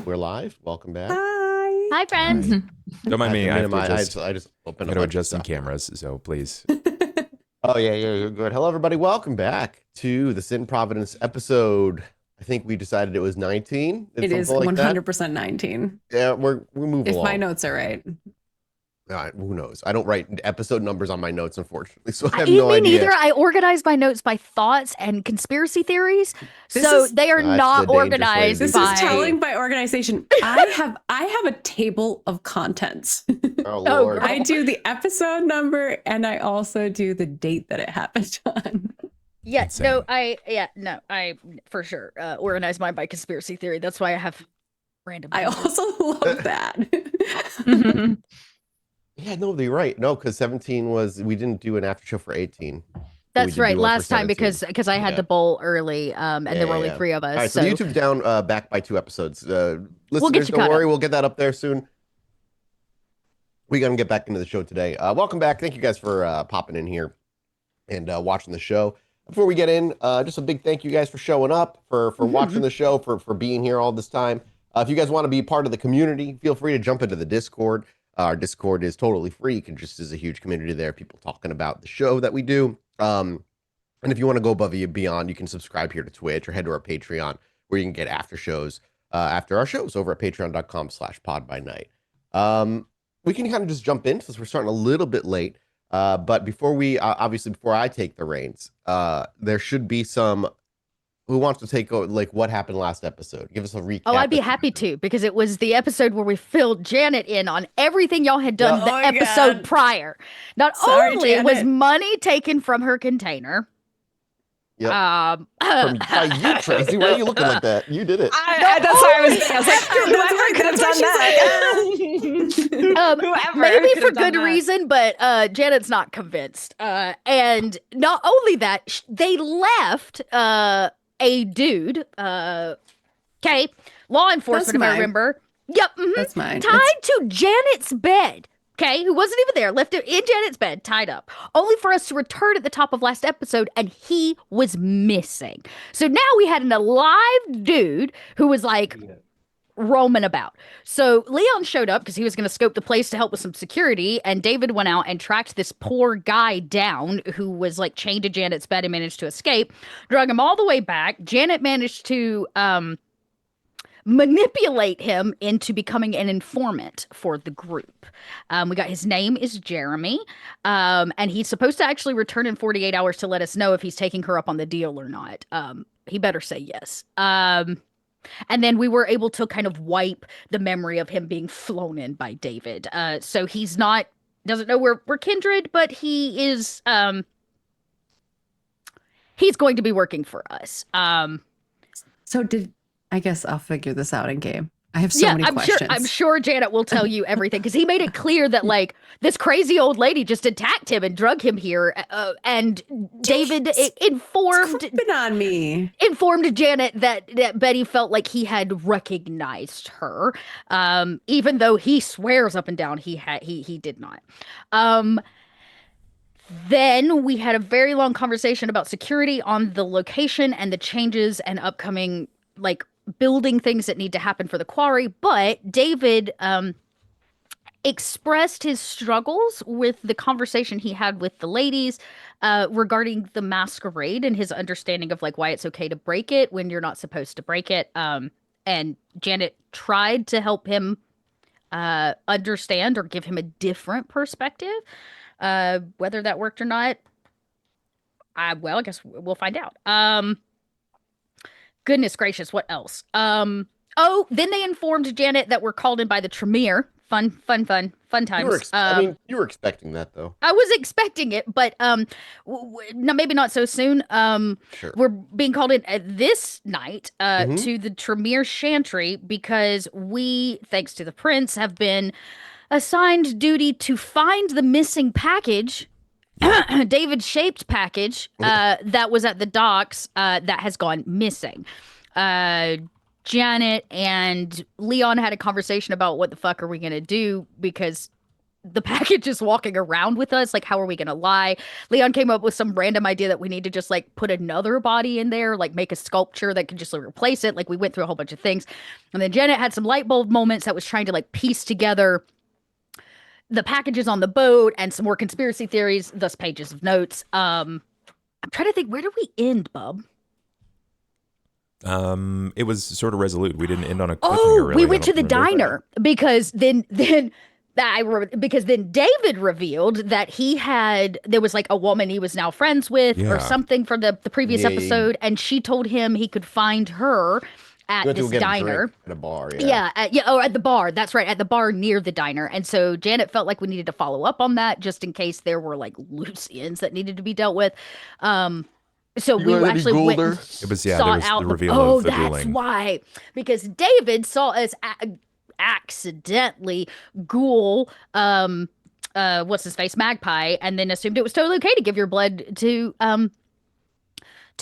We're live. Welcome back. Hi. Hi, friends. Hi. Don't mind me. I just opened got to up adjust some cameras, so please. Oh yeah, you're good. Hello, everybody. Welcome back to the Sin Providence episode. I think we decided it was 19. It is like 100% 19. Yeah, we move if along. my notes are right. Who knows? I don't write episode numbers on my notes, unfortunately, so I have Me no idea. neither. I organize my notes by thoughts and conspiracy theories, they are That's not the dangerous way to organized do This by. is telling by organization. I have a table of contents. Oh Lord! I do the episode number and I also do the date that it happened on. Yeah, Insane. I for sure organize mine by conspiracy theory. That's why I have random. I also love that. Yeah, no, you're right. No, because 17 we didn't do an after show for 18. That's right. one for Last time 17. because I had to bowl early, and there were only 3 of us. All right, so the YouTube's down back by 2 episodes. Listeners, don't worry, we'll get that up there soon. We're gonna get back into the show today. Welcome back. Thank you guys for popping in here and watching the show. Before we get in, just a big thank you guys for showing up, for watching the show, for being here all this time. If you guys want to be part of the community, feel free to jump into the Discord. Our Discord is totally free. You can is a huge community there, people talking about the show that we do. And if you want to go above and beyond, you can subscribe here to Twitch or head to our Patreon, where you can get after shows after our shows over at patreon.com/podbynight. We can kind of just jump in since we're starting a little bit late. But before before I take the reins, there should be some. Who wants to take what happened last episode? Give us a recap. Oh, I'd be happy to, because it was the episode where we filled Janet in on everything y'all had done the episode prior. Not only Janet. was money taken from her container. Yep. By you, Tracy. Why are you looking like that? You did it. That's why I was thinking. I was like, whoever could have done that. Whoever maybe could for have done good that. reason, but Janet's not convinced. And not only that, they left a dude, okay, law enforcement, if I remember. Yep, That's mine. tied to Janet's bed. Okay, who wasn't even there, left it in Janet's bed, tied up, only for us to return at the top of last episode, and he was missing. So now we had an alive dude who was like roaming about. So Leon showed up because he was going to scope the place to help with some security, and David went out and tracked this poor guy down who was like chained to Janet's bed and managed to escape, drug him all the way back. Janet managed to manipulate him into becoming an informant for the group. We got his name is Jeremy, and he's supposed to actually return in 48 hours to let us know if he's taking her up on the deal or not. He better say yes. And then we were able to kind of wipe the memory of him being flown in by David. So he's doesn't know we're kindred, but he is, he's going to be working for us. I guess I'll figure this out in game. I have so many questions. I'm sure Janet will tell you everything, because he made it clear that this crazy old lady just attacked him and drug him here, and David informed Janet that Betty felt like he had recognized her, even though he swears up and down he did not. Then we had a very long conversation about security on the location and the changes and upcoming building things that need to happen for the quarry. But David expressed his struggles with the conversation he had with the ladies regarding the masquerade and his understanding of why it's okay to break it when you're not supposed to break it. And Janet tried to help him understand or give him a different perspective. Whether that worked or not, I guess we'll find out. Goodness gracious, what else? Then they informed Janet that we're called in by the Tremere. Fun times. You were expecting that, though. I was expecting it, but maybe not so soon. Sure. We're being called in this night to the Tremere Chantry because we, thanks to the prince, have been assigned duty to find the missing package. David-shaped package that was at the docks that has gone missing. Janet and Leon had a conversation about what the fuck are we gonna do, because the package is walking around with us. Like, how are we going to lie? Leon came up with some random idea that we need to just like put another body in there, like make a sculpture that could just like, replace it. Like, we went through a whole bunch of things. And then Janet had some light bulb moments that was trying to like piece together the packages on the boat and some more conspiracy theories, thus pages of notes. I'm trying to think, where did we end, Bub? It was sort of resolute. We didn't end on a cliffhanger. Oh, really. we I went to don't the remember. diner because then because then David revealed that there was like a woman he was now friends with or Yeah. something from the previous Yeah. episode, and she told him he could find her at You went to this get a diner. drink at a bar. Yeah, at the bar. That's right, at the bar near the diner. And so Janet felt like we needed to follow up on that just in case there were like loose ends that needed to be dealt with. So we actually went and It was, yeah, sought there was out the reveal oh, of the that's dueling. why. Because David saw us accidentally ghoul what's his face, Magpie, and then assumed it was totally okay to give your blood to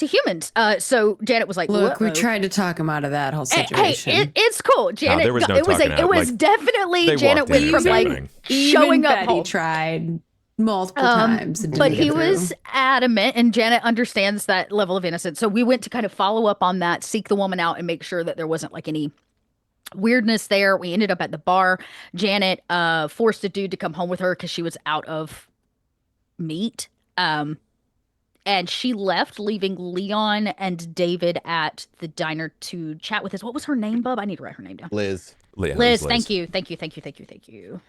humans. So Janet was like, Look, we "Whoa." tried to talk him out of that whole Hey, situation. it's cool. Janet, there was no it was talking it out. was Like, definitely they Janet walked in went and from it was like happening. showing up Betty home. tried multiple times, and But didn't he get through. was adamant, and Janet understands that level of innocence. So we went to kind of follow up on that, seek the woman out, and make sure that there wasn't like any weirdness there. We ended up at the bar. Janet forced a dude to come home with her because she was out of meat. And she left, leaving Leon and David at the diner to chat with us. What was her name, Bub? I need to write her name down. Liz. Yeah, it was Liz, thank you. Thank you.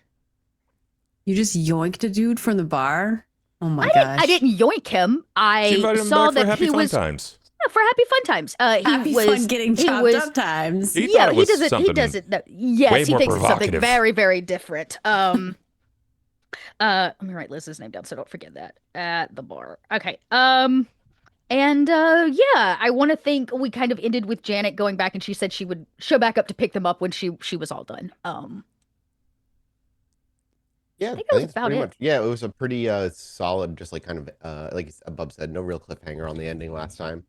You just yoinked a dude from the bar. Oh my I gosh! didn't yoink him. She I invited him saw back for that happy he fun was times. for happy fun times. Happy fun getting he chopped was- up times. He yeah, thought it was he doesn't. He something doesn't. No, yes, way he more thinks it's something provocative. very, very different. Let me write Liz's name down so don't forget that at the bar. Okay. And yeah, I want to think we kind of ended with Janet going back, and she said she would show back up to pick them up when she was all done. Yeah, I think that was it's about pretty it. much. Yeah, it was a pretty solid, just like kind of like Bub said, no real cliffhanger on the ending last time.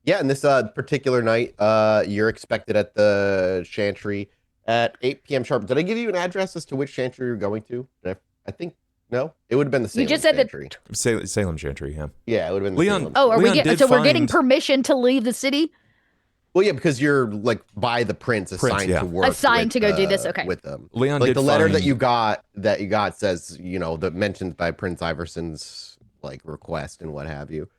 Yeah, and this particular night, you're expected at the Chantry at 8 p.m. sharp. Did I give you an address as to which Chantry you're going to? I think no. It would have been the Salem You just said that- Chantry. Salem Chantry, yeah. Yeah, it would have been the Leon- Salem. Oh, are we Leon getting? did So we're getting find- permission to leave the city? Well, yeah, because you're like by the prince assigned yeah. to work. Assigned with, to go do this, okay. With them. Leon Like did the letter find, that you got says, that mentioned by Prince Iverson's like request and what have you.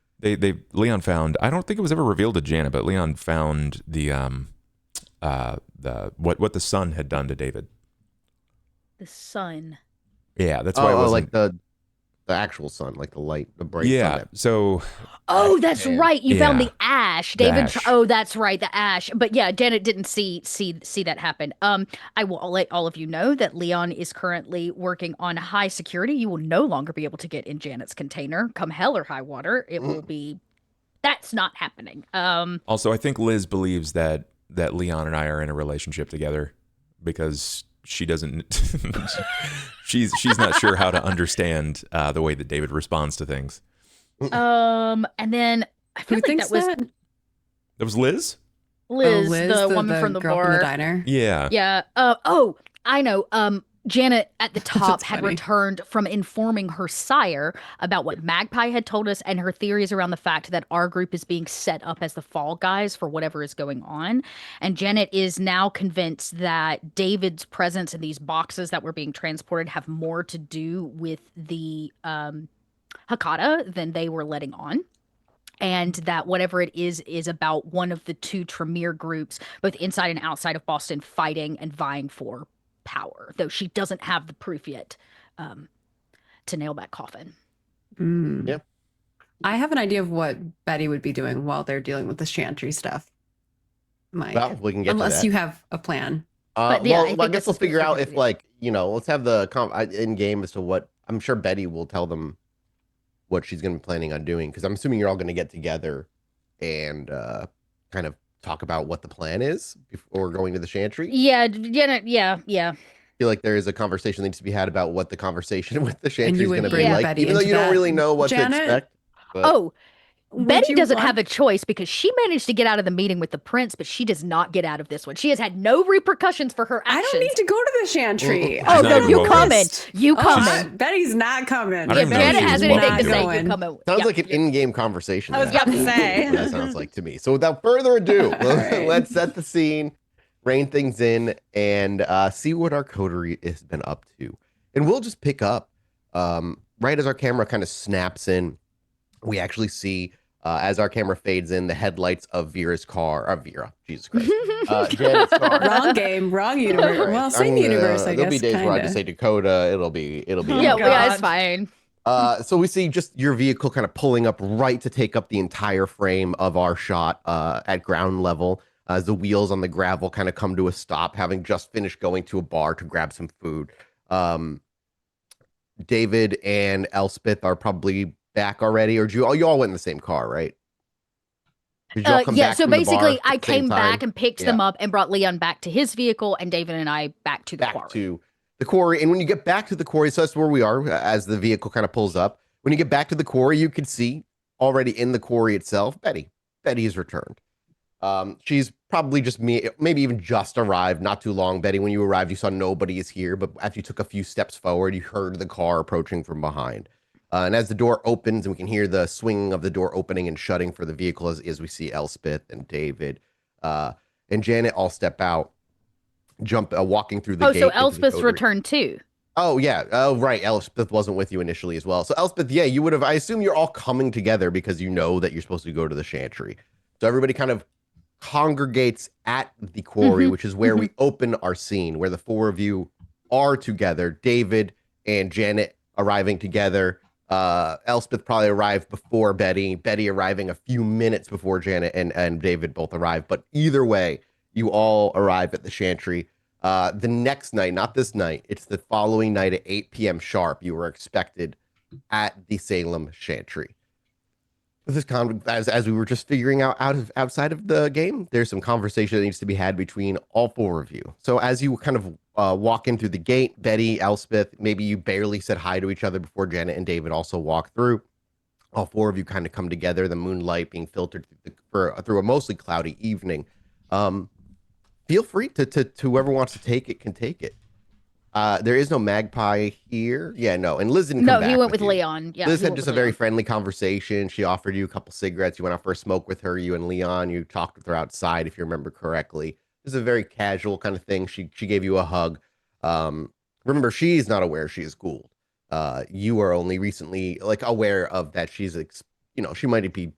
Leon found, I don't think it was ever revealed to Janet, but Leon found the what the sun had done to David. The sun. Yeah, that's why it wasn't like the actual sun, like the light, the bright sun. yeah. So Oh, that's And- right. You found Yeah. the ash. The David. ash. Oh, that's right. The ash. But yeah, Janet didn't see that happen. I will let all of you know that Leon is currently working on high security. You will no longer be able to get in Janet's container. Come hell or high water, it will be. That's not happening. also, I think Liz believes that Leon and I are in a relationship together because she doesn't. she's not sure how to understand the way that David responds to things. And then I feel Who like thinks that was that? That was Liz. Liz, oh, Liz, the woman from the girl bar. from the diner. Yeah. Yeah. I know. Janet at the top That's had funny. returned from informing her sire about what Magpie had told us and her theories around the fact that our group is being set up as the fall guys for whatever is going on. And Janet is now convinced that David's presence in these boxes that were being transported have more to do with the Hakata than they were letting on. And that whatever it is about one of the two Tremere groups, both inside and outside of Boston, fighting and vying for power, though she doesn't have the proof yet to nail that coffin. Mm. Yeah. I have an idea of what Betty would be doing while they're dealing with this Chantry stuff. Mike, Well, we can get to unless that. you have a plan. But, yeah, I well, think I this guess we'll is gonna figure be out a good if, idea. like, let's have the in game as to what I'm sure Betty will tell them what she's going to be planning on doing. Because I'm assuming you're all going to get together and kind of talk about what the plan is before going to the Chantry. Yeah, Janet. Yeah. I feel like there is a conversation that needs to be had about what the conversation with the Chantry is would going to bring be like, Betty even though into you don't that. really know what Janet? to expect. But Oh, Betty doesn't want- have a choice because she managed to get out of the meeting with the prince, but she does not get out of this one. She has had no repercussions for her I actions. don't need to go to the chantry. Oh She's no, not even you welcome. coming? You coming? Betty's not coming. I don't If even know Janet if has she's anything welcome to to say, go. you coming? Sounds Yeah. like an in-game conversation. I was about to say. That sounds like to me. So without further ado, right. let's set the scene, rein things in, and see what our coterie has been up to. And we'll just pick up right as our camera kind of snaps in. We actually see, as our camera fades in, the headlights of Vera's car. Vera, Jesus Christ. Janet's car. Wrong game, wrong universe. Right. Well, same universe, I There'll guess. be days where I kinda. just say Dakota. It'll be. Yeah, Oh, yeah, it's God. fine. So we see just your vehicle kind of pulling up right to take up the entire frame of our shot at ground level as the wheels on the gravel kind of come to a stop, having just finished going to a bar to grab some food. David and Elspeth are probably back already, or you all went in the same car, right? Did you all come Yeah, back so from the bar basically at I the same came time? back and picked them up and brought Leon back to his vehicle and David and I back to the back quarry. to the quarry. And when you get back to the quarry, so that's where we are as the vehicle kind of pulls up. When you get back to the quarry, you can see already in the quarry itself, Betty. Betty has returned. She's probably just maybe even just arrived, not too long. Betty, when you arrived, you saw nobody is here, but after you took a few steps forward, you heard the car approaching from behind. And as the door opens, and we can hear the swinging of the door opening and shutting for the vehicle as we see Elspeth and David and Janet all step out, walking through the gate. So into the Elspeth's coterie. returned too. Oh, yeah. Oh, right. Elspeth wasn't with you initially as well. So Elspeth, yeah, you would have, I assume you're all coming together because you know that you're supposed to go to the chantry. So everybody kind of congregates at the quarry, which is where we open our scene, where the four of you are together. David and Janet arriving together. Elspeth probably arrived before Betty. Betty arriving a few minutes before Janet and David both arrived. But either way, you all arrive at the chantry. The next night, not this night, it's the following night at 8 p.m. sharp, you were expected at the Salem Chantry. This as we were just figuring out outside of the game, there's some conversation that needs to be had between all four of you. So as you kind of walk in through the gate, Betty, Elspeth, maybe you barely said hi to each other before Janet and David also walk through. All four of you kind of come together, the moonlight being filtered through a mostly cloudy evening. Feel free to whoever wants to take it can take it. There is no magpie here. Yeah, no. And Liz didn't come No, back he went with you. Leon. Yeah, Liz he had went just with a very Leon. friendly conversation. She offered you a couple cigarettes. You went out for a smoke with her, you and Leon. You talked with her outside, if you remember correctly. It was a very casual kind of thing. She gave you a hug. Remember, she's not aware she is Gould. You are only recently aware of that she's she might be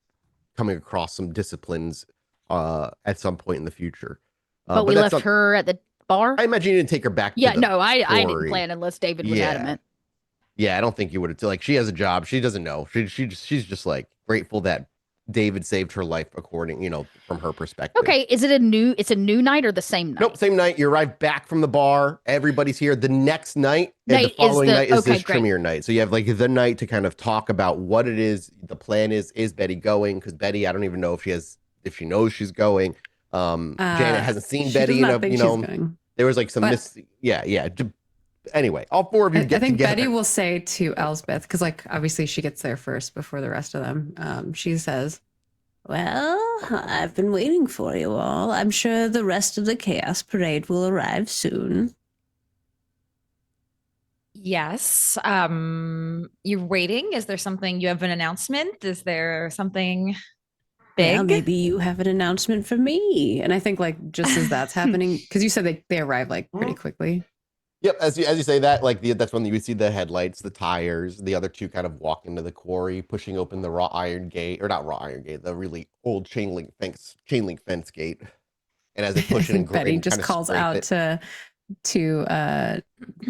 coming across some disciplines at some point in the future. But we left her at the bar? I imagine you didn't take her back. Yeah, to the no, I didn't quarry. plan unless David was adamant. Yeah, I don't think you would have. She has a job. She doesn't know. She's just grateful that David saved her life, according from her perspective. Okay, is it a new night or the same night? Nope, same night. You arrive back from the bar. Everybody's here. The next night, the following night is this premiere night. So you have the night to kind of talk about what it is. The plan is Betty going? Because Betty, I don't even know if she knows she's going. Janet hasn't seen Betty there was some yeah. Anyway, all four of you get I think together. Betty will say to Elspeth, because obviously she gets there first before the rest of them. She says, "Well, I've been waiting for you all. I'm sure the rest of the Chaos Parade will arrive soon." Yes. You're waiting. Is there something? You have an announcement? Is there something big? Yeah, maybe you have an announcement for me. And I think just as that's happening, because you said they arrive pretty quickly. Yep, as you say that, that's when you would see the headlights, the tires, the other two kind of walk into the quarry, pushing open the wrought iron gate, or not wrought iron gate, the really old chain link fence gate. And as they push it, Betty just calls out to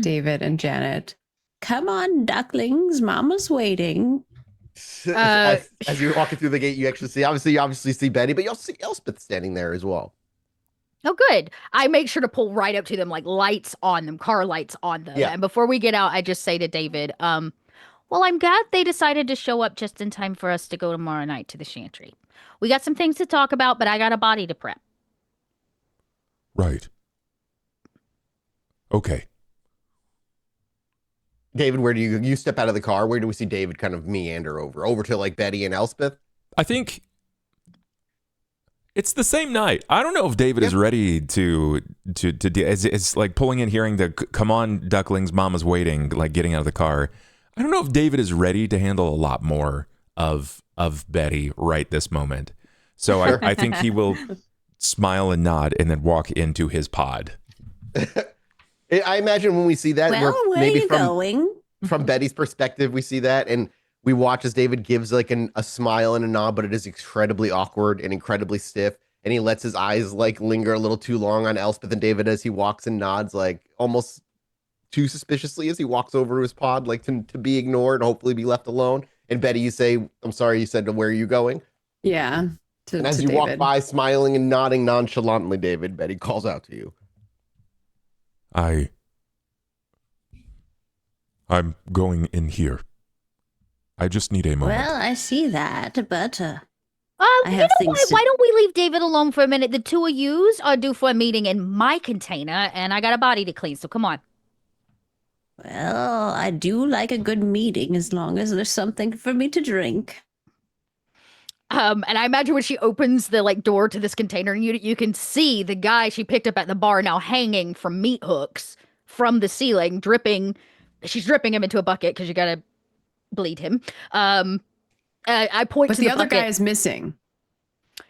David and Janet, "Come on, ducklings, Mama's waiting." As you're walking through the gate, you actually obviously see Betty, but you'll see Elspeth standing there as well. Oh, good. I make sure to pull right up to them, lights on them, car lights on them. Yeah. And before we get out, I just say to David, well, I'm glad they decided to show up just in time for us to go tomorrow night to the chantry. We got some things to talk about, but I got a body to prep. Right. Okay. David, where do you step out of the car? Where do we see David kind of meander over to Betty and Elspeth? I think it's the same night. I don't know if David is ready to it's like pulling in, hearing the "Come on, ducklings, mama's waiting," like getting out of the car. I don't know if David is ready to handle a lot more of Betty right this moment. So I think he will smile and nod and then walk into his pod. I imagine when we see that, Well, where maybe you going? from Betty's perspective, we see that, and we watch as David gives like a smile and a nod, but it is incredibly awkward and incredibly stiff. And he lets his eyes like linger a little too long on Elspeth and David as he walks and nods, like almost too suspiciously as he walks over to his pod, like to be ignored and hopefully be left alone. And Betty, you say, "I'm sorry," you said, "Where are you going?" Yeah. And as you David. walk by, smiling and nodding nonchalantly, David, Betty calls out to you. I'm going in here. I just need a moment. Well, I see that, but You know what? Why don't we leave David alone for a minute? The two of yous are due for a meeting in my container, and I got a body to clean, so come on. Well, I do like a good meeting as long as there's something for me to drink. And I imagine when she opens the like door to this container unit, you can see the guy she picked up at the bar now hanging from meat hooks from the ceiling, dripping. She's dripping him into a bucket because you gotta bleed him. I point but to the the other bucket. guy is missing.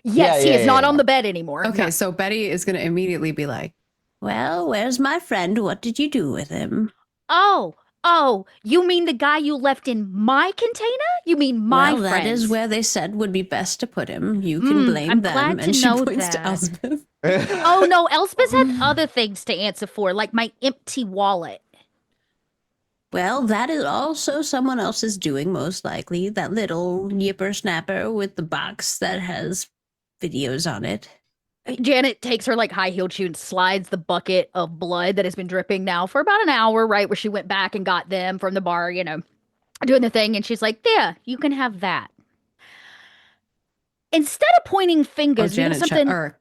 Yes, he is not on the bed anymore. Okay, No. so Betty is going to immediately be like, "Well, where's my friend? What did you do with him?" Oh, you mean the guy you left in my container? You mean my Well, that friends? is where they said would be best to put him. You can blame I'm them. glad to and she know points to that. Elspeth. Oh no, Elspeth had other things to answer for, like my empty wallet. Well, that is also someone else's doing, most likely. That little yipper snapper with the box that has videos on it. Janet takes her like high heeled shoe and slides the bucket of blood that has been dripping now for about an hour, right, where she went back and got them from the bar, you know, doing the thing, and she's like, "There, you can have that." Instead of pointing fingers, you know something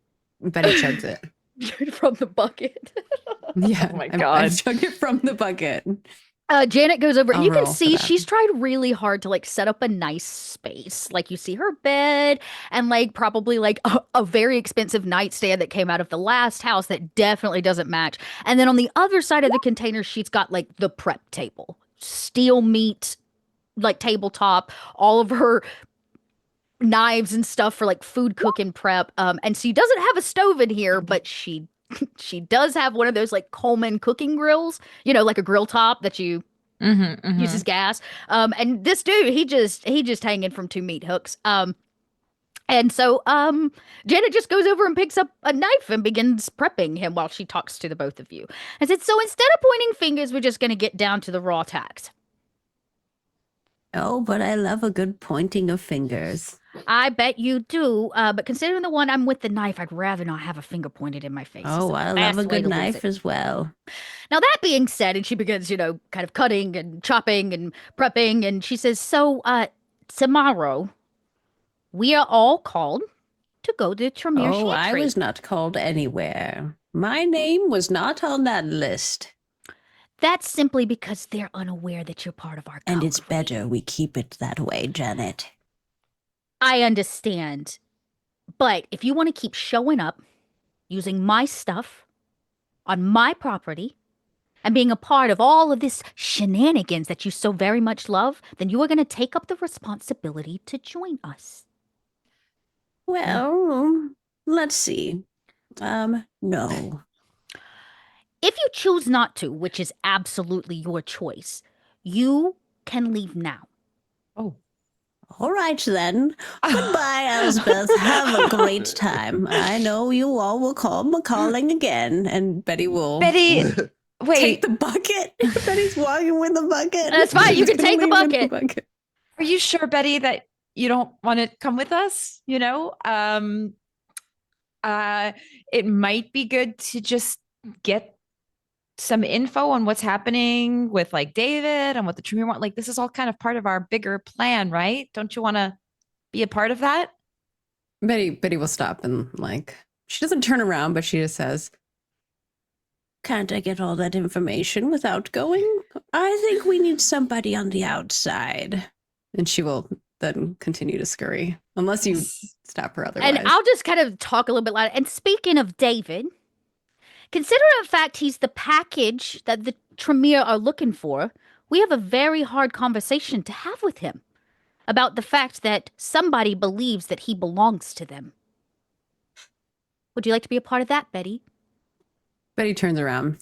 Betty chugs it from the bucket. Yeah, Oh my I God. chug it from the bucket. Janet goes over, and I'll you can roll for see that. she's tried really hard to like set up a nice space. Like you see her bed and like probably like a very expensive nightstand that came out of the last house that definitely doesn't match. And then on the other side of the container, she's got like the prep table, steel meat, like tabletop, all of her knives and stuff for like food cooking prep. And she doesn't have a stove in here, but she does have one of those like Coleman cooking grills, you know, like a grill top that you uses gas. And this dude, he just hanging from two meat hooks. And so Janet just goes over and picks up a knife and begins prepping him while she talks to the both of you. I said, so instead of pointing fingers, we're just gonna get down to the raw facts. Oh, but I love a good pointing of fingers. I bet you do. But considering the one I'm with the knife, I'd rather not have a finger pointed in my face. It's Oh, the I love best a way good to lose knife it. as well. Now, that being said, and she begins, you know, kind of cutting and chopping and prepping, and she says, so, tomorrow, we are all called to go to Tremere Oh, I Chantry. was not called anywhere. My name was not on that list. That's simply because they're unaware that you're part of our And it's code. better we keep it that way, Janet. I understand. But if you want to keep showing up, using my stuff, on my property, and being a part of all of this shenanigans that you so very much love, then you are going to take up the responsibility to join us. Well, let's see. No. If you choose not to, which is absolutely your choice, you can leave now. Oh. All right, then. Goodbye, Elspeth. Have a great time. I know you all will call calling again, and Betty will Betty, take wait, the bucket. Betty's walking with the bucket. That's fine, you She's can gonna take the leave with bucket. are you sure, Betty, that you don't want to come with us? You know, it might be good to just get some info on what's happening with like David and what the Tremere want. Like, this is all kind of part of our bigger plan, right? Don't you want to be a part of that? Betty will stop and like she doesn't turn around, but she just says, "Can't I get all that information without going? I think we need somebody on the outside." And she will then continue to scurry. Unless you stop her otherwise. And I'll just kind of talk a little bit louder. And speaking of David, considering the fact he's the package that the Tremere are looking for, we have a very hard conversation to have with him about the fact that somebody believes that he belongs to them. Would you like to be a part of that, Betty? Betty turns around.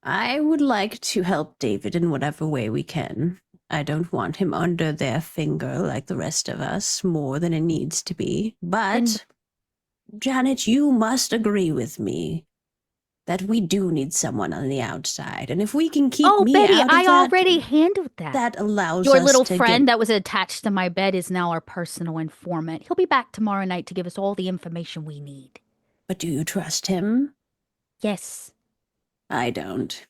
I would like to help David in whatever way we can. I don't want him under their finger like the rest of us, more than it needs to be. But, Janet, you must agree with me that we do need someone on the outside. And if we can keep me Betty, out of I that, already handled that. that allows Your us little to friend get... that was attached to my bed is now our personal informant. He'll be back tomorrow night to give us all the information we need. But do you trust him? Yes. I don't.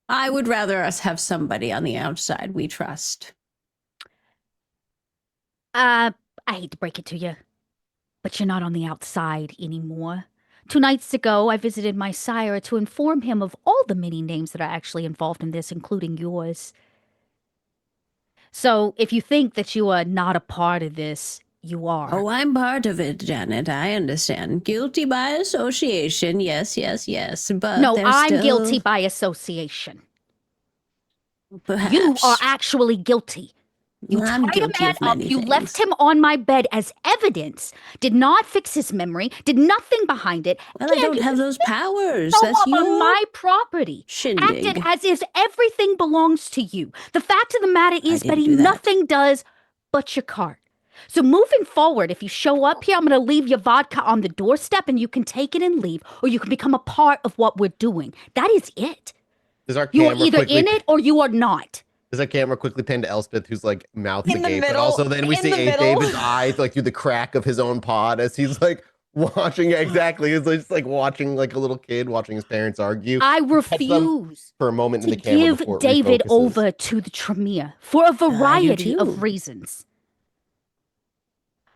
I would rather us have somebody on the outside we trust. I hate to break it to you, but you're not on the outside anymore. 2 nights ago, I visited my sire to inform him of all the many names that are actually involved in this, including yours. So, if you think that you are not a part of this, you are. Oh, I'm part of it, Janet. I understand. Guilty by association. Yes, yes, yes. But No, there's I'm still... guilty by association. Perhaps. You are actually guilty. You I'm tied a guilty man of up, many you left things. him on my bed as evidence, did not fix his memory, did nothing behind it. Well, I and don't you have those powers. show That's up on your my property. shindig. Acted as if everything belongs to you. The fact of the matter is, didn't Betty, do that. nothing does but your cart. So moving forward, if you show up here, I'm going to leave your vodka on the doorstep and you can take it and leave, or you can become a part of what we're doing. That is it. Does our You are camera either quickly, in it or you are not. does our camera quickly pan to Elspeth, who's like mouth In the agape, but middle, also then we in see the middle. David's eyes like through the crack of his own pod as he's like watching. Exactly, he's just like watching like a little kid watching his parents argue. I Catch them refuse for a moment in to the camera give before it David refocuses. over to the Tremere for a variety too. of reasons.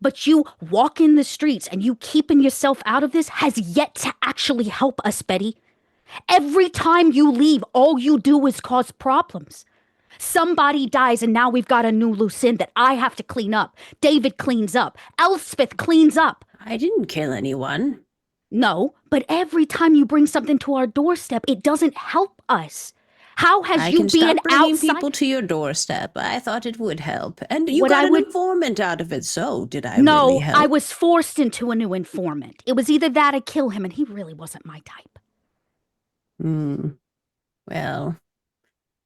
But you walking the streets and you keeping yourself out of this has yet to actually help us, Betty. Every time you leave, all you do is cause problems. Somebody dies and now we've got a new loose end that I have to clean up. David cleans up. Elspeth cleans up. I didn't kill anyone. No, but every time you bring something to our doorstep, it doesn't help us. How has I you can being stop bringing outside? people to your doorstep. I thought it would help. And you What got I an would- informant out of it, so did I No, really help? I was forced into a new informant. It was either that or kill him, and he really wasn't my type. Well,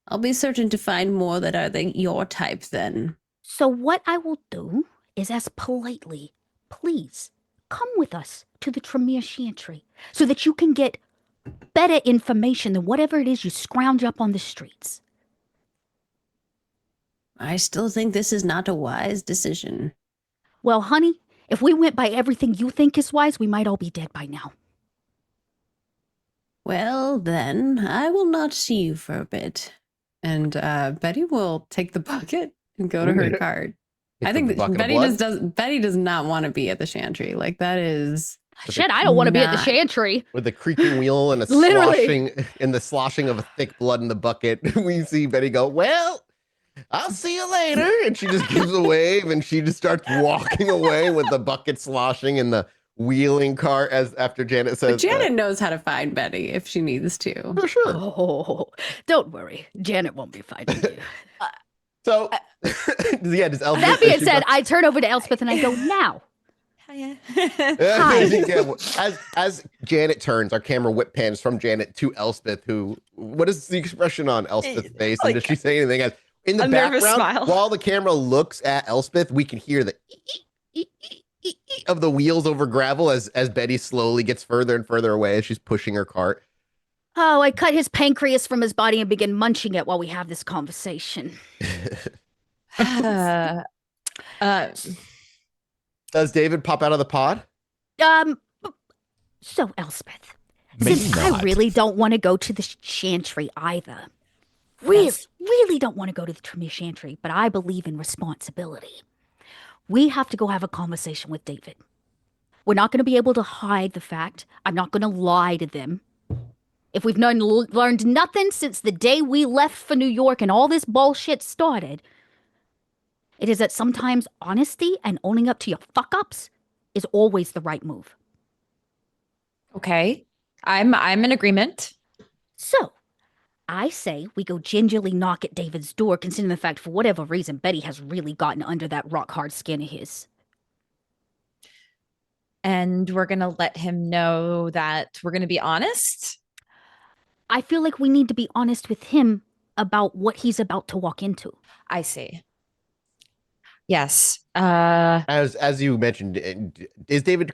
I'll be certain to find more that are your type then. So what I will do is ask politely, please come with us to the Tremere Chantry so that you can get better information than whatever it is you scrounge up on the streets. I still think this is not a wise decision. Well, honey, if we went by everything you think is wise, we might all be dead by now. Well, then, I will not see you for a bit. And Betty will take the bucket and go to her cart. I think The bucket of Betty blood? Betty does not want to be at the chantry. Like, that is... Shit, I don't want to be at the Not- Chantry. With the creaking wheel and a Literally. sloshing of a thick blood in the bucket, we see Betty go, "Well, I'll see you later," and she just gives a wave and she just starts walking away with the bucket sloshing and the wheeling cart as after Janet says. But Janet knows how to find Betty if she needs to. For sure. Oh, don't worry. Janet won't be finding you. So, yeah, does Elspeth? That being said, I turn over to Elspeth and I go, now. Hiya. Yeah, as Janet turns, our camera whip pans from Janet to Elspeth, who, what is the expression on Elspeth's face? And does she say anything? As in the a nervous background, smile. while the camera looks at Elspeth, we can hear the of the wheels over gravel as Betty slowly gets further and further away as she's pushing her cart. Oh, I cut his pancreas from his body and begin munching it while we have this conversation. Does David pop out of the pod? So Elspeth, Maybe since I not. really don't want to go to the Chantry either, really don't want to go to the Tremere Chantry, but I believe in responsibility. We have to go have a conversation with David. We're not going to be able to hide the fact. I'm not going to lie to them. If we've learned nothing since the day we left for New York and all this bullshit started, It is that sometimes honesty and owning up to your fuck-ups is always the right move. Okay. I'm in agreement. So, I say we go gingerly knock at David's door, considering the fact, for whatever reason, Betty has really gotten under that rock-hard skin of his. And we're going to let him know that we're going to be honest. I feel like we need to be honest with him about what he's about to walk into. I see. Yes. As you mentioned, is David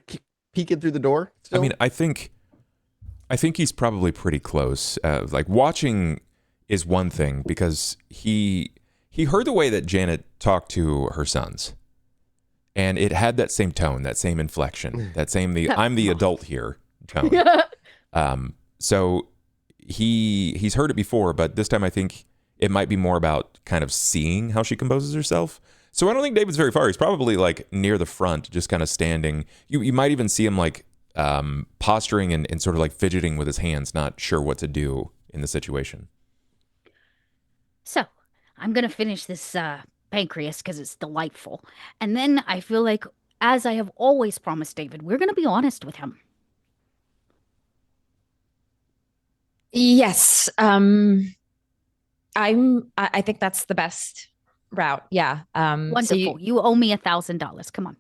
peeking through the door still? I mean, I think he's probably pretty close. Like, watching is one thing because he heard the way that Janet talked to her sons, and it had that same tone, that same inflection, that same I'm the adult here tone. So he's heard it before, but this time I think it might be more about kind of seeing how she composes herself. So I don't think David's very far. He's probably like near the front, just kind of standing. You might even see him like posturing and sort of like fidgeting with his hands, not sure what to do in the situation. So, I'm going to finish this pancreas because it's delightful. And then I feel like, as I have always promised David, we're going to be honest with him. Yes. I think that's the best route. Yeah. Wonderful. So you owe me $1,000. Come on.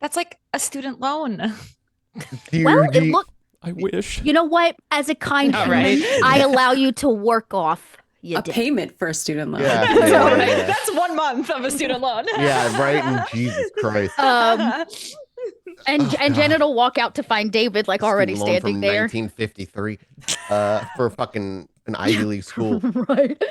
that's like a student loan. I wish. You know what? As a kind human, right. I allow you to work off a payment for a student loan. Yeah, yeah. That's 1 month of a student loan. Yeah, right. And Jesus Christ. And Janet will walk out to find David, like already Student loan standing from there. 1953, for fucking an Ivy League school. Right.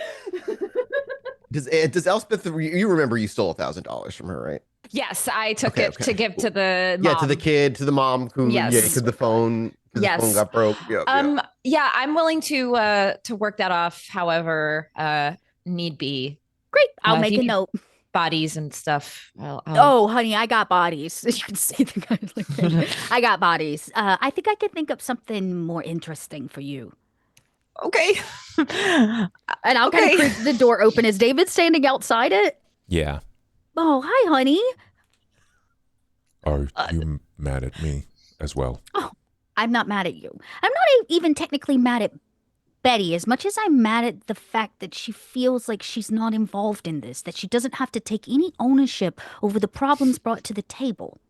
Does Elspeth? You remember you stole $1,000 from her, right? Yes, I took it to give to the mom. Yeah, to the kid, to the mom who Yes. because the phone. Yes. The phone got broke. Yeah, yeah, I'm willing to work that off however need be. Great. I'll if make you a need note. Bodies and stuff. Oh, honey, I got bodies. You can see the guy like I got bodies. I think I could think of something more interesting for you. Okay. And I'll kind of creak the door open. Is David standing outside it? Yeah. Oh, hi, honey. Are you mad at me as well? Oh, I'm not mad at you. I'm not even technically mad at Betty as much as I'm mad at the fact that she feels like she's not involved in this, that she doesn't have to take any ownership over the problems brought to the table.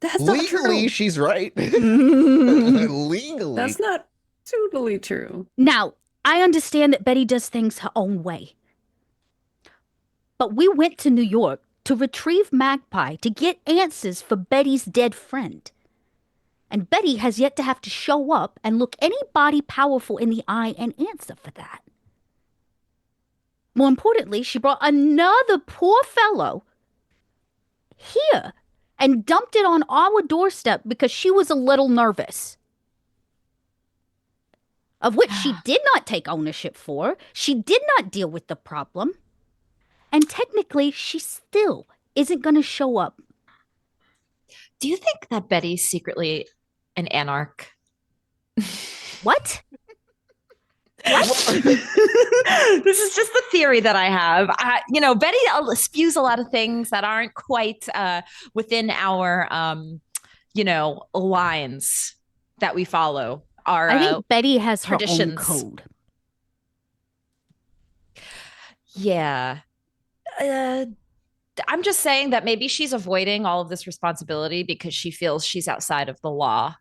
That's not legally, true. she's right. Legally. That's not totally true. Now, I understand that Betty does things her own way. But we went to New York to retrieve Magpie to get answers for Betty's dead friend. And Betty has yet to have to show up and look anybody powerful in the eye and answer for that. More importantly, she brought another poor fellow here and dumped it on our doorstep because she was a little nervous. Of which she did not take ownership for. She did not deal with the problem. And technically, she still isn't going to show up. Do you think that Betty's secretly an anarch? What? This is just the theory that I have. Betty spews a lot of things that aren't quite within our, lines that we follow. I think Betty has her own traditions. code. Yeah. I'm just saying that maybe she's avoiding all of this responsibility because she feels she's outside of the law.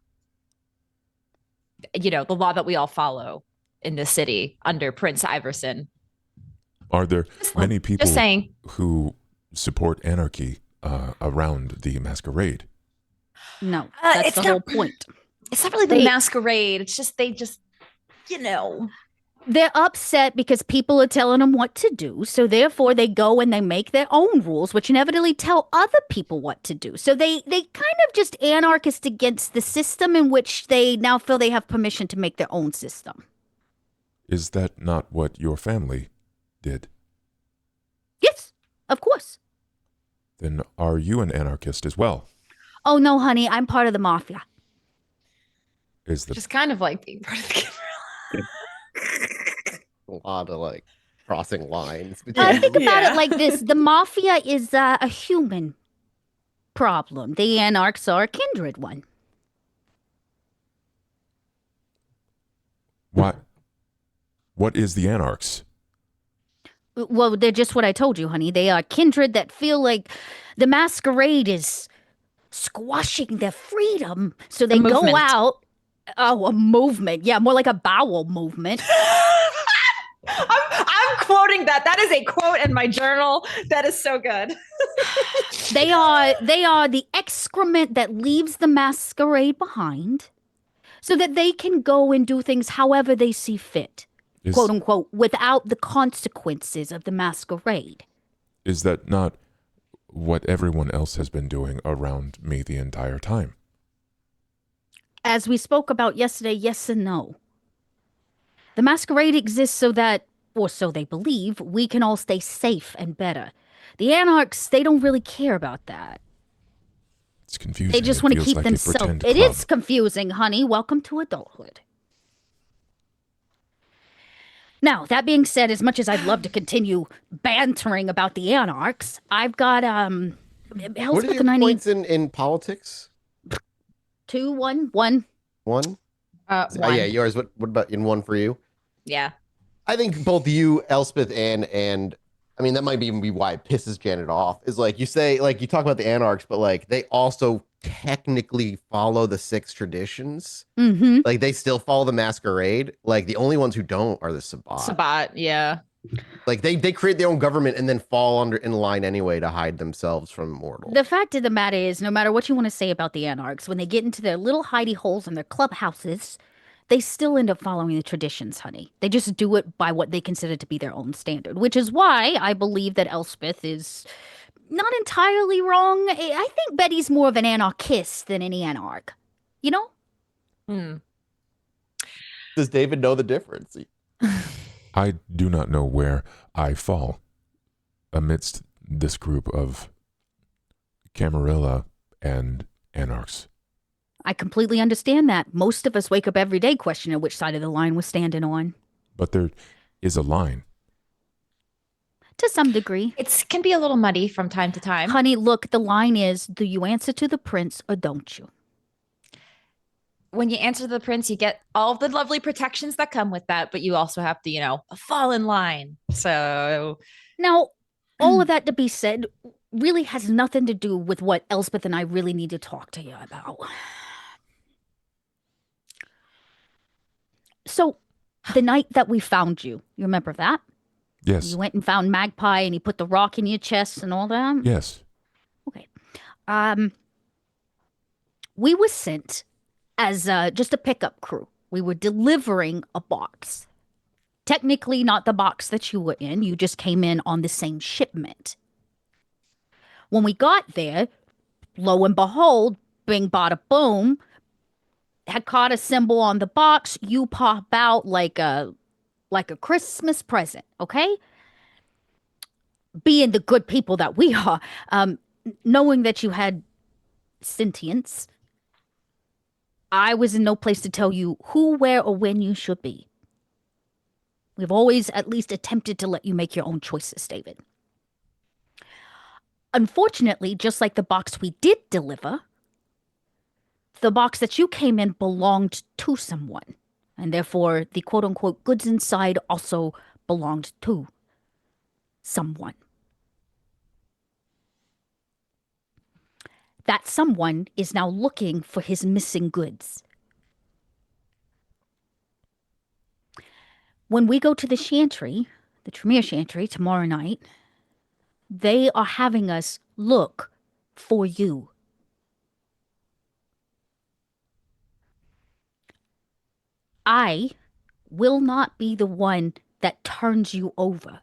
The law that we all follow in this city under Prince Iverson. Are there many people Just saying. who support anarchy around the masquerade? No, that's the whole point. It's not really the masquerade. It's just they just. They're upset because people are telling them what to do. So therefore, they go and they make their own rules, which inevitably tell other people what to do. So they kind of just anarchist against the system in which they now feel they have permission to make their own system. Is that not what your family did? Yes, of course. Then are you an anarchist as well? Oh, no, honey, I'm part of the mafia. Is the Just kind of like being part of the a lot of crossing lines Think between. about it like this: the mafia is a human problem. The anarchs are a kindred one. What is the Anarchs? Well, they're just what I told you, honey. They are kindred that feel like the masquerade is squashing their freedom, so they go movement. out. Oh, a movement. Yeah, more like a bowel movement. I'm quoting that. That is a quote in my journal. That is so good. They are the excrement that leaves the masquerade behind so that they can go and do things however they see fit, quote unquote, without the consequences of the masquerade. Is that not what everyone else has been doing around me the entire time? As we spoke about yesterday, yes and no. The masquerade exists so that, or so they believe, we can all stay safe and better. The anarchs, they don't really care about that. It's confusing. They just want to keep like themselves. It is confusing, honey. Welcome to adulthood. Now, that being said, as much as I'd love to continue bantering about the anarchs, I've got What are your points in politics? 2, 1, 1. One? One. Yeah, yours. What about in one for you? Yeah. I think both you, Elspeth, and I mean that might even be why it pisses Janet off. Is like you say, like you talk about the anarchs, but like they also technically follow the 6 traditions. Mm-hmm. Like they still follow the masquerade. Like the only ones who don't are the Sabbat. Sabbat, yeah. Like they create their own government and then fall in line anyway to hide themselves from mortals. The fact of the matter is, no matter what you want to say about the anarchs, when they get into their little hidey holes in their clubhouses, they still end up following the traditions, honey. They just do it by what they consider to be their own standard, which is why I believe that Elspeth is not entirely wrong. I think Betty's more of an anarchist than any anarch. You know? Hmm. Does David know the difference? I do not know where I fall amidst this group of Camarilla and Anarchs. I completely understand that. Most of us wake up every day questioning which side of the line we're standing on. But there is a line. To some degree. It can be a little muddy from time to time. Honey, look, the line is, do you answer to the prince or don't you? When you answer to the prince, you get all the lovely protections that come with that, but you also have to, fall in line. So now, all of that to be said really has nothing to do with what Elspeth and I really need to talk to you about. So, the night that we found you, you remember that? Yes. You went and found Magpie and he put the rock in your chest and all that? Yes. Okay. We were sent as just a pickup crew. We were delivering a box. Technically not the box that you were in. You just came in on the same shipment. When we got there, lo and behold, bing, bada, boom, had caught a symbol on the box. You pop out like a Christmas present, okay? Being the good people that we are, knowing that you had sentience, I was in no place to tell you who, where, or when you should be. We've always at least attempted to let you make your own choices, David. Unfortunately, just like the box we did deliver, the box that you came in belonged to someone. And therefore, the quote-unquote goods inside also belonged to someone. That someone is now looking for his missing goods. When we go to the Chantry, the Tremere Chantry, tomorrow night, they are having us look for you. I will not be the one that turns you over.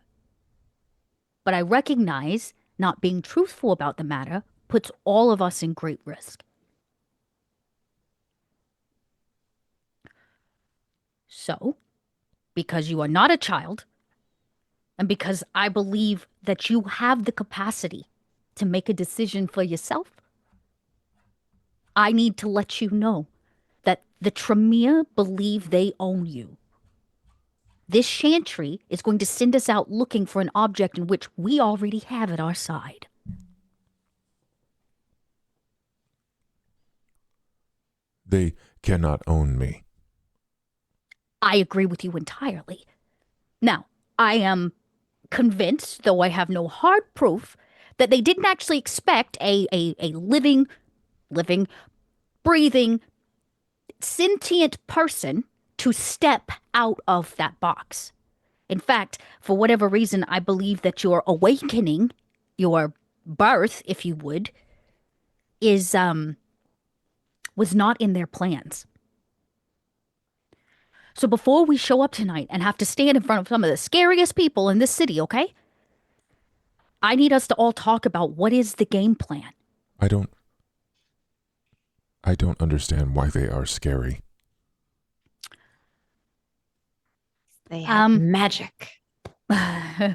But I recognize not being truthful about the matter puts all of us in great risk. So, because you are not a child, and because I believe that you have the capacity to make a decision for yourself, I need to let you know that the Tremere believe they own you. This chantry is going to send us out looking for an object in which we already have at our side. They cannot own me. I agree with you entirely. Now, I am convinced, though I have no hard proof, that they didn't actually expect a living, breathing, sentient person to step out of that box. In fact, for whatever reason, I believe that your awakening, your birth, if you would, is was not in their plans. So before we show up tonight and have to stand in front of some of the scariest people in this city, okay? I need us to all talk about what is the game plan. I don't understand why they are scary. They have magic. Yeah.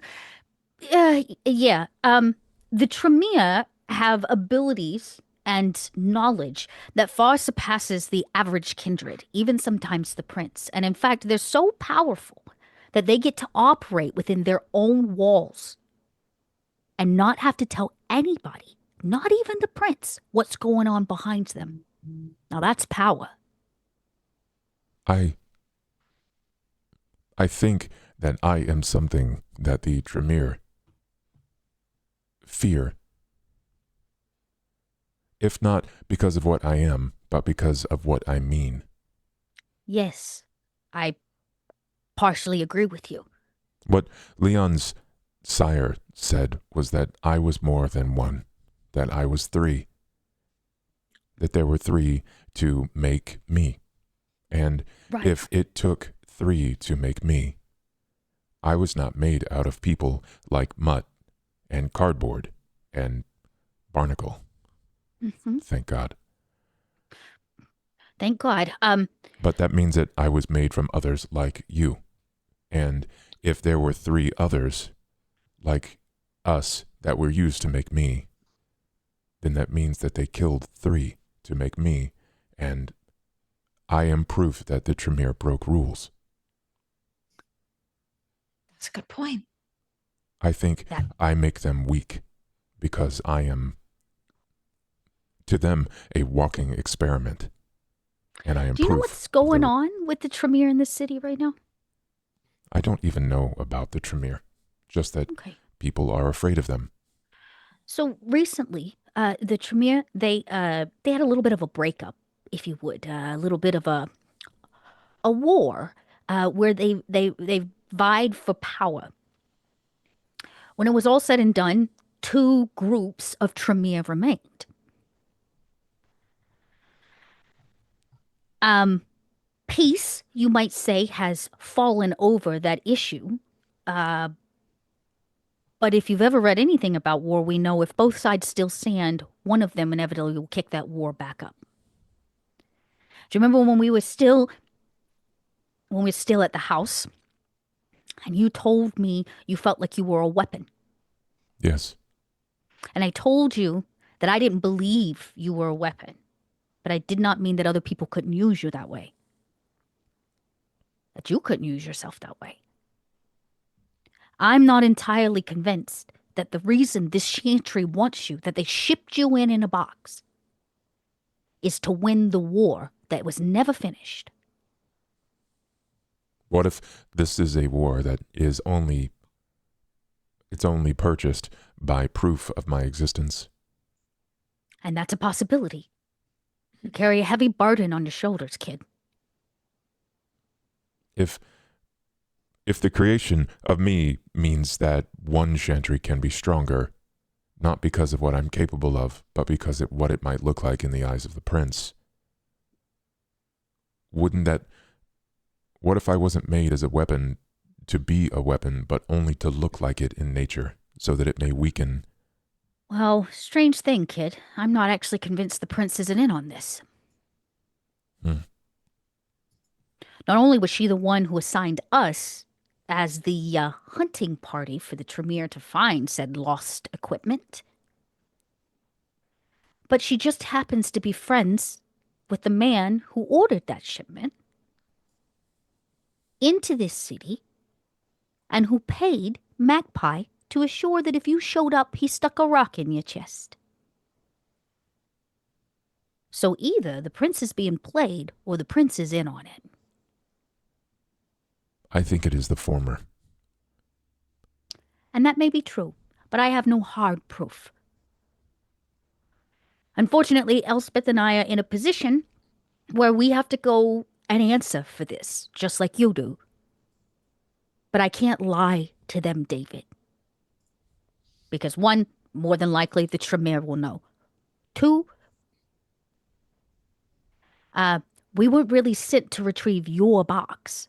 The Tremere have abilities and knowledge that far surpasses the average kindred, even sometimes the prince. And in fact, they're so powerful that they get to operate within their own walls and not have to tell anybody, not even the prince, what's going on behind them. Now that's power. I think that I am something that the Tremere fear. If not because of what I am, but because of what I mean. Yes, I partially agree with you. What Leon's sire said was that I was more than one, that I was three, that there were three to make me. And Right. if it took three to make me, I was not made out of people like Mutt and Cardboard and Barnacle. Mm-hmm. Thank God. Thank God. But that means that I was made from others like you. And if there were three others like us that were used to make me, then that means that they killed three to make me, and I am proof that the Tremere broke rules. That's a good point. I think That- I make them weak because I am, to them, a walking experiment. And I am Do you know proof. what's going on with the Tremere in this city right now? I don't even know about the Tremere, just that Okay. people are afraid of them. So recently, the Tremere they had a little bit of a breakup, if you would, a little bit of a war where they vied for power. When it was all said and done, two groups of Tremere remained. Peace, you might say, has fallen over that issue. But if you've ever read anything about war, we know if both sides still stand, one of them inevitably will kick that war back up. Do you remember when we were still at the house and you told me you felt like you were a weapon? Yes. And I told you that I didn't believe you were a weapon, but I did not mean that other people couldn't use you that way. That you couldn't use yourself that way. I'm not entirely convinced that the reason this chantry wants you, that they shipped you in a box, is to win the war that was never finished. What if this is a war that is only purchased by proof of my existence? And that's a possibility. You carry a heavy burden on your shoulders, kid. If the creation of me means that one chantry can be stronger, not because of what I'm capable of, but because of what it might look like in the eyes of the prince, what if I wasn't made as a weapon to be a weapon, but only to look like it in nature, so that it may weaken? Well, strange thing, kid. I'm not actually convinced the prince isn't in on this. Not only was she the one who assigned us as the hunting party for the Tremere to find said lost equipment, but she just happens to be friends with the man who ordered that shipment into this city and who paid Magpie to assure that if you showed up, he stuck a rock in your chest. So either the prince is being played or the prince is in on it. I think it is the former. And that may be true, but I have no hard proof. Unfortunately, Elspeth and I are in a position where we have to go and answer for this, just like you do. But I can't lie to them, David. Because one, more than likely, the Tremere will know. Two, we weren't really sent to retrieve your box.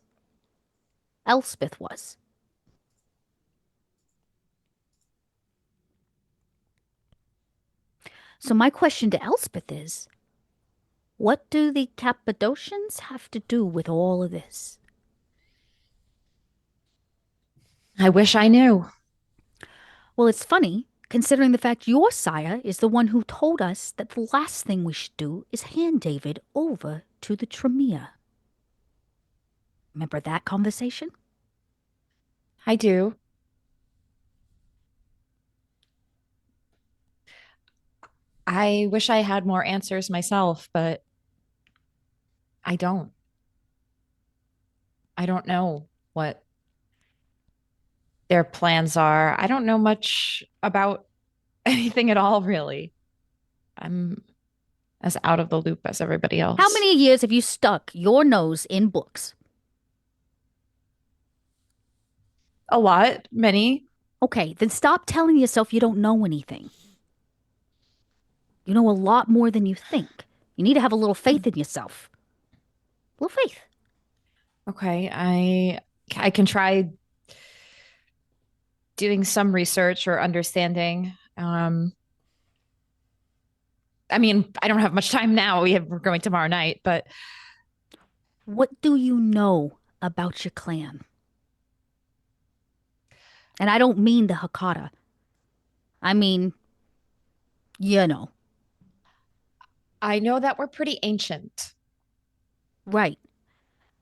Elspeth was. So my question to Elspeth is, what do the Cappadocians have to do with all of this? I wish I knew. Well, it's funny, considering the fact your sire is the one who told us that the last thing we should do is hand David over to the Tremere. Remember that conversation? I do. I wish I had more answers myself, but I don't. I don't know what their plans are. I don't know much about anything at all, really. I'm as out of the loop as everybody else. How many years have you stuck your nose in books? A lot, many. Okay, then stop telling yourself you don't know anything. You know a lot more than you think. You need to have a little faith in yourself. A little faith. Okay, I can try doing some research or understanding. I mean, I don't have much time now. We're going tomorrow night, but What do you know about your clan? And I don't mean the Hakata. I mean, you know. I know that we're pretty ancient. Right.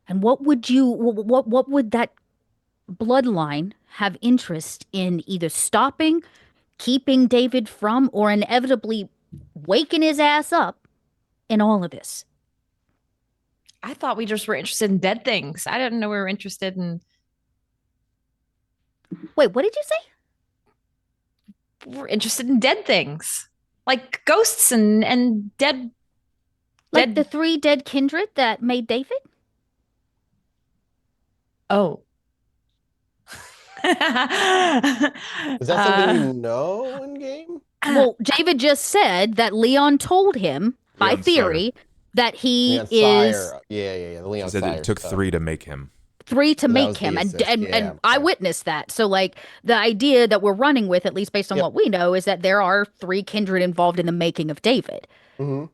And what would that bloodline have interest in either stopping, keeping David from, or inevitably waking his ass up in all of this? I thought we just were interested in dead things. I didn't know we were interested in. Wait, what did you say? We're interested in dead things, like ghosts and dead. Like the 3 dead kindred that made David? Oh. Is that something you know in game? Well, David just said that Leon told him, by Leon's theory, that he Leon is Sire. Yeah. The Leon He said Sire it took stuff. 3 to make him. 3 to So that make was the him, assist, and yeah. I witnessed that. So, like, the idea that we're running with, at least based on Yep. what we know, is that there are 3 kindred involved in the making of David. Mm-hmm.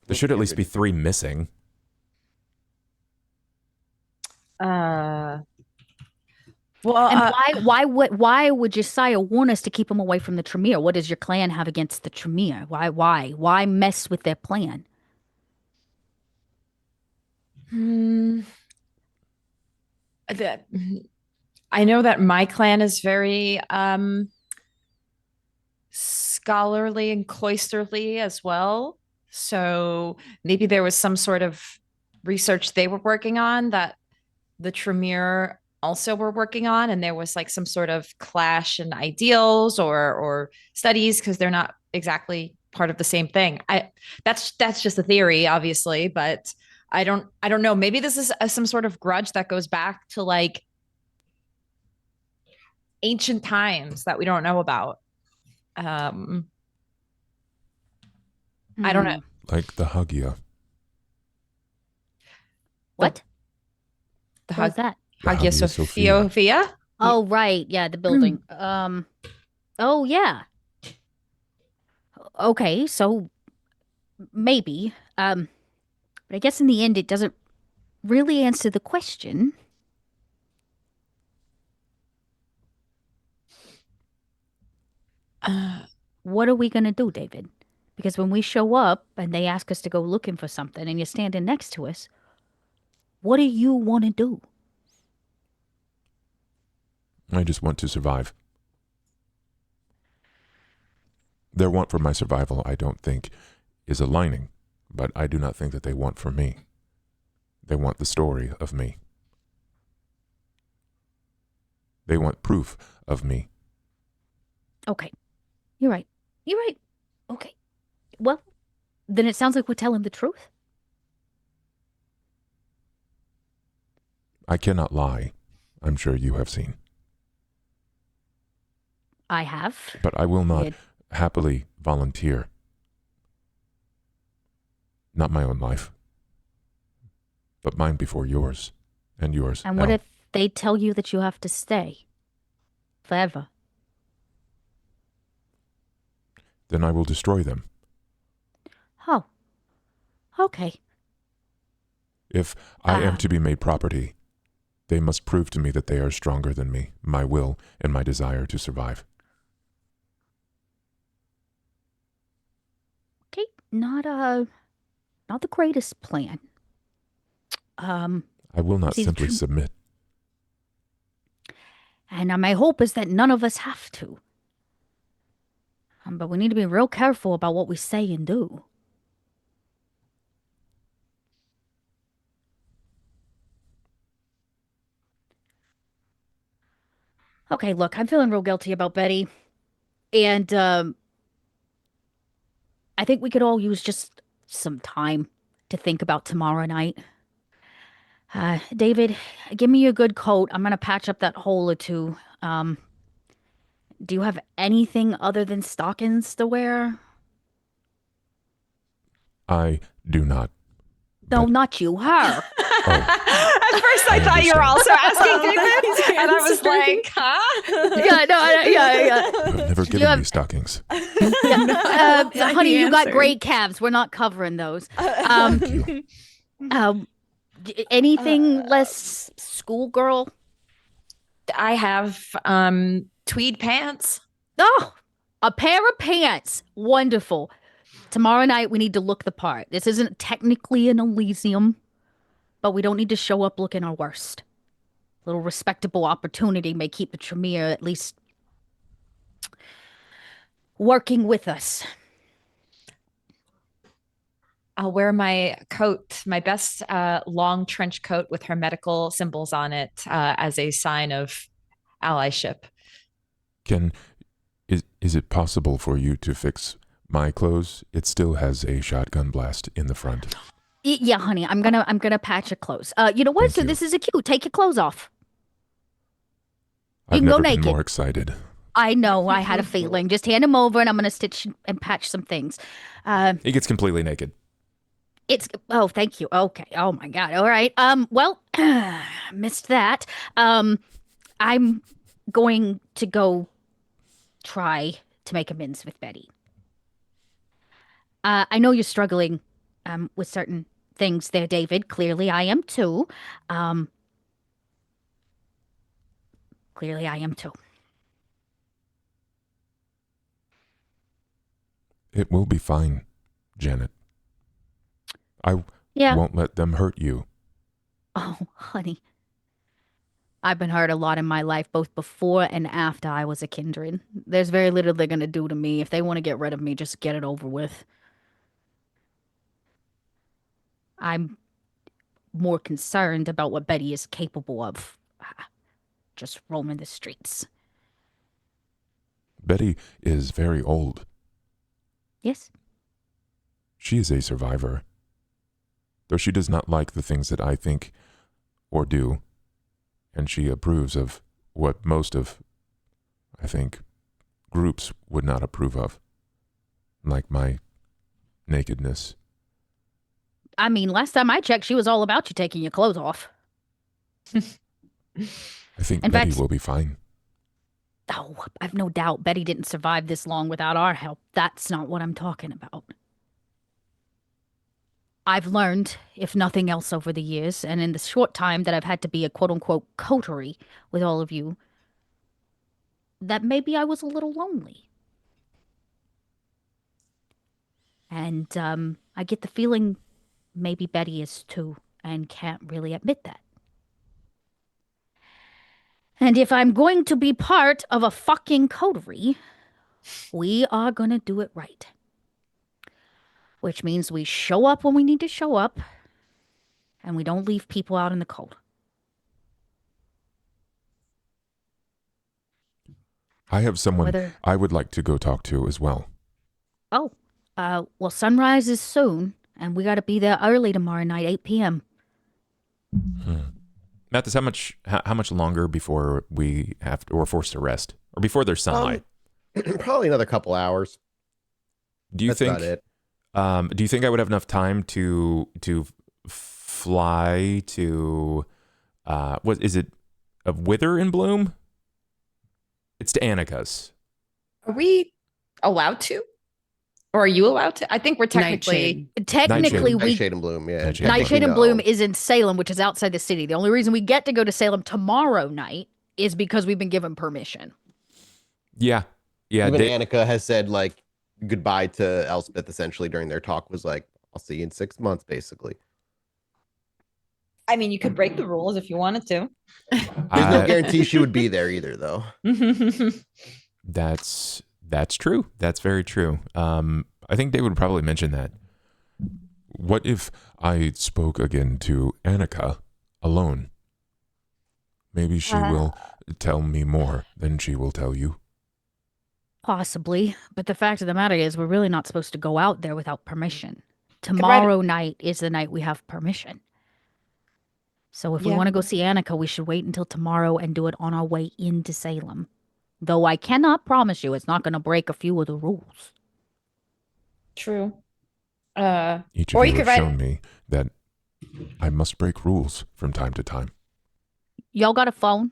There should at least be 3 missing. Well, And why would Josiah warn us to keep him away from the Tremere? What does your clan have against the Tremere? Why mess with their plan? I know that my clan is very scholarly and cloisterly as well. So maybe there was some sort of research they were working on that the Tremere also were working on, and there was like some sort of clash in ideals or studies because they're not exactly part of the same thing. That's just a theory, obviously, but I don't know. Maybe this is some sort of grudge that goes back to like ancient times that we don't know about. I don't know. Like the Hagia. What? The What was that? The Hagia Sophia. Oh, right. Yeah, the building. Oh, yeah. Okay, so maybe. But I guess in the end, it doesn't really answer the question. What are we going to do, David? Because when we show up and they ask us to go looking for something and you're standing next to us, what do you want to do? I just want to survive. Their want for my survival, I don't think, is aligning, but I do not think that they want for me. They want the story of me. They want proof of me. Okay. You're right. You're right. Okay. Well, then it sounds like we're telling the truth. I cannot lie. I'm sure you have seen. I have. But I will not It- happily volunteer. Not my own life, but mine before yours, and yours. And what now. if they tell you that you have to stay forever? Then I will destroy them. Oh. Okay. If I am to be made property, they must prove to me that they are stronger than me, my will, and my desire to survive. Okay. Not the greatest plan. I will not See, the simply tr- submit. And my hope is that none of us have to. But we need to be real careful about what we say and do. Okay, look, I'm feeling real guilty about Betty. And I think we could all use just some time to think about tomorrow night. David, give me a good coat. I'm gonna patch up that hole or two. Do you have anything other than stockings to wear? I do not. No, But- not you, her. At first, I I thought you were also asking Oh, David, he's and I was answering. like, huh? Yeah, no, yeah. You have never given have- me stockings. Not the Honey, you got answer. great calves. We're not covering those. Thank you. Anything less schoolgirl? I have tweed pants. Oh, a pair of pants. Wonderful. Tomorrow night, we need to look the part. This isn't technically an Elysium, but we don't need to show up looking our worst. A little respectable opportunity may keep the Tremere at least working with us. I'll wear my coat, my best long trench coat with her medical symbols on it as a sign of allyship. Is it possible for you to fix my clothes? It still has a shotgun blast in the front. Yeah, honey, I'm gonna patch your clothes. You know what? Thank So you. this is a cue. Take your clothes off. I've can go never been naked. more excited. I know. I had a feeling. Just hand them over, and I'm gonna stitch and patch some things. He gets completely naked. It's thank you. Okay. Oh my God. All right. Well, missed that. I'm going to go try to make amends with Betty. I know you're struggling with certain things there, David. Clearly I am too. Clearly I am too. It will be fine, Janet. I Yeah. won't let them hurt you. Oh, honey. I've been hurt a lot in my life, both before and after I was a kindred. There's very little they're gonna do to me. If they want to get rid of me, just get it over with. I'm more concerned about what Betty is capable of. Just roaming the streets. Betty is very old. Yes? She is a survivor. Though she does not like the things that I think or do, and she approves of what most of, I think, groups would not approve of, like my nakedness. I mean, last time I checked, she was all about you taking your clothes off. I think In Betty fact- will be fine. Oh, I've no doubt Betty didn't survive this long without our help. That's not what I'm talking about. I've learned, if nothing else over the years, and in the short time that I've had to be a quote-unquote coterie with all of you, that maybe I was a little lonely. And I get the feeling maybe Betty is too, and can't really admit that. And if I'm going to be part of a fucking coterie, we are gonna do it right. Which means we show up when we need to show up, and we don't leave people out in the cold. I have someone Whether I would like to go talk to as well. Oh, well, sunrise is soon, and we got to be there early tomorrow night, 8 p.m. Mathis, how much longer before we have to, or forced to rest, or before there's sunlight? Probably another couple hours. Do you That's think? about it. Do you think I would have enough time to fly to what is it? A Wither in Bloom? It's to Annika's. Are we allowed to? Or are you allowed to? I think we're technically. Technically, we Nightshade and Bloom, yeah. Nightshade. Nightshade and Bloom No. is in Salem, which is outside the city. The only reason we get to go to Salem tomorrow night is because we've been given permission. Yeah. Even Annika has said like goodbye to Elspeth essentially during their talk, was like, I'll see you in 6 months, basically. I mean, you could break the rules if you wanted to. There's no guarantee she would be there either, though. That's true. That's very true. I think they would probably mention that. What if I spoke again to Annika alone? Maybe she will tell me more than she will tell you. Possibly, but the fact of the matter is we're really not supposed to go out there without permission. Tomorrow night is the night we have permission. So if we want to go see Annika, we should wait until tomorrow and do it on our way into Salem. Though I cannot promise you it's not going to break a few of the rules. True. Each or of you you could have write- shown me that I must break rules from time to time. Y'all got a phone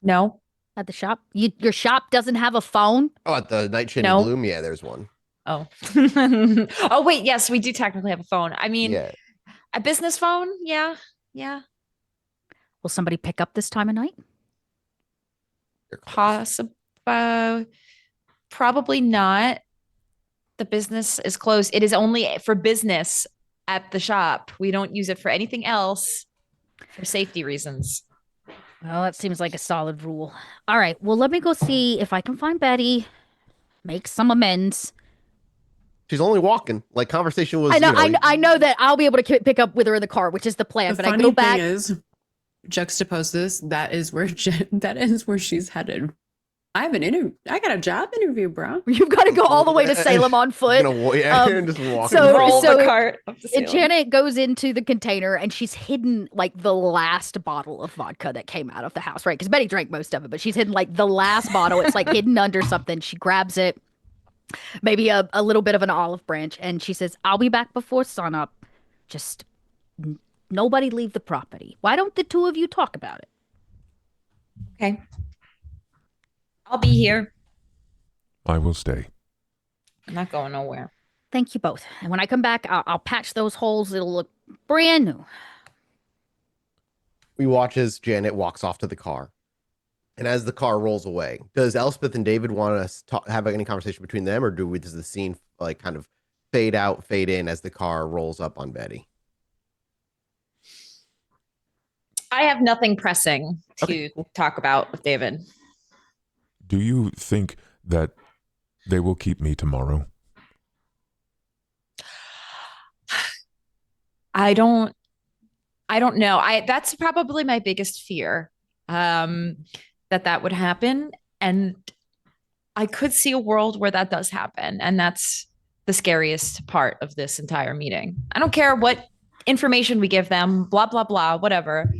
No. at the shop? Your shop doesn't have a phone? Oh, at the Nightshade No. and Bloom, yeah, there's one. Oh. Oh, wait. Yes, we do technically have a phone. I mean, Yeah. a business phone. Yeah. Yeah. Will somebody pick up this time of night? Possible. Probably not. The business is closed. It is only for business at the shop. We don't use it for anything else for safety reasons. Well, that seems like a solid rule. All right. Well, let me go see if I can find Betty, make some amends. She's only walking. Like, conversation was, I know that I'll be able to pick up with her in the car, which is the plan. The But I funny go back. thing is, juxtapose this. That is where she's headed. I have an interview. I got a job interview, bro. You've got to go all the way to Salem on foot. Just walking. so- Roll so the cart. Up to And Salem. Janet goes into the container and she's hidden like the last bottle of vodka that came out of the house, right? Because Betty drank most of it, but she's hidden like the last bottle. It's like hidden under something. She grabs it, maybe a little bit of an olive branch, and she says, I'll be back before sunup. Just nobody leave the property. Why don't the two of you talk about it? Okay. I'll be here. I will stay. I'm not going nowhere. Thank you both. And when I come back, I'll patch those holes. It'll look brand new. We watch as Janet walks off to the car. And as the car rolls away, does Elspeth and David want us to have any conversation between them, or does the scene like kind of fade out, fade in as the car rolls up on Betty? I have nothing pressing to Okay, cool. talk about with David. Do you think that they will keep me tomorrow? I don't know. That's probably my biggest fear. That would happen. And I could see a world where that does happen. And that's the scariest part of this entire meeting. I don't care what information we give them, blah, blah, blah, whatever.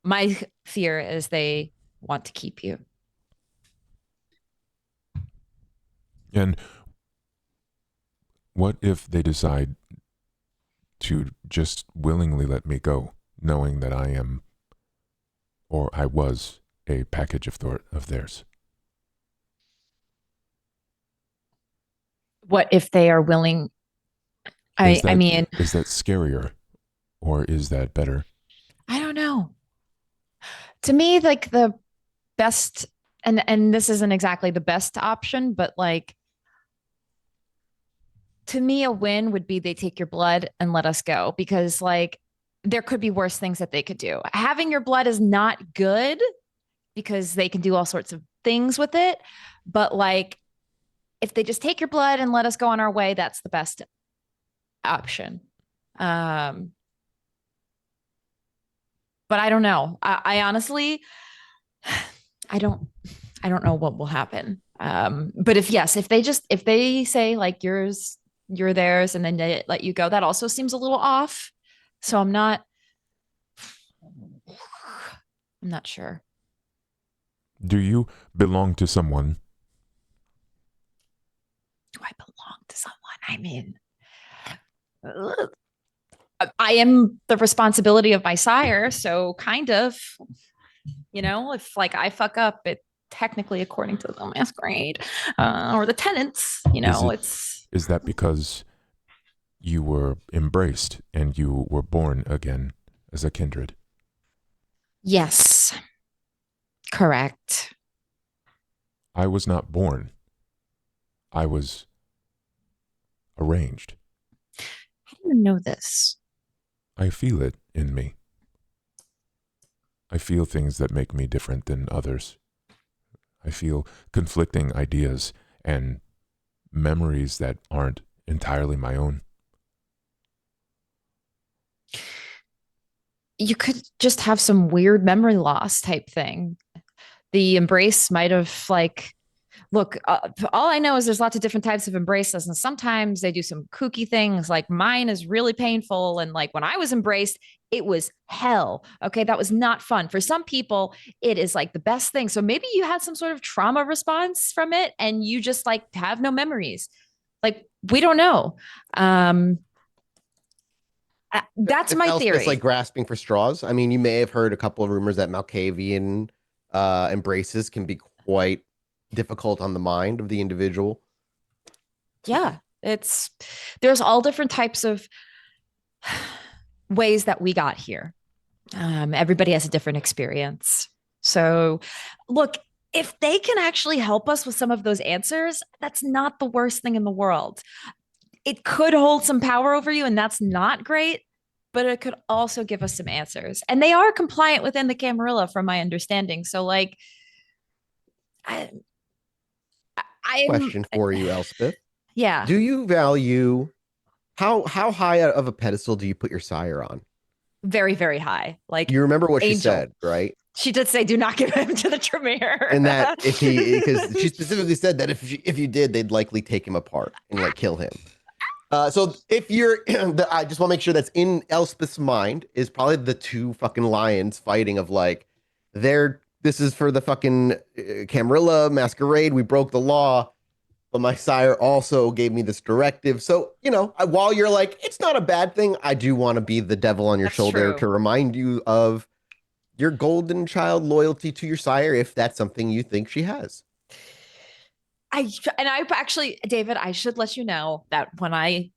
My fear is they want to keep you. And what if they decide to just willingly let me go, knowing that I am, or I was, a package of theirs? What if they are willing? I mean, is that scarier, or is that better? I don't know. To me, like the best, and this isn't exactly the best option, but like, to me, a win would be they take your blood and let us go, because like there could be worse things that they could do. Having your blood is not good because they can do all sorts of things with it. But like, if they just take your blood and let us go on our way, that's the best option. But I don't know. I honestly, I don't know what will happen. But if they say like you're theirs and then they let you go, that also seems a little off. So I'm not sure. Do you belong to someone? Do I belong to someone? I mean, I am the responsibility of my sire, so kind of, if like I fuck up, it technically according to the masquerade or the tenants, Is that because you were embraced and you were born again as a kindred? Yes, correct. I was not born. I was arranged. How do you know this? I feel it in me. I feel things that make me different than others. I feel conflicting ideas and memories that aren't entirely my own. You could just have some weird memory loss type thing. The embrace might have look, all I know is there's lots of different types of embraces, and sometimes they do some kooky things. Like mine is really painful, and like when I was embraced, it was hell. Okay, that was not fun. For some people, it is like the best thing. So maybe you had some sort of trauma response from it, and you just like have no memories. Like we don't know. That's my theory. It's like grasping for straws. I mean, you may have heard a couple of rumors that Malkavian embraces can be quite difficult on the mind of the individual. Yeah, there's all different types of ways that we got here. Everybody has a different experience. So look, if they can actually help us with some of those answers, that's not the worst thing in the world. It could hold some power over you, and that's not great, but it could also give us some answers. And they are compliant within the Camarilla, from my understanding. So like, Question for you, Elspeth. Yeah. Do you value how high of a pedestal do you put your sire on? Very, very high. Like, you remember what Angel. She said, right? She did say, "Do not give him to the Tremere." And that because she specifically said that if you did, they'd likely take him apart and like kill him. So if you're, I just want to make sure that's in Elspeth's mind is probably the two fucking lions fighting of like, this is for the fucking Camarilla masquerade. We broke the law, but my sire also gave me this directive. So, while you're like, it's not a bad thing, I do want to be the devil on your shoulder true. to remind you of your golden child loyalty to your sire, if that's something you think she has. I actually, David, I should let you know that when Annika,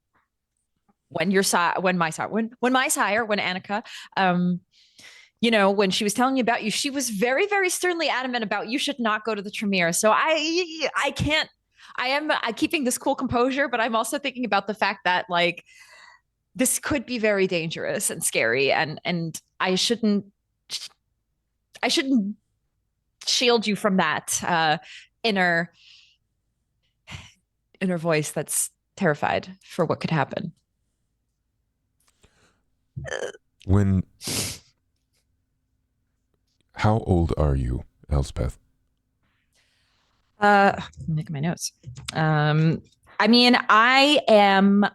when she was telling me about you, she was very, very sternly adamant about you should not go to the Tremere. So I can't. I am keeping this cool composure, but I'm also thinking about the fact that like this could be very dangerous and scary, and I shouldn't shield you from that inner voice that's terrified for what could happen. How old are you, Elspeth? Make my notes. I mean, I am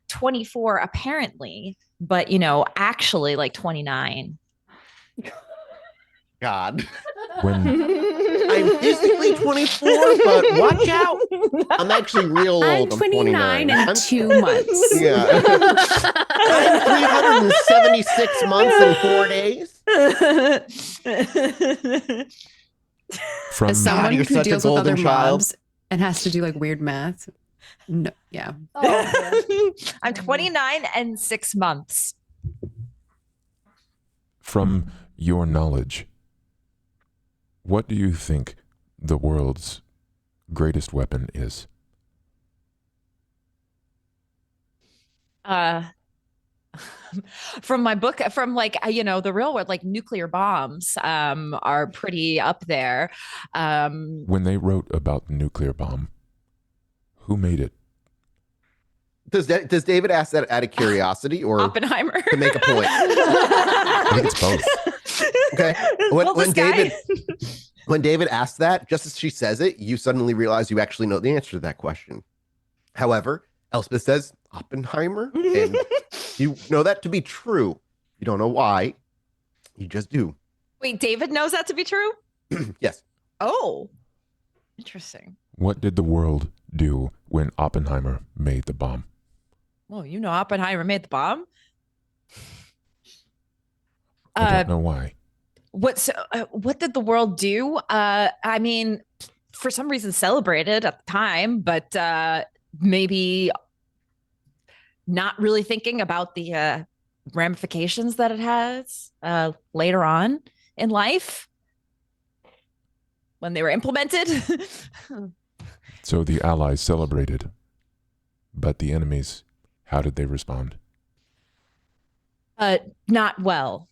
24 apparently, but actually like 29. God. When I'm physically 24, but watch out. I'm actually real old. I'm 29 and 2 months. Yeah. I'm 376 months and 4 days. From As someone you're who such a deals with other golden child. mobs and has to do like weird math. No, yeah. Oh, I'm 29 and 6 months. From your knowledge, what do you think the world's greatest weapon is? from my book, from like, the real world, like nuclear bombs are pretty up there. When they wrote about the nuclear bomb, who made it? Does David ask that out of curiosity or Oppenheimer. to make a point? I think it's both. Okay. Well, When David asks that, just as she says it, you suddenly realize you actually know the answer to that question. However, Elspeth says Oppenheimer, and you know that to be true. You don't know why. You just do. Wait, David knows that to be true? Yes. Oh, interesting. What did the world do when Oppenheimer made the bomb? Well, Oppenheimer made the bomb. I don't know why. What did the world do? I mean, for some reason celebrated at the time, but maybe not really thinking about the ramifications that it has later on in life when they were implemented. So the Allies celebrated, but the enemies, how did they respond? Not well.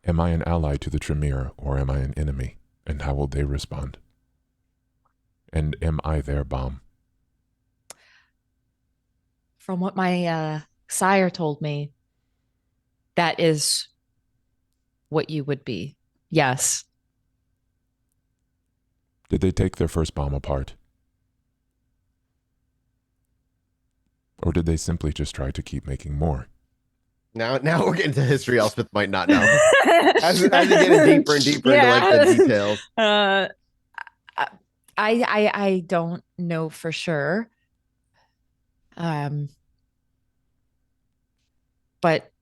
Am I an ally to the Tremere or am I an enemy? And how will they respond? And am I their bomb? From what my sire told me, that is what you would be. Yes. Did they take their first bomb apart? Or did they simply just try to keep making more? Now we're getting to history Elspeth might not know. As you get deeper and deeper into like the details. I don't know for sure. But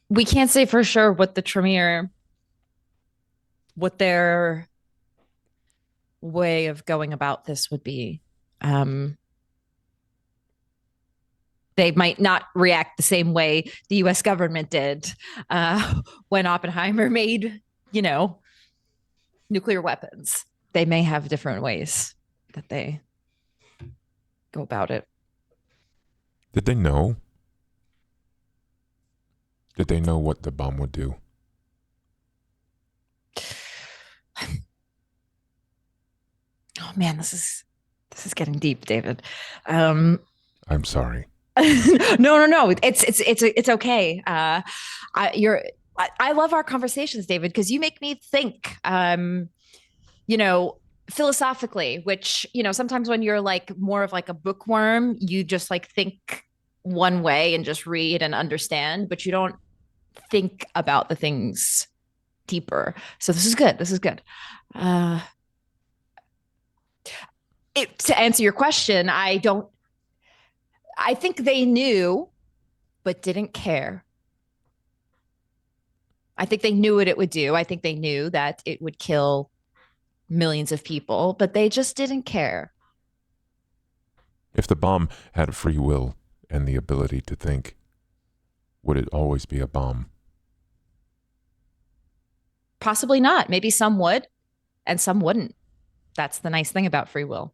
we can't say for sure what the Tremere, what their way of going about this would be. They might not react the same way the U.S. government did when Oppenheimer made, nuclear weapons. They may have different ways that they go about it. Did they know? Did they know what the bomb would do? Oh man, this is getting deep, David. I'm sorry. No. It's okay. I love our conversations, David, because you make me think. Philosophically, which sometimes when you're like more of like a bookworm, you just like think one way and just read and understand, but you don't think about the things deeper. So this is good. To answer your question, I think they knew, but didn't care. I think they knew what it would do. I think they knew that it would kill millions of people, but they just didn't care. If the bomb had free will and the ability to think, would it always be a bomb? Possibly not. Maybe some would and some wouldn't. That's the nice thing about free will.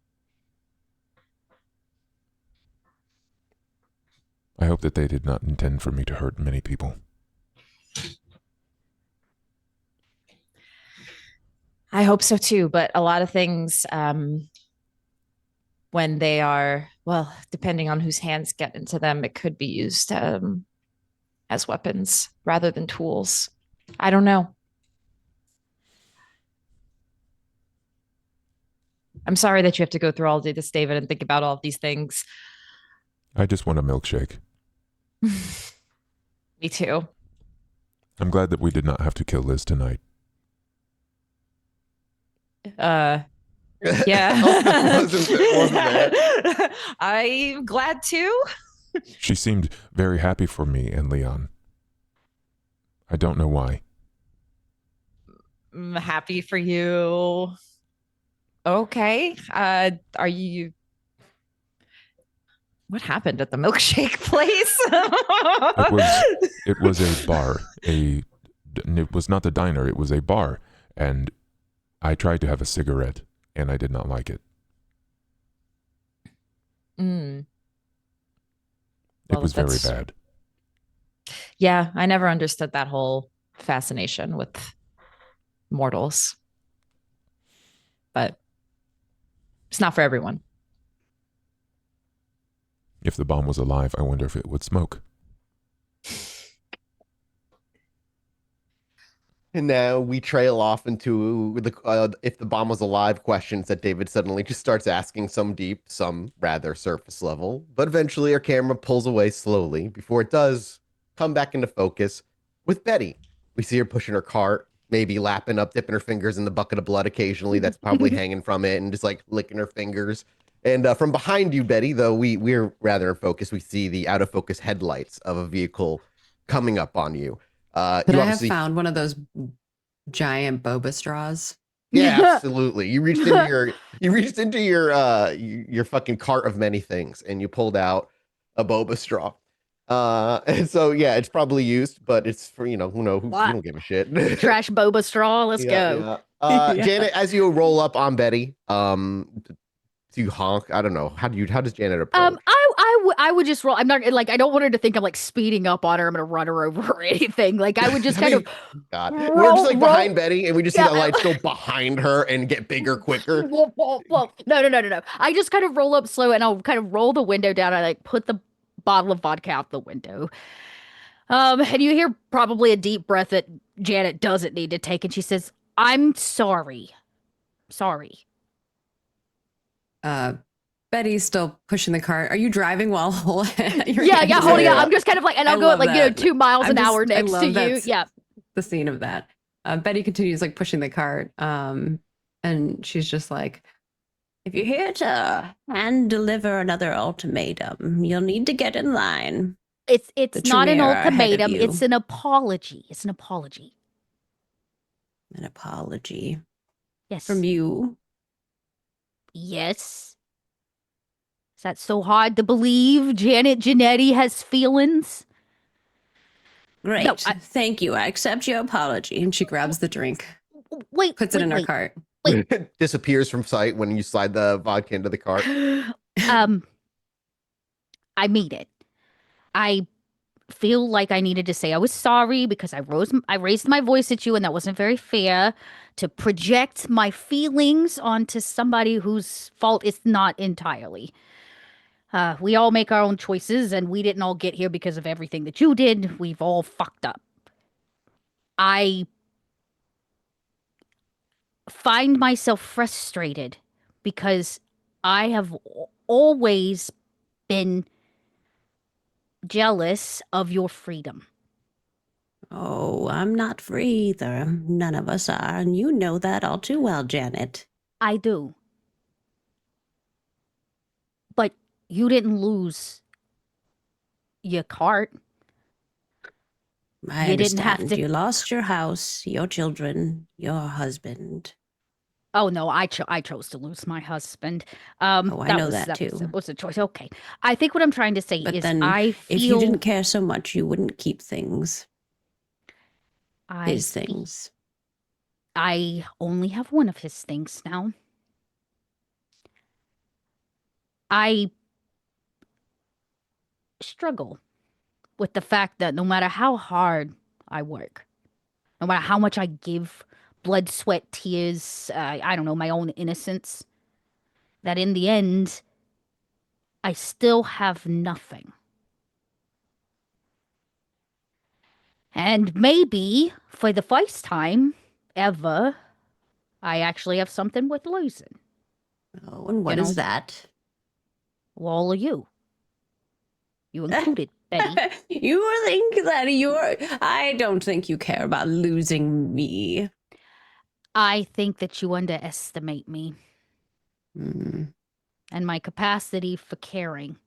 I hope that they did not intend for me to hurt many people. I hope so too, but a lot of things, when they are, well, depending on whose hands get into them, it could be used as weapons rather than tools. I don't know. I'm sorry that you have to go through all of this, David, and think about all of these things. I just want a milkshake. Me too. I'm glad that we did not have to kill Liz tonight. Yeah. wasn't there. I'm glad too. She seemed very happy for me and Leon. I don't know why. I'm happy for you. Okay. Are you... What happened at the milkshake place? It was a bar. It was not the diner. It was a bar. And I tried to have a cigarette, and I did not like it. Mm. It was very bad. Yeah, I never understood that whole fascination with mortals. But it's not for everyone. If the bomb was alive, I wonder if it would smoke. And now we trail off into the if the bomb was alive questions that David suddenly just starts asking, some deep, some rather surface level. But eventually our camera pulls away slowly before it does come back into focus with Betty. We see her pushing her cart, maybe lapping up, dipping her fingers in the bucket of blood occasionally that's probably hanging from it, and just like licking her fingers. And from behind you, Betty, though we're rather in focus, we see the out of focus headlights of a vehicle coming up on you. Could You I have obviously found one of those giant boba straws? Yeah, absolutely. You reached into your fucking cart of many things and you pulled out a boba straw. And so yeah, it's probably used, but it's for, who know, you don't give a shit. Trash boba straw. Let's Yeah, go. yeah. Yeah. Janet, as you roll up on Betty, do you honk? I don't know. How does Janet approach? I would just roll. I'm not like I don't want her to think I'm like speeding up on her. I'm gonna run her over or anything. Like I would just kind of God. roll, We're just like roll. behind Betty and we just see Yeah. the lights go behind her and get bigger quicker. No. I just kind of roll up slow and I'll kind of roll the window down. I like put the bottle of vodka out the window. And you hear probably a deep breath that Janet doesn't need to take, and she says, "I'm sorry. Sorry." Betty's still pushing the cart. Are you driving while you're Yeah, holding Yeah. out. I'm just kind of like, and I'll I go at love like, that. 2 miles an hour I next love to you. that's Yeah. the scene of that. Betty continues like pushing the cart. And she's just like, if you're here to hand deliver another ultimatum, you'll need to get in line. It's The not an Tremere ahead of ultimatum. you. It's an apology. It's an apology. An apology Yes. from you. Yes. Is that so hard to believe? Janet Janetti has feelings? Great. No, Thank you. I accept your apology. And she grabs the drink, Wait. puts it in her cart. Disappears from sight when you slide the vodka into the cart. I mean it. I feel like I needed to say I was sorry because I raised my voice at you and that wasn't very fair to project my feelings onto somebody whose fault it's not entirely. We all make our own choices and we didn't all get here because of everything that you did. We've all fucked up. I find myself frustrated because I have always been jealous of your freedom. Oh, I'm not free either. None of us are, and you know that all too well, Janet. I do. But you didn't lose your cart. I You understand. didn't have to. You lost your house, your children, your husband. Oh no, I chose to lose my husband. I know that too. Was a choice. Okay. I think what I'm trying to say But is then, I feel if you didn't care so much, you wouldn't keep things. His things. I only have one of his things now. I struggle with the fact that no matter how hard I work, no matter how much I give, blood, sweat, tears, I don't know, my own innocence, that in the end, I still have nothing. And maybe for the first time ever, I actually have something worth losing. Oh, and what is that? Well, all of you. You included, Betty. You think that I don't think you care about losing me. I think that you underestimate me and my capacity for caring.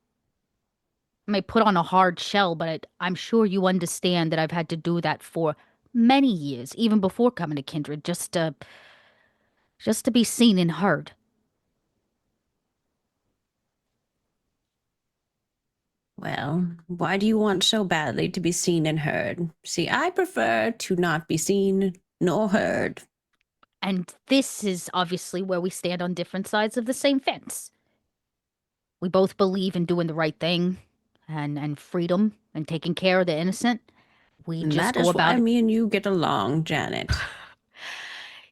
I may put on a hard shell, but I'm sure you understand that I've had to do that for many years, even before coming to Kindred, just to be seen and heard. Well, why do you want so badly to be seen and heard? See, I prefer to not be seen nor heard. And this is obviously where we stand on different sides of the same fence. We both believe in doing the right thing and freedom and taking care of the innocent. We And just that go is about why it. me and you get along, Janet.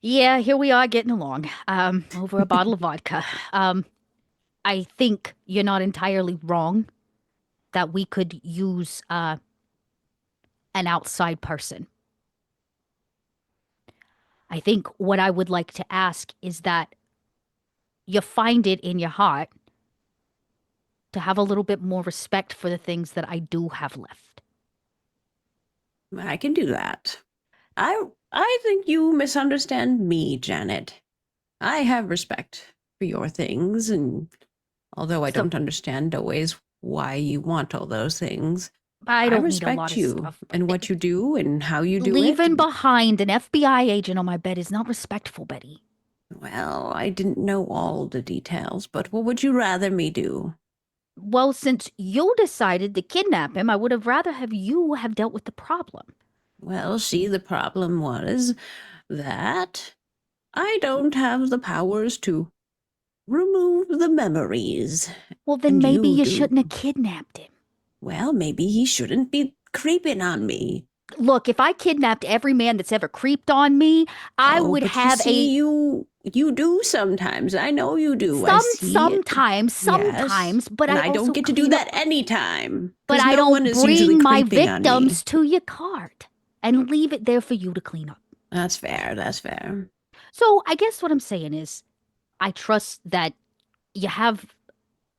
Yeah, here we are getting along over a bottle of vodka. I think you're not entirely wrong that we could use an outside person. I think what I would like to ask is that you find it in your heart to have a little bit more respect for the things that I do have left. I can do that. I think you misunderstand me, Janet. I have respect for your things, and although I So- don't understand always why you want all those things, I I don't need a lot respect of you stuff. and what you do and how you do Leaving it. behind an FBI agent on my bed is not respectful, Betty. Well, I didn't know all the details, but what would you rather me do? Well, since you decided to kidnap him, I would have rather have you have dealt with the problem. Well, see, the problem was that I don't have the powers to remove the memories. Well, then And maybe you you do. shouldn't have kidnapped him. Well, maybe he shouldn't be creeping on me. Look, if I kidnapped every man that's ever creeped on me, I would but have you see, you do sometimes. I know you do. I see it. sometimes, Yes. but and I I don't also get to do clean that up- anytime. But 'Cause I no one don't is usually bring my creeping on me. victims to your cart and leave it there for you to clean up. That's fair. That's fair. So I guess what I'm saying is, I trust that you have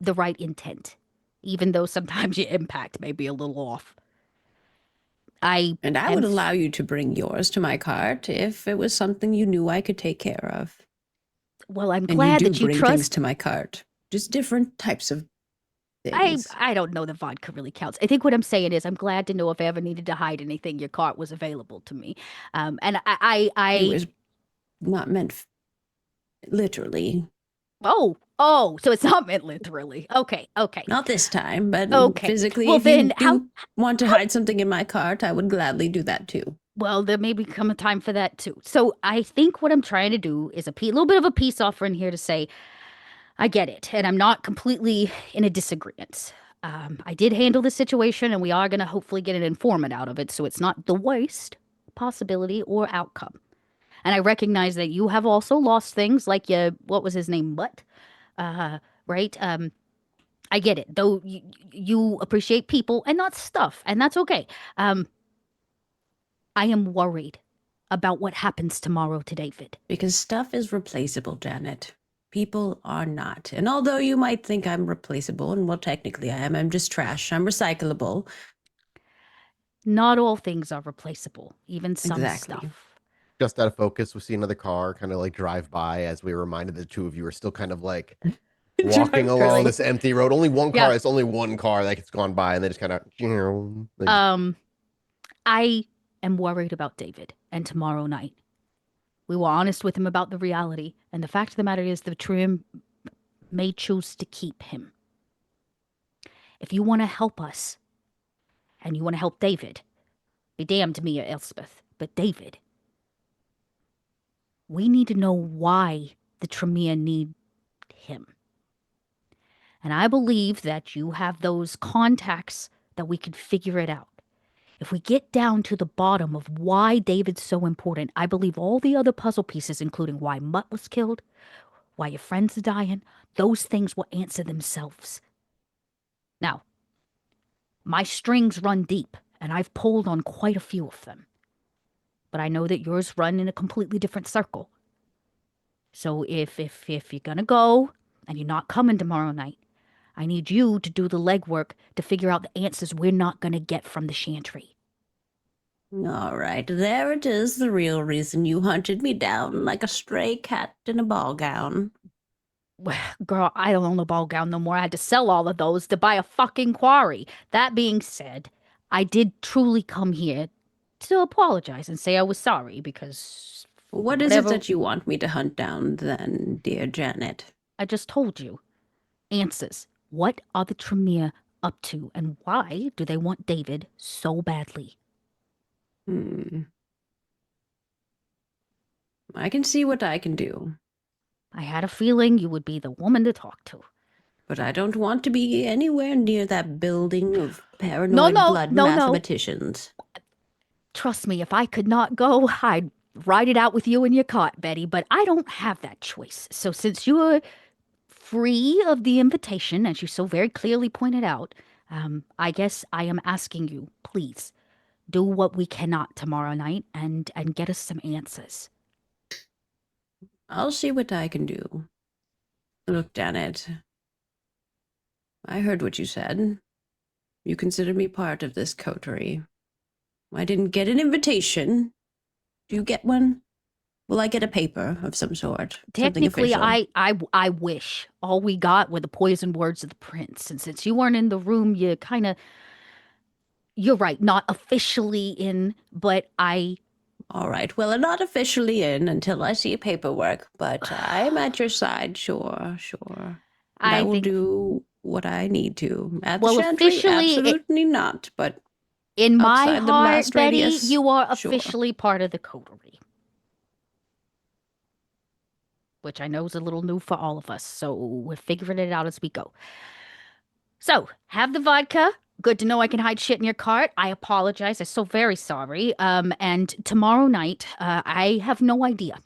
the right intent, even though sometimes your impact may be a little off. And I am would s- allow you to bring yours to my cart if it was something you knew I could take care of. Well, I'm And you glad do that you bring things trust. to my cart. Just different types of I things. I don't know that vodka really counts. I think what I'm saying is I'm glad to know if I ever needed to hide anything, your cart was available to me. And It was not meant literally. so it's not meant literally. Okay. Not this time, but Okay. physically, Well, if then you do want to hide something in my cart, I would gladly do that too. Well, there may become a time for that too. So I think what I'm trying to do is a little bit of a peace offering here to say, I get it, and I'm not completely in a disagreement. I did handle the situation, and we are going to hopefully get an informant out of it, so it's not the worst possibility or outcome. And I recognize that you have also lost things, like what was his name, Mutt, right? I get it, though you appreciate people and not stuff, and that's okay. I am worried about what happens tomorrow to David. Because stuff is replaceable, Janet. People are not. And although you might think I'm replaceable, and well, technically I am, I'm just trash. I'm recyclable. Not all things are replaceable, even some Exactly. stuff. Just out of focus, we see another car kind of like drive by as we were reminded the two of you are still kind of like walking along this empty road. Only one car. Yeah. It's only one car that gets gone by, and they just kind of. I am worried about David and tomorrow night. We were honest with him about the reality, and the fact of the matter is the trio may choose to keep him. If you want to help us, and you want to help David, be damned to me or Elspeth, but David, we need to know why the Tremere need him. And I believe that you have those contacts that we could figure it out. If we get down to the bottom of why David's so important, I believe all the other puzzle pieces, including why Mutt was killed, why your friends are dying, those things will answer themselves. Now, my strings run deep, and I've pulled on quite a few of them. But I know that yours run in a completely different circle. So if you're gonna go, and you're not coming tomorrow night, I need you to do the legwork to figure out the answers we're not gonna get from the Chantry. All right, there it is, the real reason you hunted me down like a stray cat in a ball gown. Well, girl, I don't own a ball gown no more. I had to sell all of those to buy a fucking quarry. That being said, I did truly come here to apologize and say I was sorry because What is it that you want me to hunt down then, dear Janet? I just told you. Answers. What are the Tremere up to, and why do they want David so badly? I can see what I can do. I had a feeling you would be the woman to talk to. but I don't want to be anywhere near that building of paranoid no, blood no. mathematicians. Trust me, if I could not go, I'd ride it out with you in your cot, Betty, but I don't have that choice. So since you're free of the invitation, as you so very clearly pointed out, I guess I am asking you, please, do what we cannot tomorrow night and get us some answers. I'll see what I can do. Look, Janet, I heard what you said. You consider me part of this coterie. I didn't get an invitation. Do you get one? Will I get a paper of some sort? Technically, I wish. All we got were the poison words of the prince. And since you weren't in the room, you kind of... You're right, not officially in, but I... All right. Well, I'm not officially in until I see paperwork, but I'm at your side. Sure. And I will think... do what I need to. At Well, the Chantry, officially, absolutely not. But in my outside the heart, blast Betty, radius, you are sure. officially part of the coterie. Which I know is a little new for all of us, so we're figuring it out as we go. So, have the vodka. Good to know I can hide shit in your cart. I apologize. I'm so very sorry. And tomorrow night, I have no idea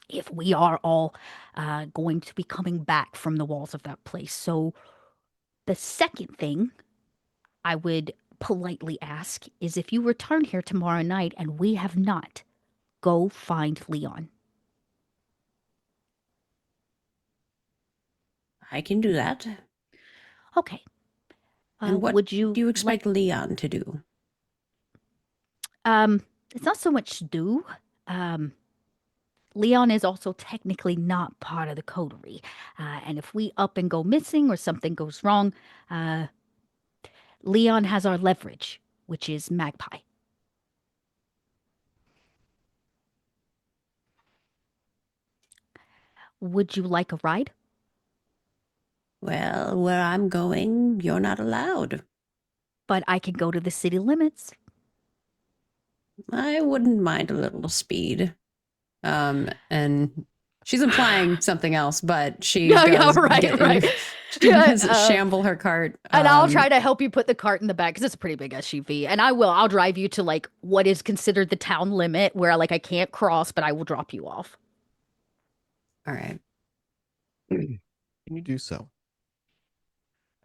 if we are all going to be coming back from the walls of that place. So, the second thing I would politely ask is if you return here tomorrow night and we have not, go find Leon. I can do that. Okay. And what would you do you expect Leon to do? It's not so much do. Leon is also technically not part of the coterie. And if we up and go missing or something goes wrong, Leon has our leverage, which is Magpie. Would you like a ride? Well, where I'm going, you're not allowed. But I can go to the city limits. I wouldn't mind a little speed. And she's implying something else, but she does shamble her cart. And I'll try to help you put the cart in the back because it's a pretty big SUV. And I'll drive you to like what is considered the town limit where like I can't cross, but I will drop you off. All right. Can you do so?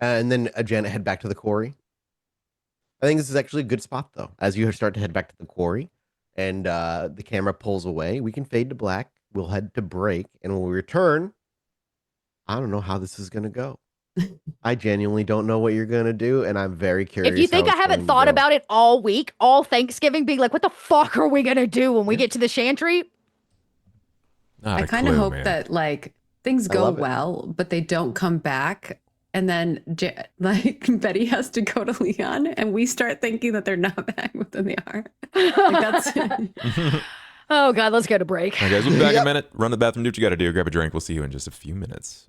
And then Janet head back to the quarry. I think this is actually a good spot though. As you start to head back to the quarry and the camera pulls away, we can fade to black. We'll head to break. And when we return, I don't know how this is going to go. I genuinely don't know what you're going to do. And I'm very curious. If you think I haven't thought about it all week, all Thanksgiving, being like, what the fuck are we going to do when we get to the Chantry? I kind of hope that like things go well, but they don't come back. And then like Betty has to go to Leon and we start thinking that they're not back within the hour. Like that's Oh God, let's go to break. All right, guys, we'll be back in a minute. Run to the bathroom, do what you got to do. Grab a drink. We'll see you in just a few minutes.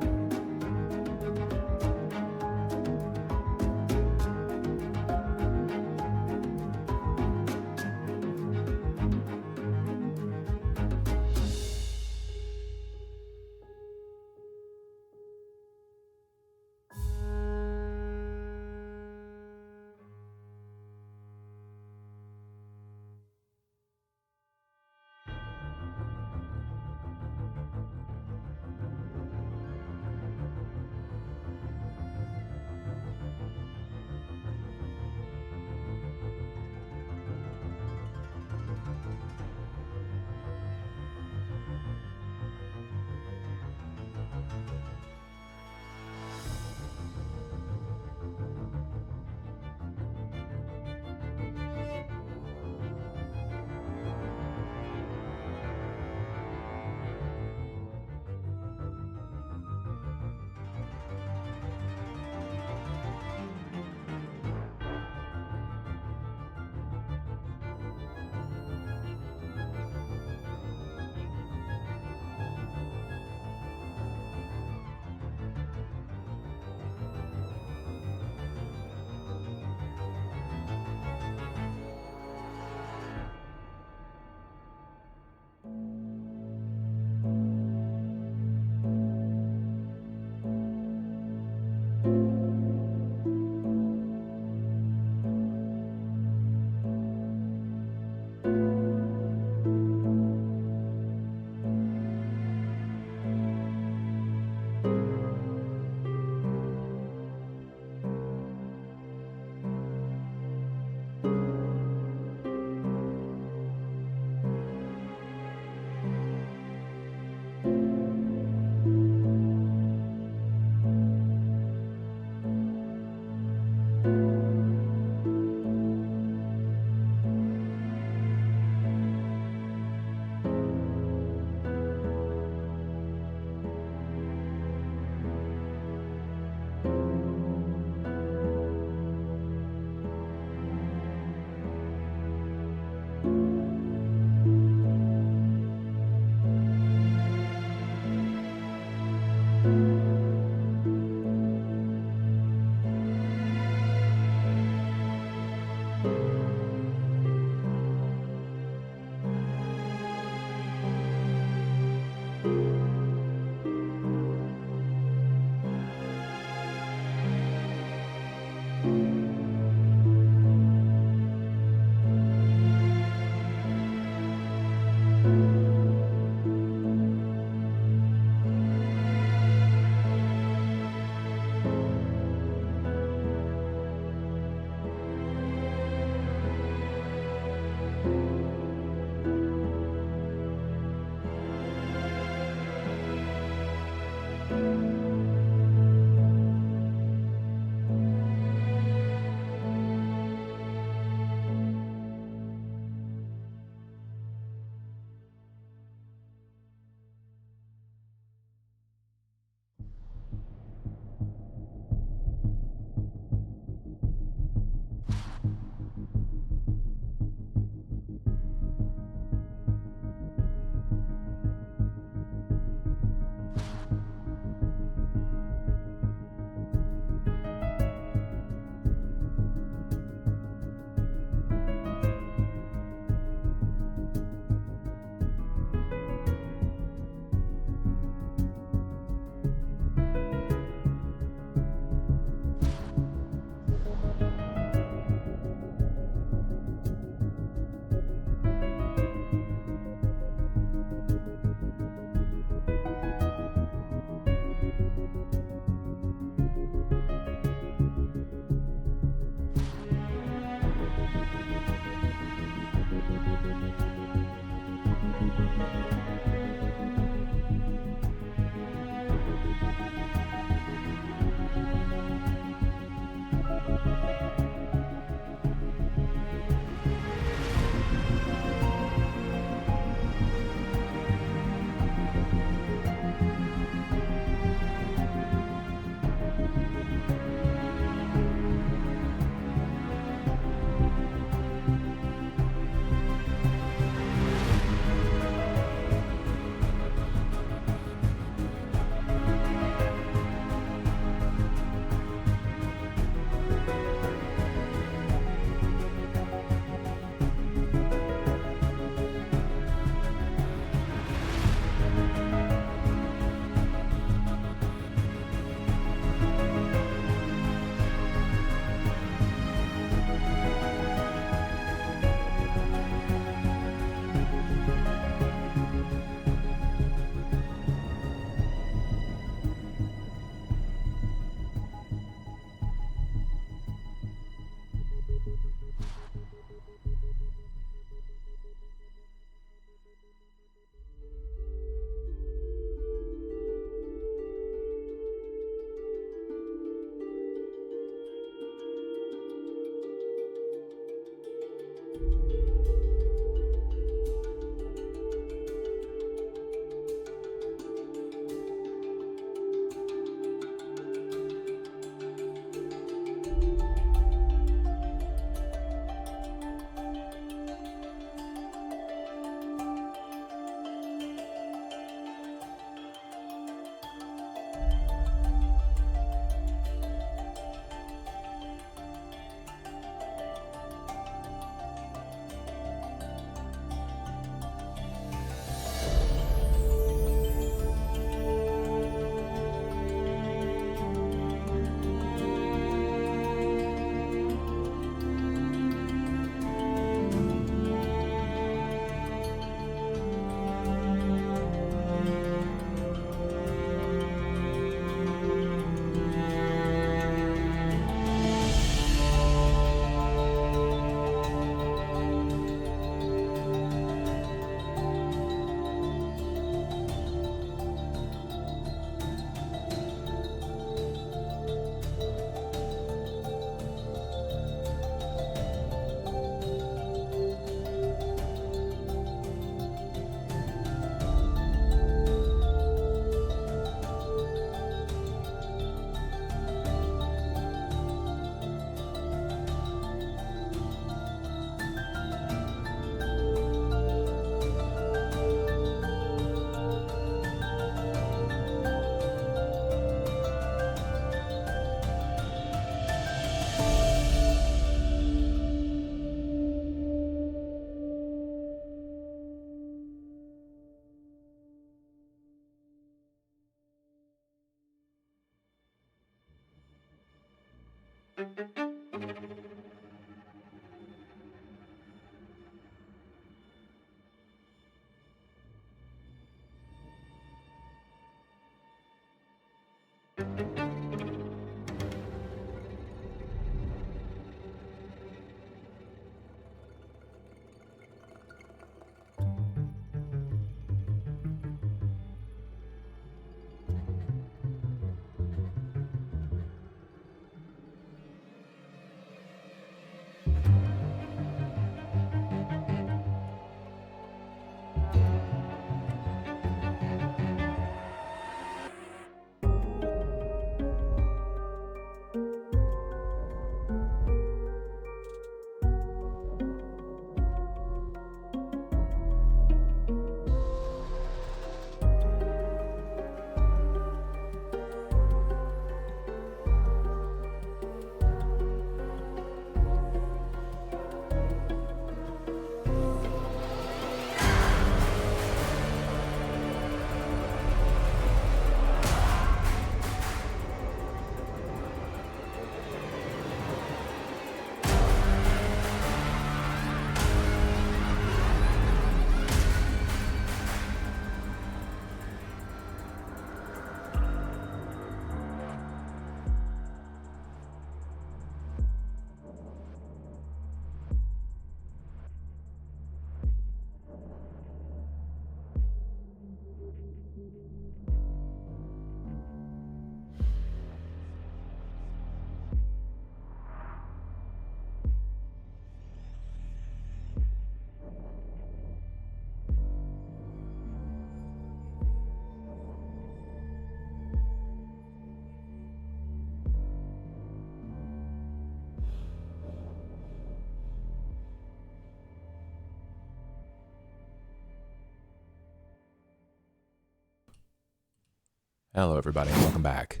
Hello, everybody. Welcome back.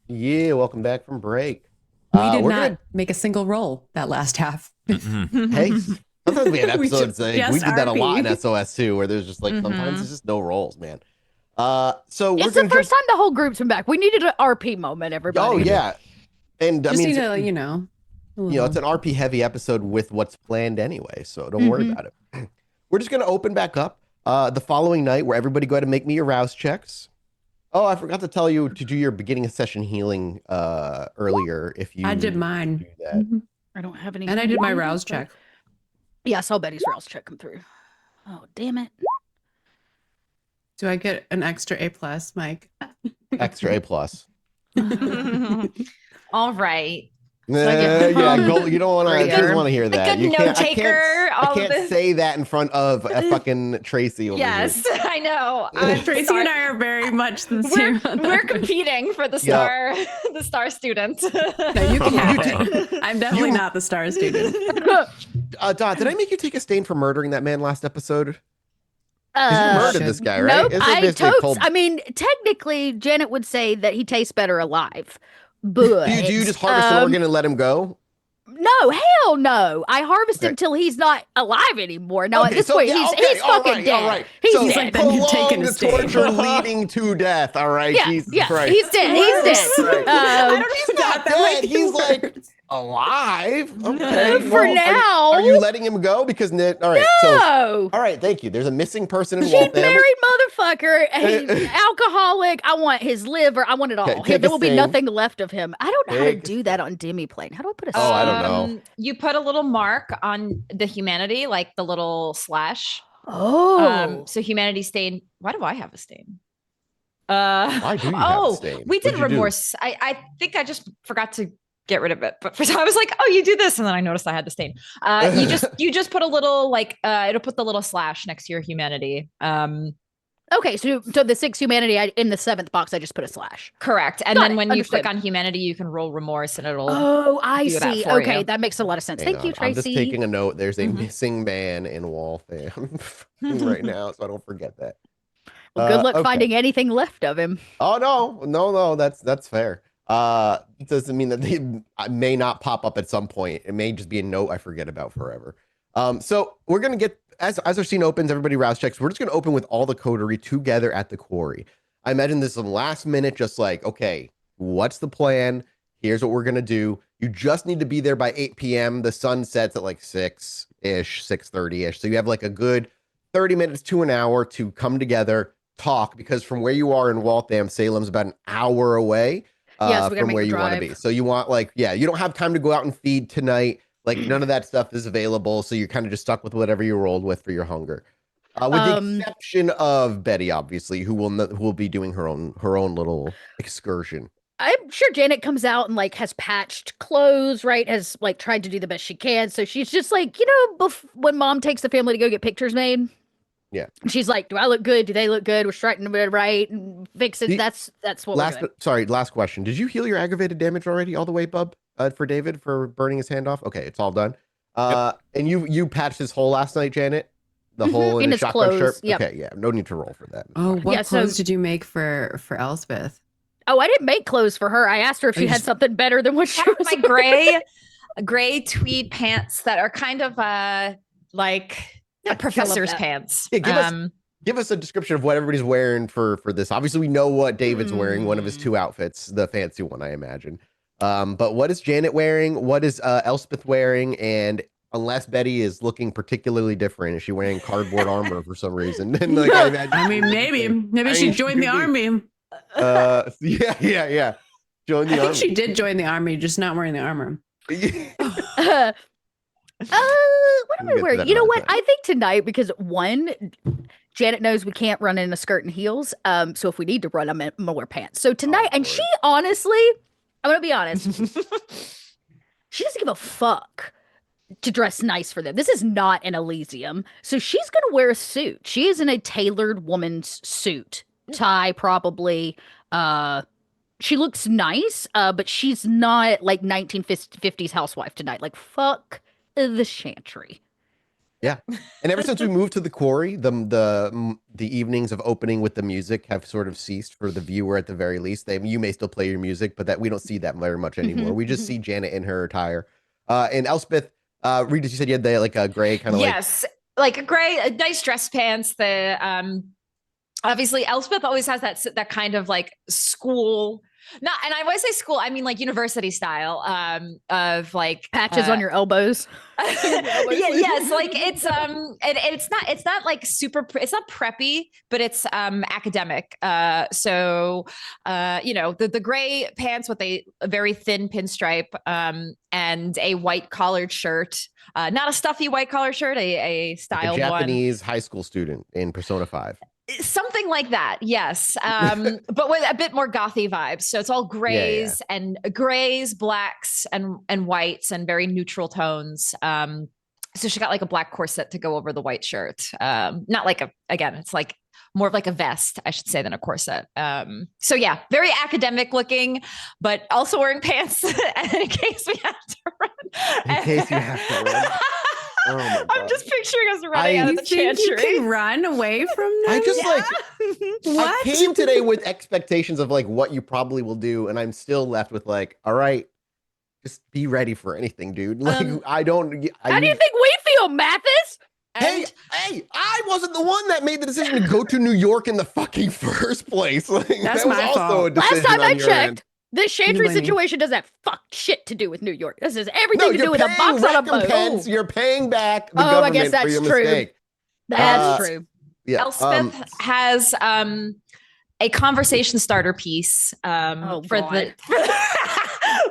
Yeah, welcome back from break. We did we're not make a single roll that last half. Hey, sometimes we had episodes we did that a lot in RP. SOS too, where there's just like sometimes it's just no rolls, man. So we're It's the gonna first time the whole group's been back. We needed an RP moment, everybody. Oh yeah, and I Just mean, need to, you know, it's an RP heavy episode with what's planned anyway, so don't worry about it. We're just gonna open back up the following night, where everybody go ahead and make me your rouse checks. Oh, I forgot to tell you to do your beginning of session healing earlier. If you I did mine. do that. I don't have any. And I did my rouse check. Yeah, I saw Betty's rouse check come through. Oh, damn it. Do I get an extra A+, Mike? Extra A+. All right. Yeah, go, you don't want to. Good- want to hear that. good You can't, note taker, I all of can't this. say that in front of a fucking Tracy over Yes, I know. Tracy and I are very much the same. We're competing for the Yeah. star, the star student. No, you can have it. I'm definitely not the star student. Dot, did I make you take a stain for murdering that man last episode? 'Cause you murdered this guy, right? Nope, Isn't it I basically totes. cold- I mean, technically, Janet would say that he tastes better alive. But Do you just harvest an organ and let him go? No, hell no. I harvest him Okay. till he's not alive anymore. Now at Okay, this so, point, yeah, he's okay, all fucking right, dead. all right. He's So, He's dead. like, then you're taking prolong a the stain. torture leading to death. All right, yeah, Jesus yeah, Christ. he's dead. He's dead. Right. I don't He's even not doubt that dead. might be He's like worse. alive. Okay. For well, now. Are you letting him go? Because all right. So No. all right. Thank you. There's a missing person in He's Waltham. married motherfucker. He's alcoholic. I want his liver. I want it all. Okay, take There a will be sting. nothing left of him. I don't know how to Take a do that on Demiplane. How do I put a Oh, I sting? don't know. You put a little mark on the humanity, like the little slash. Oh. So humanity stain. Why do I have a stain? Why do you have a stain? We did What'd you do? remorse. I think I just forgot to get rid of it. But I was like, oh, you do this, and then I noticed I had the stain. You just put a little it'll put the little slash next to your humanity. Okay, so the 6 humanity in the 7th box, I just put a slash. Correct. And Got then it. when you click Understood. on humanity, you can roll remorse, and it'll. Oh, I do that see. for Okay, you. that makes a lot of sense. Hang Thank you, on, Tracy. I'm just taking a note. There's a Mhm. missing man in Waltham right now, so I don't forget that. Well, good luck okay. finding anything left of him. Oh no, that's fair. It doesn't mean that they may not pop up at some point. It may just be a note I forget about forever. So we're gonna get as our scene opens, everybody rouse checks. We're just gonna open with all the coterie together at the quarry. I imagine this is last minute, just like, okay, what's the plan? Here's what we're gonna do. You just need to be there by 8 p.m. The sun sets at like 6-ish, 6:30-ish. So you have like a good 30 minutes to an hour to come together, talk, because from where you are in Waltham, Salem's about an hour away Yeah, so we gotta from make where the you want to drive. be. So you want you don't have time to go out and feed tonight. Like none of that stuff is available. So you're kind of just stuck with whatever you rolled with for your hunger. With the exception of Betty, obviously, who will be doing her own little excursion. I'm sure Janet comes out and has patched clothes, right? Has tried to do the best she can. So she's just when mom takes the family to go get pictures made. Yeah. She's like, do I look good? Do they look good? We're striking it right and fix it. That's what we're doing. Last question. Did you heal your aggravated damage already all the way, bub? For David for burning his hand off? Okay, it's all done. And you patched his hole last night, Janet? The hole in in his his shotgun clothes, shirt? yep. Okay, yeah. No need to roll for that. Oh, what Yeah, so- clothes did you make for Elspeth? Oh, I didn't make clothes for her. I asked her if Oh, she you had just- something better than what she I have was my wearing. gray tweed pants that are kind of like a professor's that. pants. Yeah, give us a description of what everybody's wearing for this. Obviously, we know what David's wearing, one of his 2 outfits, the fancy one, I imagine. But what is Janet wearing? What is Elspeth wearing? And unless Betty is looking particularly different, is she wearing cardboard armor for some reason? And I imagine, I mean, maybe she joined the army. yeah. Join the I think army. she did join the army, just not wearing the armor. What am We'll I get to wearing? that You know another what? time. I think tonight, because one, Janet knows we can't run in a skirt and heels. So if we need to run, I'm gonna wear pants. So tonight, and she honestly, I'm gonna be honest, she doesn't give a fuck to dress nice for them. This is not an Elysium. So she's gonna wear a suit. She is in a tailored woman's suit. Tie, probably. She looks nice, but she's not like 1950s housewife tonight. Like, fuck the chantry. Yeah. And ever since we moved to the quarry, the evenings of opening with the music have sort of ceased for the viewer at the very least. You may still play your music, but that we don't see that very much anymore. We just see Janet in her attire. And Elspeth, Regis, you said you had like a gray kind of yes, like a gray, nice dress pants. Obviously Elspeth always has that kind of like school. Not, and I always say school, I mean like university style of like patches on your elbows. Yes, like it's not like super, it's not preppy, but it's academic. So the gray pants with a very thin pinstripe and a white collared shirt. Not a stuffy white collared shirt, a styled like a one. Japanese high school student in Persona 5. Something like that, yes. But with a bit more gothy vibes. So it's all grays and grays, blacks, and whites, and very neutral tones. So she got like a black corset to go over the white shirt. Not like it's like more of like a vest, I should say, than a corset. So yeah, very academic looking, but also wearing pants in case we have to run. In case you have to run. Oh my God. I'm just picturing us running out of the chantry. You can run away from them? I just What? I came today with expectations of like what you probably will do, and I'm still left with like, all right, just be ready for anything, dude. Like How do you think we feel, Mathis? Hey, I wasn't the one that made the decision to go to New York in the fucking first place. Like, That's that was my also fault. a decision Last time on I your checked, end. this chantry Lenny. situation doesn't have fuck shit to do with New York. This has No, everything to do you're with a paying box on a boat. recompense. You're paying back the Oh, I government guess for that's your true. mistake. That's true. Yeah. Elspeth has a conversation starter piece for God.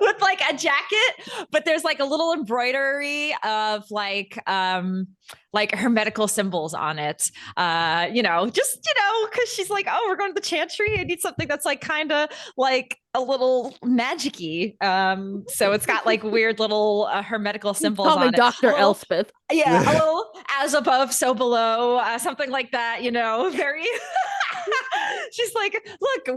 with like a jacket, but there's like a little embroidery of like her medical symbols on it. Because she's like, oh, we're going to the chantry. I need something that's like kind of like a little magic-y. So it's got like weird little her medical symbols Call me on it. Dr. Elspeth. Yeah, a little as above, so below, something like that, very. She's like, look,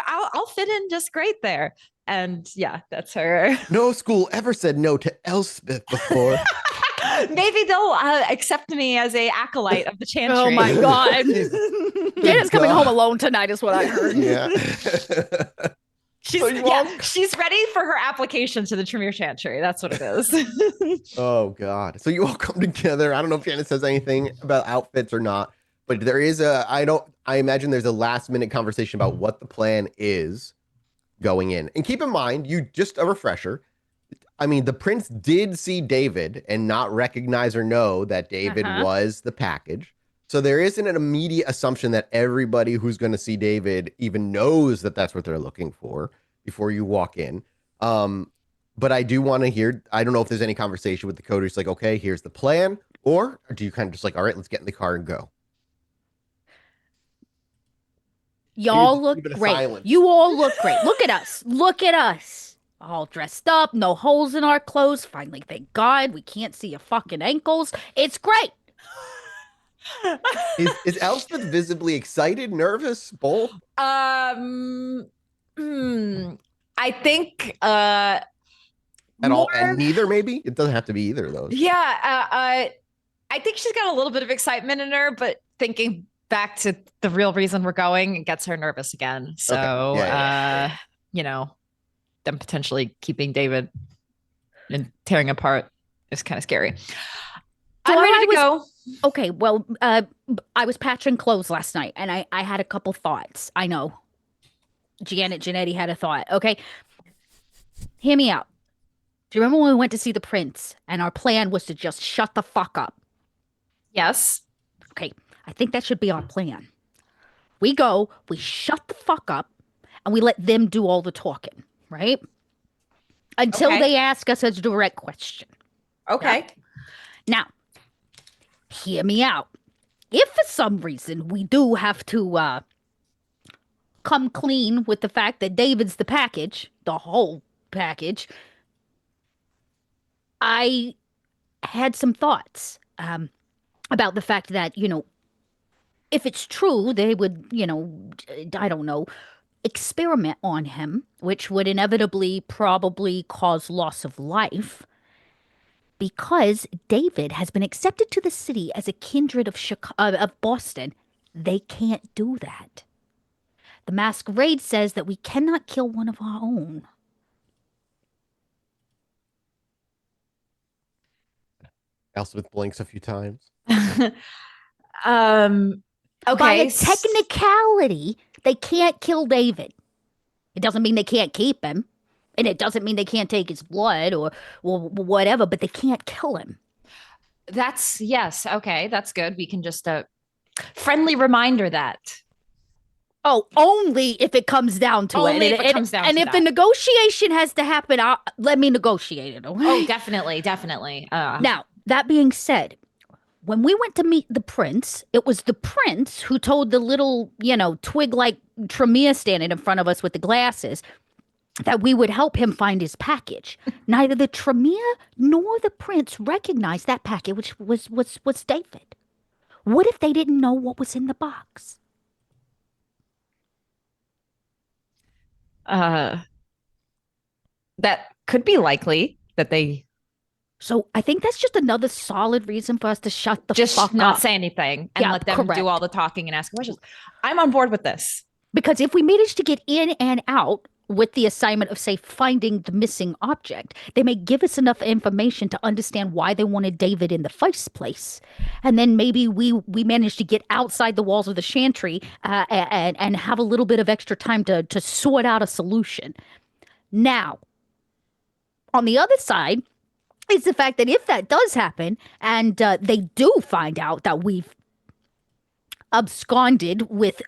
I'll fit in just great there. And yeah, that's her. No school ever said no to Elspeth before. Maybe they'll accept me as a acolyte of the chantry. Oh my God. Good Janet's coming God. home alone tonight is what I heard. Yeah. She's ready for her application to the Tremere Chantry. That's what it is. Oh God. So you all come together. I don't know if Janet says anything about outfits or not, but there is I imagine there's a last minute conversation about what the plan is going in. And keep in mind, just a refresher. I mean, the prince did see David and not recognize or know that David was the package. So there isn't an immediate assumption that everybody who's going to see David even knows that that's what they're looking for before you walk in. But I do want to hear, I don't know if there's any conversation with the coders like, okay, here's the plan. Or do you kind of just like, all right, let's get in the car and go? Y'all look great. Silence. You all look great. Look at us. Look at us. All dressed up, no holes in our clothes. Finally, thank God, we can't see your fucking ankles. It's great. Is Elspeth visibly excited, nervous, both? I think At all, and neither maybe? It doesn't have to be either of those. Yeah, I think she's got a little bit of excitement in her, but thinking back to the real reason we're going, it gets her nervous again. So, Okay. Yeah. Them potentially keeping David and tearing apart is kind of scary. So I'm ready to go. Okay, well, I was patching clothes last night, and I had a couple thoughts. I know. Janetti had a thought. Okay, hear me out. Do you remember when we went to see the prince, and our plan was to just shut the fuck up? Yes. Okay, I think that should be our plan. We go, we shut the fuck up, and we let them do all the talking, right? Until Okay. they ask us a direct question. Okay. Now, hear me out. If for some reason we do have to come clean with the fact that David's the package, the whole package, I had some thoughts about the fact that, if it's true, they would, I don't know, experiment on him, which would inevitably probably cause loss of life. Because David has been accepted to the city as a kindred of of Boston, they can't do that. The masquerade says that we cannot kill one of our own. Elspeth blinks a few times. Okay. By a technicality, they can't kill David. It doesn't mean they can't keep him. And it doesn't mean they can't take his blood or whatever, but they can't kill him. Yes. Okay. That's good. We can just friendly reminder that. Oh, only if it comes down to Only it. if it comes down to and if the negotiation has to happen, let me negotiate it. Okay? Oh, definitely. Now, that being said, when we went to meet the prince, it was the prince who told the little, twig-like Tremere standing in front of us with the glasses that we would help him find his package. Neither the Tremere nor the prince recognized that package, which was David. What if they didn't know what was in the box? That could be likely that they So I think that's just another solid reason for us to shut the just fuck not up. say anything and let them correct. do all the talking and ask questions. I'm on board with this. Because if we manage to get in and out with the assignment of, say, finding the missing object, they may give us enough information to understand why they wanted David in the first place. And then maybe we manage to get outside the walls of the chantry and have a little bit of extra time to sort out a solution. Now, on the other side is the fact that if that does happen and they do find out that we've absconded with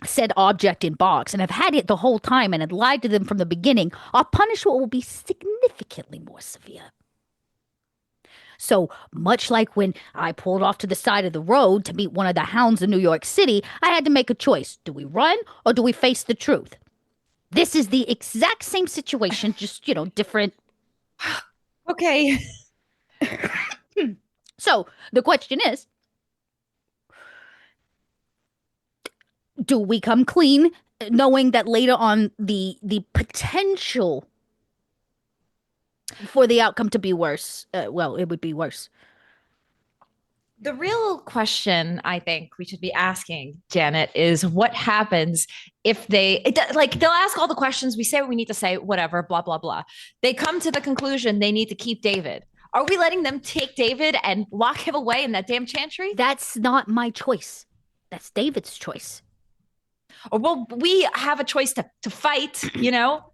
said object in box and have had it the whole time and had lied to them from the beginning, our punishment will be significantly more severe. So much like when I pulled off to the side of the road to meet one of the hounds in New York City, I had to make a choice. Do we run or do we face the truth? This is the exact same situation, just, different. Okay. So the question is, do we come clean knowing that later on the potential for the outcome to be worse, it would be worse? The real question I think we should be asking, Janet, is what happens if they'll ask all the questions, we say what we need to say, whatever, blah, blah, blah. They come to the conclusion they need to keep David. Are we letting them take David and lock him away in that damn chantry? That's not my choice. That's David's choice. Or well, we have a choice to fight, not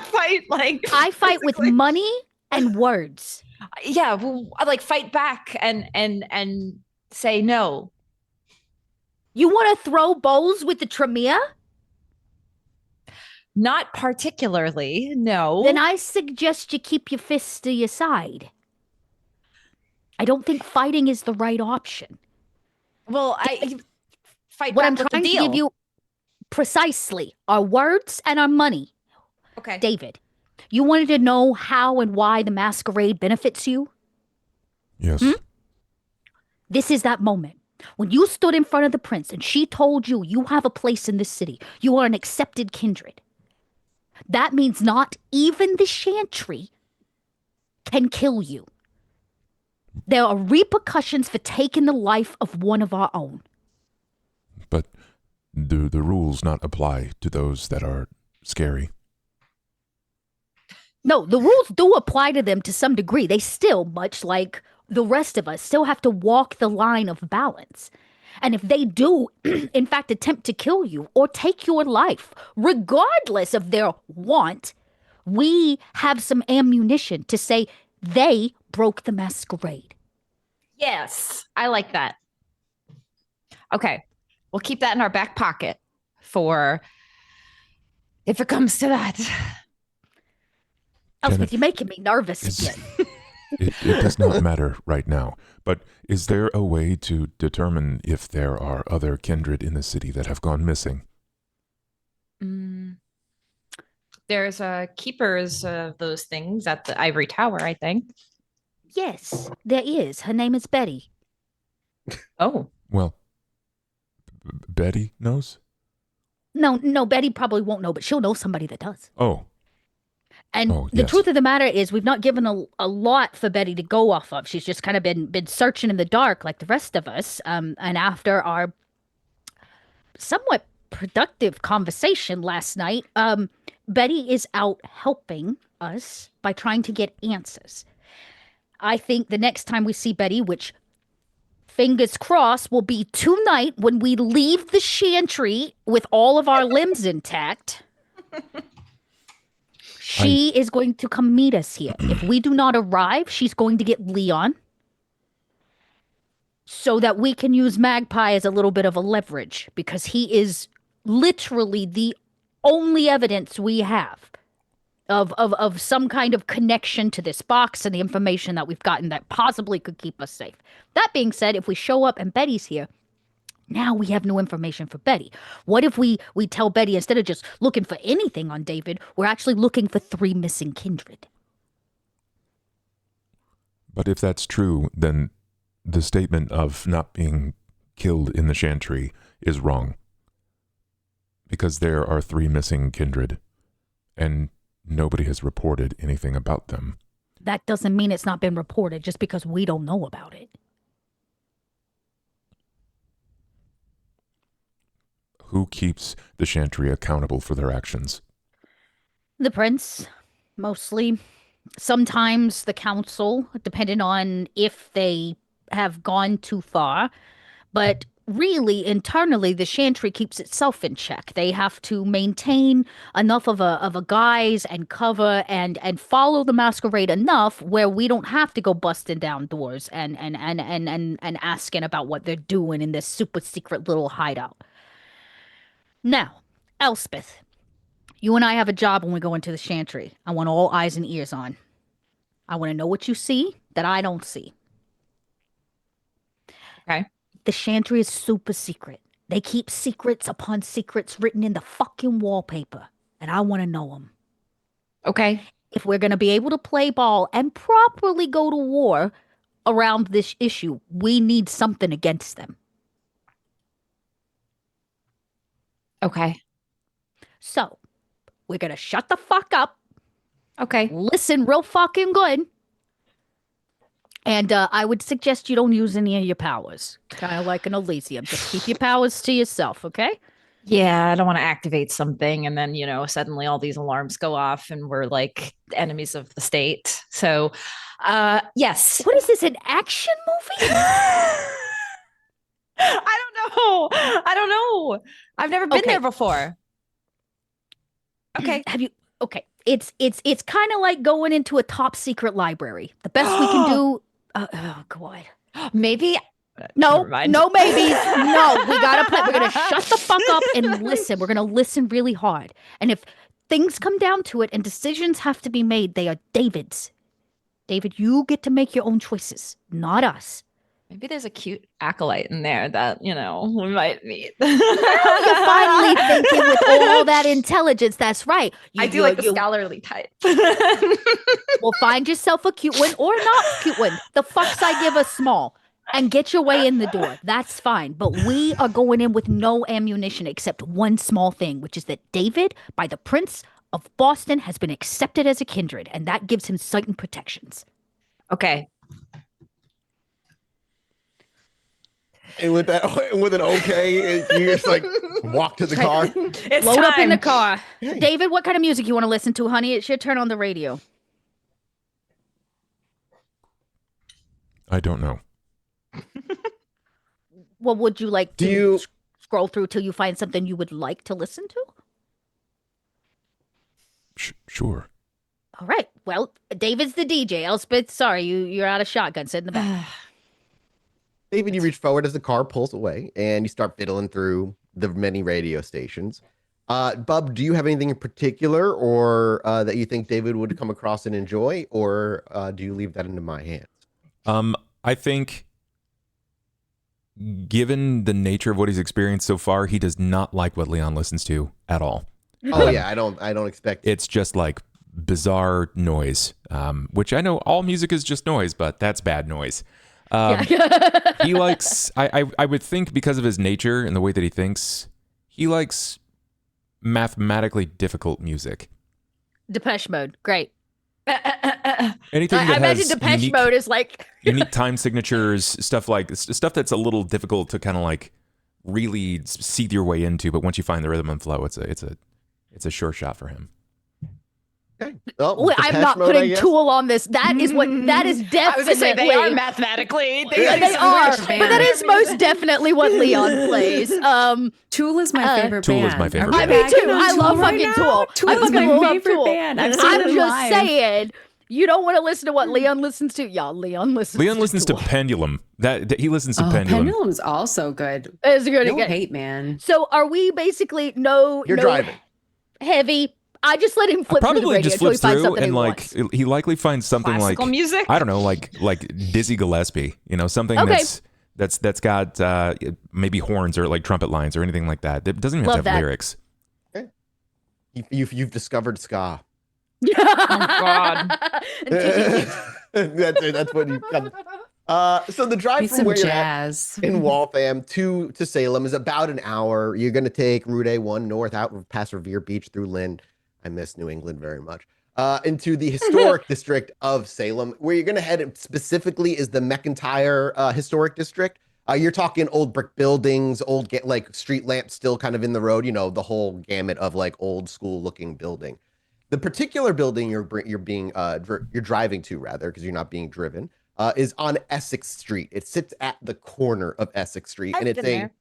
fight like I fight with money and words. Yeah, well, like fight back and say no. You want to throw bowls with the Tremere? Not particularly, no. Then I suggest you keep your fists to your side. I don't think fighting is the right option. Well, I fight what back I'm with trying the to deal. give you precisely are words and our money. Okay. David, you wanted to know how and why the masquerade benefits you? Yes. This is that moment. When you stood in front of the prince and she told you you have a place in this city, you are an accepted kindred. That means not even the chantry can kill you. There are repercussions for taking the life of one of our own. But do the rules not apply to those that are scary? No, the rules do apply to them to some degree. They still, much like the rest of us, still have to walk the line of balance. And if they do, in fact, attempt to kill you or take your life, regardless of their want, we have some ammunition to say they broke the masquerade. Yes, I like that. Okay, we'll keep that in our back pocket for if it comes to that. Elspeth, you're making me nervous again. It does not matter right now, but is there a way to determine if there are other kindred in the city that have gone missing? There's keepers of those things at the Ivory Tower, I think. Yes, there is. Her name is Betty. Oh. Well, Betty knows? No, Betty probably won't know, but she'll know somebody that does. Oh. And Oh, the yes. truth of the matter is, we've not given a lot for Betty to go off of. She's just kind of been searching in the dark like the rest of us. And after our somewhat productive conversation last night, Betty is out helping us by trying to get answers. I think the next time we see Betty, which fingers crossed will be tonight when we leave the chantry with all of our limbs intact, she is going to come meet us here. If we do not arrive, she's going to get Leon so that we can use Magpie as a little bit of a leverage, because he is literally the only evidence we have of some kind of connection to this box and the information that we've gotten that possibly could keep us safe. That being said, if we show up and Betty's here, now we have no information for Betty. What if we tell Betty, instead of just looking for anything on David, we're actually looking for 3 missing kindred? But if that's true, then the statement of not being killed in the chantry is wrong. Because there are 3 missing kindred, and nobody has reported anything about them. That doesn't mean it's not been reported just because we don't know about it. Who keeps the chantry accountable for their actions? The prince, mostly. Sometimes the council, depending on if they have gone too far. But really, internally, the chantry keeps itself in check. They have to maintain enough of a guise and cover and follow the masquerade enough where we don't have to go busting down doors and asking about what they're doing in this super secret little hideout. Now, Elspeth, you and I have a job when we go into the chantry. I want all eyes and ears on. I want to know what you see that I don't see. Okay. The chantry is super secret. They keep secrets upon secrets written in the fucking wallpaper, and I want to know them. Okay. If we're going to be able to play ball and properly go to war around this issue, we need something against them. Okay. So, we're going to shut the fuck up, Okay. listen real fucking good, and I would suggest you don't use any of your powers. Kind of like an Elysium. Just keep your powers to yourself, okay? Yeah, I don't want to activate something and then, suddenly all these alarms go off and we're like enemies of the state. So, yes. What is this, an action movie? I don't know. I've never been Okay. there before. Okay. Have you? Okay. It's kind of like going into a top secret library. The best we can do. Oh God. Maybe. No, Never mind. no maybes. No, we gotta play. We're gonna shut the fuck up and listen. We're gonna listen really hard. And if things come down to it and decisions have to be made, they are David's. David, you get to make your own choices, not us. Maybe there's a cute acolyte in there that, we might meet. You're finally thinking with all that intelligence. That's right. I do like the scholarly type. Well, find yourself a cute one or not cute one. The fucks I give us small. And get your way in the door. That's fine. But we are going in with no ammunition except one small thing, which is that David, by the Prince of Boston, has been accepted as a kindred, and that gives him certain protections. Okay. And with an okay, you just like walk to the car. It's Load up in the time. car. David, what kind of music you want to listen to, honey? It's your turn on the radio. I don't know. What would you like to Do you scroll through till you find something you would like to listen to? Sure. All right. Well, David's the DJ. Elspeth, sorry, you're out of shotgun. Sit in the back. David, you reach forward as the car pulls away and you start fiddling through the many radio stations. Bub, do you have anything in particular or that you think David would come across and enjoy, or do you leave that into my hands? I think given the nature of what he's experienced so far, he does not like what Leon listens to at all. Oh yeah, I don't expect It's just like bizarre noise, which I know all music is just noise, but that's bad noise. He likes, I would think because of his nature and the way that he thinks, he likes mathematically difficult music. Depeche Mode. Great. Anything that I imagine has Depeche unique, Mode is like unique time signatures, stuff that's a little difficult to kind of like really seed your way into, but once you find the rhythm and flow, it's a sure shot for him. Okay. Well, I'm not putting Tool on this. That is definitely. I was gonna say they are mathematically. They are, but that is most definitely what Leon plays. Tool is my favorite Tool band. is my favorite Are we band. Me too. bagging on I love right fucking now? Tool. Tool I is fucking my love favorite Tool. band. I've seen I'm them just live. saying. You don't want to listen to what Leon listens to? Yeah, Leon listens to to Pendulum. That he listens to Pendulum. Pendulum's also good. It's good. No hate, man. So are we basically You're driving. Heavy? I just let him flip through the Probably radio just until he flips finds through something and he like wants. he likely finds something Classical like music. I don't know, like Dizzy Gillespie. You know, something Okay. that's got maybe horns or like trumpet lines or anything like that. That doesn't even have Love to have that. lyrics. You've discovered ska. God. That's what you got. So the drive Need from some where you're at jazz. in Waltham to Salem is about an hour. You're going to take Route A1 north out past Revere Beach through Lynn. I miss New England very much. Into the historic district of Salem, where you're going to head specifically is the McIntyre Historic District. You're talking old brick buildings, old like street lamps still kind of in the road. You know, the whole gamut of like old school looking building. The particular building you're driving to, rather, because you're not being driven, is on Essex Street. It sits at the corner of Essex Street, and it's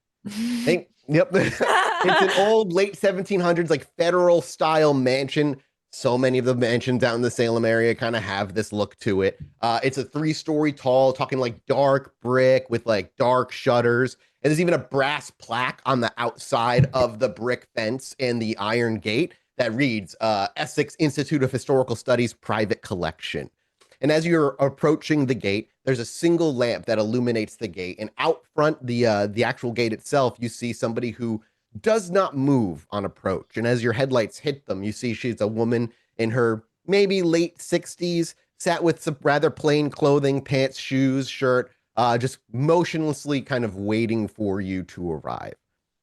yep, it's an old late 1700s like federal style mansion. So many of the mansions out in the Salem area kind of have this look to it. It's a 3-story tall, talking like dark brick with like dark shutters. And there's even a brass plaque on the outside of the brick fence and the iron gate that reads Essex Institute of Historical Studies Private Collection. And as you're approaching the gate, there's a single lamp that illuminates the gate. And out front, the actual gate itself, you see somebody who does not move on approach. And as your headlights hit them, you see she's a woman in her maybe late 60s, sat with some rather plain clothing, pants, shoes, shirt, just motionlessly kind of waiting for you to arrive.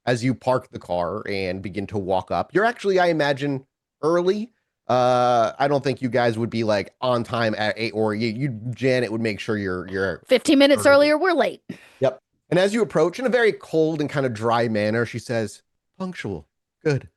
As you park the car and begin to walk up, you're actually, I imagine, early. I don't think you guys would be like on time at 8, or Janet would make sure you're 15 minutes earlier, we're late. Yep. And as you approach in a very cold and kind of dry manner, she says, "Punctual. Good."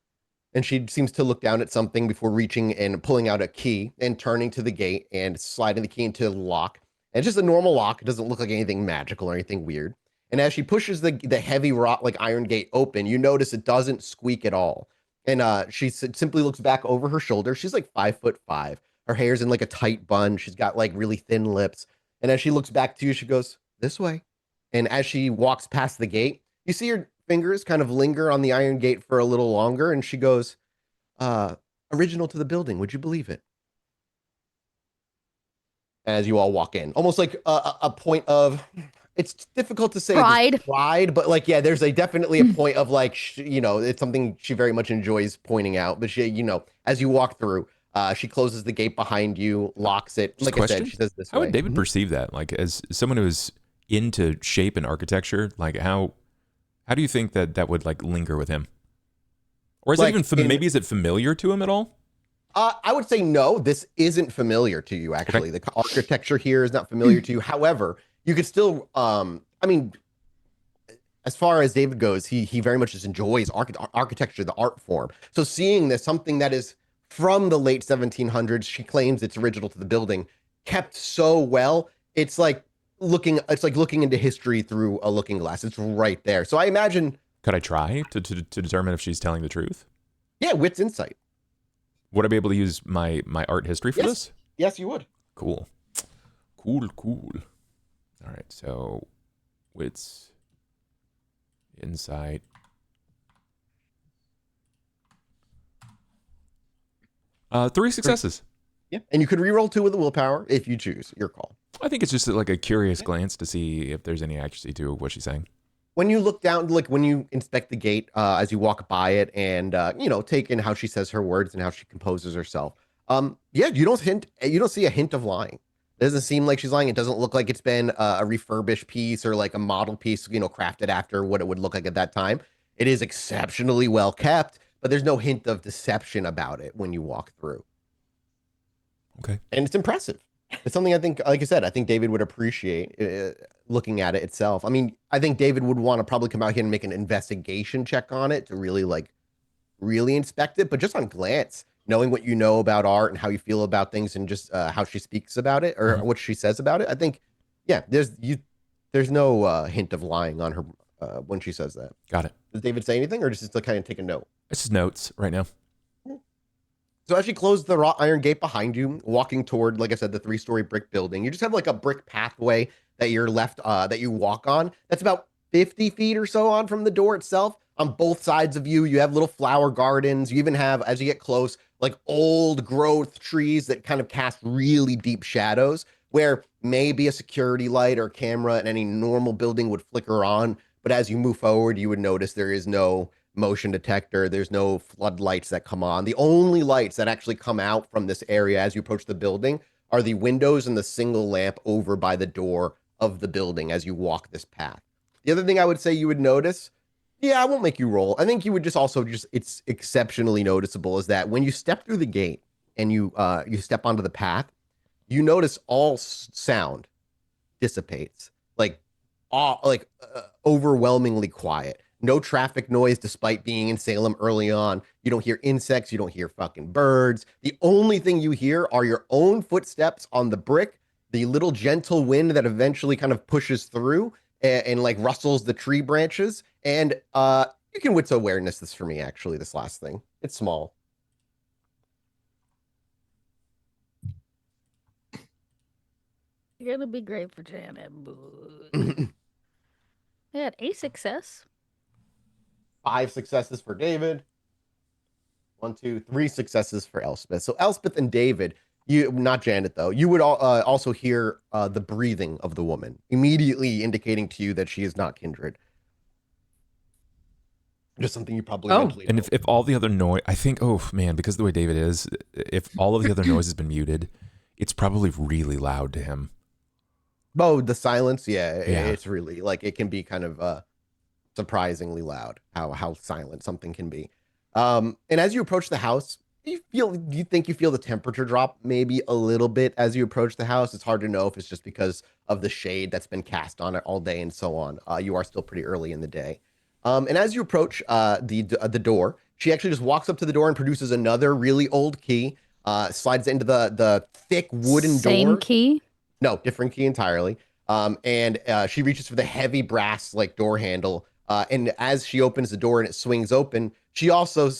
And she seems to look down at something before reaching and pulling out a key and turning to the gate and sliding the key into the lock. And it's just a normal lock. It doesn't look like anything magical or anything weird. And as she pushes the heavy wrought like iron gate open, you notice it doesn't squeak at all. And she simply looks back over her shoulder. She's like 5'5". Her hair's in like a tight bun. She's got like really thin lips. And as she looks back to you, she goes, "This way." And as she walks past the gate, you see her fingers kind of linger on the iron gate for a little longer. And she goes, "Original to the building. Would you believe it?" As you all walk in, almost like a point of, it's difficult to say pride, but like, yeah, there's definitely a point of like, it's something she very much enjoys pointing out. But she, as you walk through, she closes the gate behind you, locks it. Like I said, she says this way. How would David perceive that? Like, as someone who's into shape and architecture, like how do you think that would like linger with him? Or is it even maybe is it familiar to him at all? I would say no, this isn't familiar to you, actually. Okay. The architecture here is not familiar to you. However, you could still, I mean, as far as David goes, he very much just enjoys architecture, the art form. So seeing this, something that is from the late 1700s, she claims it's original to the building, kept so well, it's like looking into history through a looking glass. It's right there. So I imagine. Could I try to determine if she's telling the truth? Yeah, wits insight. Would I be able to use my art history for this? Yes, you would. Cool. All right, so wits, insight. 3 successes. Yeah, and you could reroll 2 with the willpower if you choose. Your call. I think it's just like a curious glance to see if there's any accuracy to what she's saying. When you look down, like when you inspect the gate, as you walk by it, and take in how she says her words and how she composes herself. You don't see a hint of lying. It doesn't seem like she's lying. It doesn't look like it's been a refurbished piece or like a model piece, crafted after what it would look like at that time. It is exceptionally well kept, but there's no hint of deception about it when you walk through. Okay. And it's impressive. It's something I think, like I said, I think David would appreciate looking at it itself. I mean, I think David would want to probably come out here and make an investigation check on it to really inspect it. But just on glance, knowing what you know about art and how you feel about things and just how she speaks about it or what she says about it, I think, yeah, there's no hint of lying on her when she says that. Got it. Does David say anything or just to kind of take a note? It's just notes right now. So as you close the wrought iron gate behind you, walking toward, like I said, the 3-story brick building, you just have like a brick pathway that you're left, that you walk on. That's about 50 feet or so on from the door itself. On both sides of you, you have little flower gardens. You even have, as you get close, like old growth trees that kind of cast really deep shadows where maybe a security light or camera in any normal building would flicker on. But as you move forward, you would notice there is no motion detector. There's no floodlights that come on. The only lights that actually come out from this area as you approach the building are the windows and the single lamp over by the door of the building as you walk this path. The other thing I would say you would notice, yeah, I won't make you roll. I think you would it's exceptionally noticeable is that when you step through the gate and you step onto the path, you notice all sound dissipates, overwhelmingly quiet. No traffic noise, despite being in Salem early on. You don't hear insects. You don't hear fucking birds. The only thing you hear are your own footsteps on the brick, the little gentle wind that eventually kind of pushes through and like rustles the tree branches. And you can wits awareness this for me, actually, this last thing. It's small. You're gonna be great for Janet. I had a success. 5 successes for David. 1, 2, 3 successes for Elspeth. So Elspeth and David, you not Janet though, you would also hear the breathing of the woman, immediately indicating to you that she is not kindred. Just something you probably mentally And know. if all the other noise, I think, oh man, because of the way David is, if all of the other noise has been muted, it's probably really loud to him. Oh, the silence, yeah. It's really like it can be kind of surprisingly loud how silent something can be. And as you approach the house, you think you feel the temperature drop maybe a little bit as you approach the house. It's hard to know if it's just because of the shade that's been cast on it all day and so on. You are still pretty early in the day. And as you approach the door, she actually just walks up to the door and produces another really old key, slides into the thick wooden door. Same key? No, different key entirely. And she reaches for the heavy brass like door handle. And as she opens the door and it swings open, she also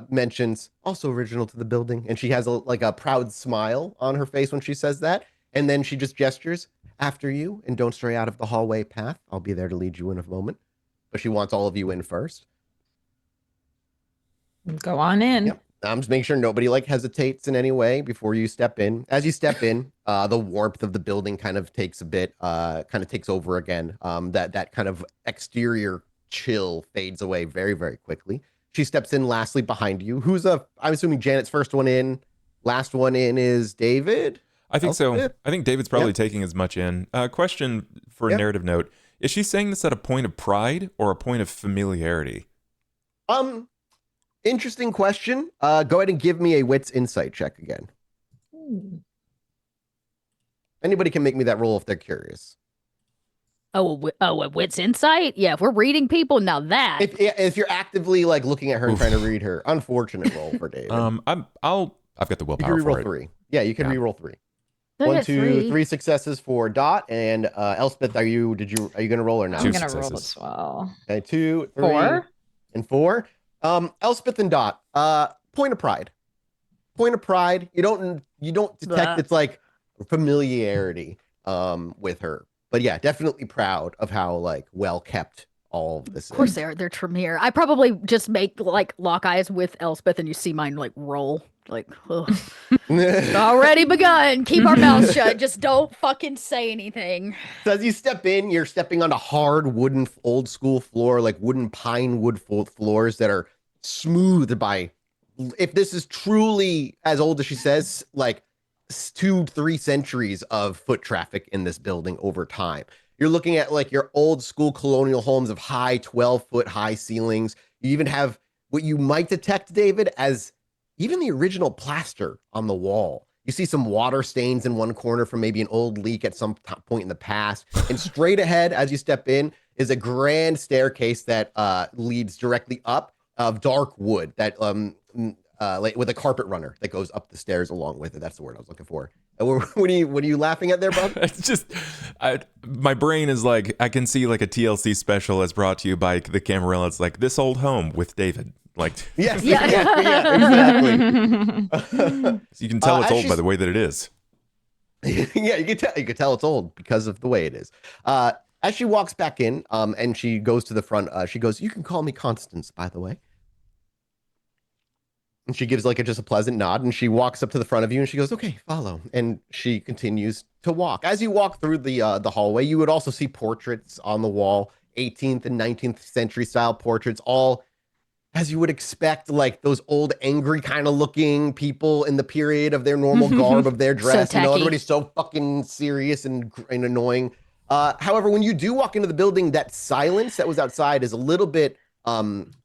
mentions, also original to the building. And she has a proud smile on her face when she says that. And then she just gestures, after you, and don't stray out of the hallway path. I'll be there to lead you in a moment. But she wants all of you in first. Go on in. Yep. I'm just making sure nobody hesitates in any way before you step in. As you step in, the warmth of the building kind of takes over again. That kind of exterior chill fades away very, very quickly. She steps in lastly behind you. I'm assuming Janet's first one in. Last one in is David? I think so. I think David's probably taking as much in. Question for a narrative note. Is she saying this at a point of pride or a point of familiarity? Interesting question. Go ahead and give me a wits insight check again. Anybody can make me that roll if they're curious. A wits insight? Yeah, if we're reading people, now that. If you're actively looking at her and trying to read her, unfortunate roll for David. I've got the willpower for it. 3. Yeah, you can re-roll 3. I 1, got 2, 3 successes for Dot and Elspeth. Are you gonna roll or not? I'm gonna roll as well. Okay, 2, 3, 4 and 4. Elspeth and Dot. Point of pride. Point of pride. You don't detect it's like familiarity with her. But yeah, definitely proud of how well kept all of this. Of course they are. They're Tremere. I probably just make lock eyes with Elspeth, and you see mine roll. It's already begun. Keep our mouths shut. Just don't fucking say anything. So as you step in, you're stepping on a hard wooden old school floor, like wooden pine wood floors that are smoothed by, if this is truly as old as she says, 2-3 centuries of foot traffic in this building over time. You're looking at your old school colonial homes of high 12-foot high ceilings. You even have what you might detect, David, as even the original plaster on the wall You see some water stains in one corner from maybe an old leak at some point in the past. And straight ahead, as you step in, is a grand staircase that leads directly up of dark wood that like with a carpet runner that goes up the stairs along with it. That's the word I was looking for. What are you laughing at there, bud? It's just, my brain is like, I can see like a TLC special as brought to you by the Camarilla. It's like This Old Home with David. Like, yes, exactly. You can tell it's old by the way that it is. Yeah, you can tell it's old because of the way it is. As she walks back in, and she goes to the front, she goes, "You can call me Constance, by the way." And she gives like just a pleasant nod, and she walks up to the front of you, and she goes, "Okay, follow." And she continues to walk. As you walk through the hallway, you would also see portraits on the wall, 18th and 19th century style portraits, all as you would expect, like those old, angry kind of looking people in the period of their normal garb of their dress. So everybody's so fucking serious and annoying. However, when you do walk into the building, that silence that was outside is a little bit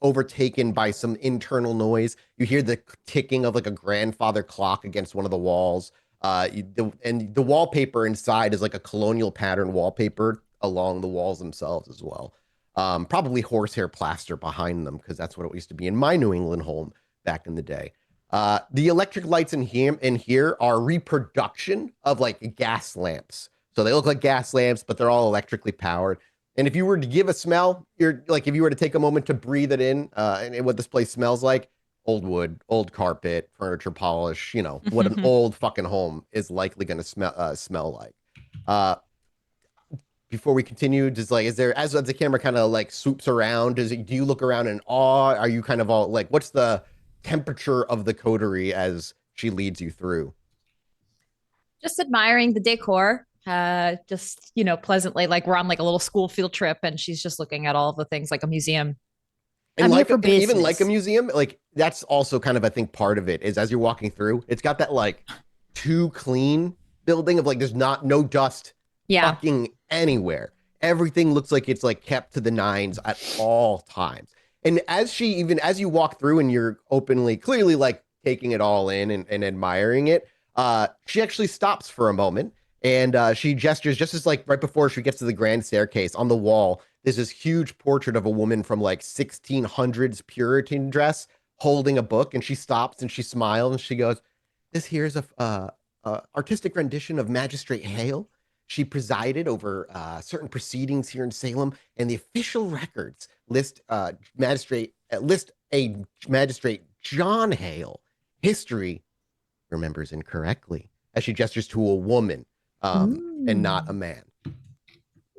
overtaken by some internal noise. You hear the ticking of like a grandfather clock against one of the walls. And the wallpaper inside is like a colonial pattern wallpaper along the walls themselves as well. Probably horsehair plaster behind them, because that's what it used to be in my New England home back in the day. The electric lights in here are reproduction of like gas lamps. So they look like gas lamps, but they're all electrically powered. And if you were to give a smell, if you were to take a moment to breathe it in, and what this place smells like, old wood, old carpet, furniture polish, what an old fucking home is likely going to smell like. Before we continue, is there, as the camera kind of like swoops around, do you look around in awe? Are you kind of all like, what's the temperature of the coterie as she leads you through? Just admiring the decor. Just, pleasantly, like we're on like a little school field trip, and she's just looking at all of the things like a museum. And even like a museum, like that's also kind of, I think, part of it is as you're walking through, it's got that like too clean building of like there's no dust fucking anywhere. Everything looks like it's like kept to the nines at all times. And as you walk through and you're clearly like taking it all in and admiring it, she actually stops for a moment, and she gestures just as like right before she gets to the grand staircase. On the wall, there's this huge portrait of a woman from like 1600s Puritan dress holding a book, and she stops and she smiles and she goes, "This here's a artistic rendition of Magistrate Hale. She presided over certain proceedings here in Salem, and the official records list a magistrate John Hale. History remembers incorrectly," as she gestures to a woman and not a man.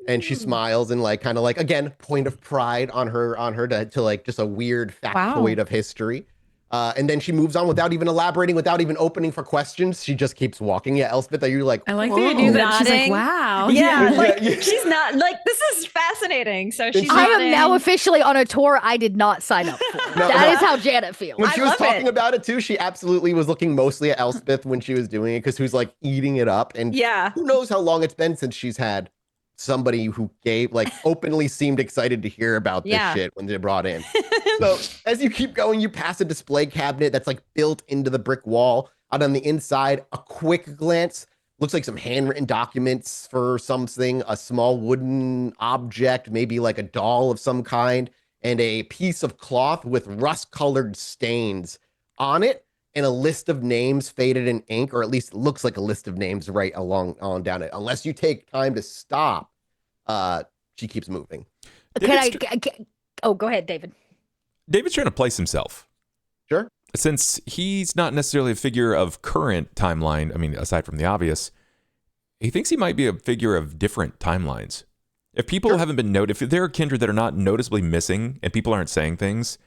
And she smiles and like kind of like, again, point of pride on her to like just a weird factoid of history. And then she moves on without even elaborating, without even opening for questions. She just keeps walking. Yeah, Elspeth, are you like, I like the idea that she's like, wow. She's not like, this is fascinating. So she's I am now officially on a tour I did not sign up for. That is how Janet feels. When she was talking about it too, she absolutely was looking mostly at Elspeth when she was doing it, because who's like eating it up. And who knows how long it's been since she's had somebody who openly seemed excited to hear about this shit when they brought in. So as you keep going, you pass a display cabinet that's like built into the brick wall. Out on the inside, a quick glance looks like some handwritten documents for something, a small wooden object, maybe like a doll of some kind, and a piece of cloth with rust-colored stains on it, and a list of names faded in ink, or at least it looks like a list of names right along down it. Unless you take time to stop, she keeps moving. Oh, go ahead, David. David's trying to place himself. Sure. Since he's not necessarily a figure of current timeline, I mean, aside from the obvious, he thinks he might be a figure of different timelines. If people haven't been if there are kindred that are not noticeably missing and people aren't saying things,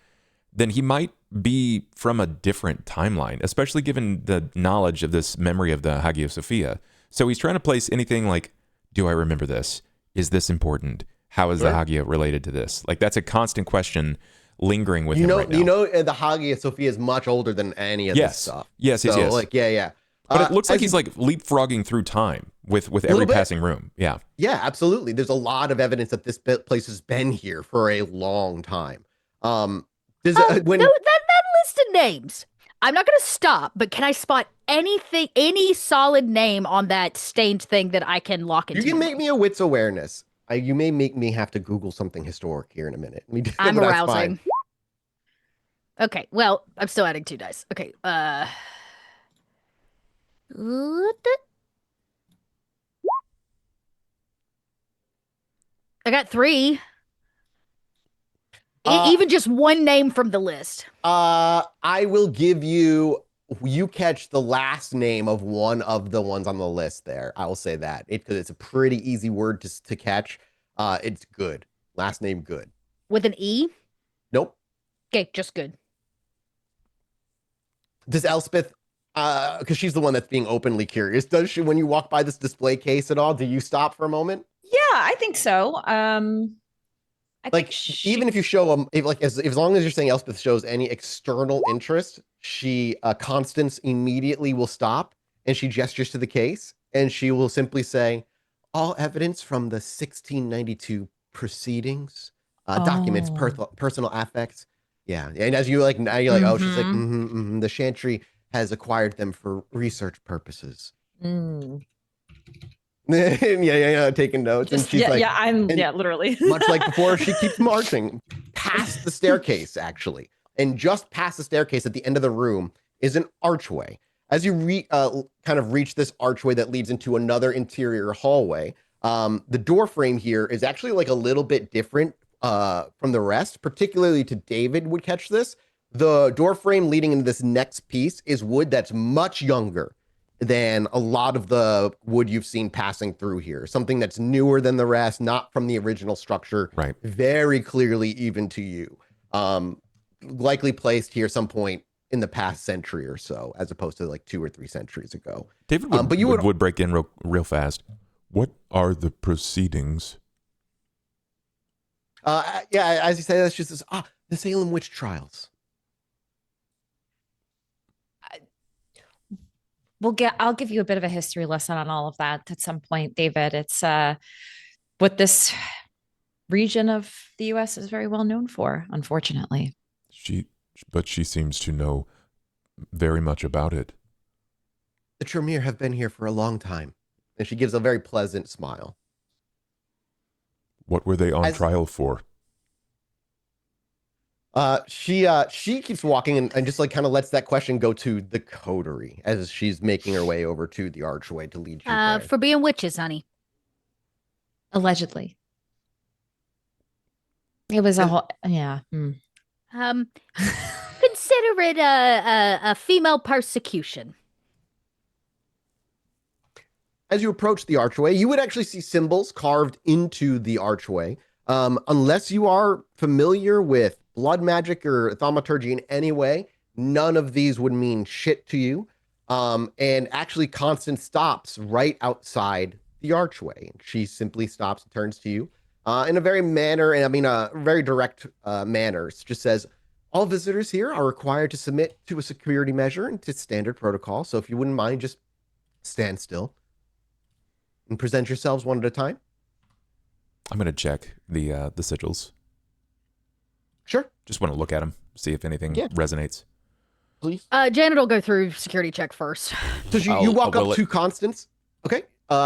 then he might be from a different timeline, especially given the knowledge of this memory of the Hagia Sophia. So he's trying to place anything like, do I remember this? Is this important? How is the Hagia related to this? Like, that's a constant question lingering with him right now. The Hagia Sophia is much older than any of this stuff. Yes. Like, But it looks like he's like leapfrogging through time with every passing room. Yeah. Yeah, absolutely. There's a lot of evidence that this place has been here for a long time. That list of names. I'm not going to stop, but can I spot anything, any solid name on that stained thing that I can lock into? You can make me a wits awareness. You may make me have to Google something historic here in a minute. I'm That's arousing. fine. Okay, well, I'm still adding 2 dice. Okay, I got 3. Even just one name from the list. I will give you. You catch the last name of one of the ones on the list there. I will say that because it's a pretty easy word to catch. It's good. Last name good. With an E? Nope. Okay, just good. Does Elspeth, because she's the one that's being openly curious, does she, when you walk by this display case at all, do you stop for a moment? Yeah, I think so. I Like, think even if you show them, as long as you're saying Elspeth shows any external interest, Constance immediately will stop and she gestures to the case and she will simply say, all evidence from the 1692 proceedings, documents, personal affects. Yeah. And as you like, now you're like, oh, she's like, the Chantry has acquired them for research purposes. Yeah, taking notes. Just, and she's like, literally. much like before, she keeps marching past the staircase, actually. And just past the staircase at the end of the room is an archway. As you kind of reach this archway that leads into another interior hallway, the door frame here is actually like a little bit different from the rest, particularly to David would catch this. The door frame leading into this next piece is wood that's much younger than a lot of the wood you've seen passing through here. Something that's newer than the rest, not from the original structure. Right. Very clearly even to you. Likely placed here some point in the past century or so, as opposed to like 2 or 3 centuries ago. David would break in real fast. What are the proceedings? Yeah, as you say, that's just this, the Salem witch trials. I'll give you a bit of a history lesson on all of that at some point, David. It's what this region of the US is very well known for, unfortunately. But she seems to know very much about it. The Tremere have been here for a long time. And she gives a very pleasant smile. What were they on trial for? She keeps walking and just like kind of lets that question go to the coterie as she's making her way over to the archway to lead you there. For being witches, honey. Allegedly. It was a whole, yeah. Consider it a female persecution. As you approach the archway, you would actually see symbols carved into the archway. Unless you are familiar with blood magic or thaumaturgy in any way, none of these would mean shit to you. And actually, Constance stops right outside the archway. She simply stops and turns to you in a very very direct manner. It just says, all visitors here are required to submit to a security measure and to standard protocol. So if you wouldn't mind, just stand still and present yourselves one at a time. I'm going to check the sigils. Sure. Just want to look at them, see if anything resonates. Please. Janet will go through security check first. So you walk up to Constance. Okay.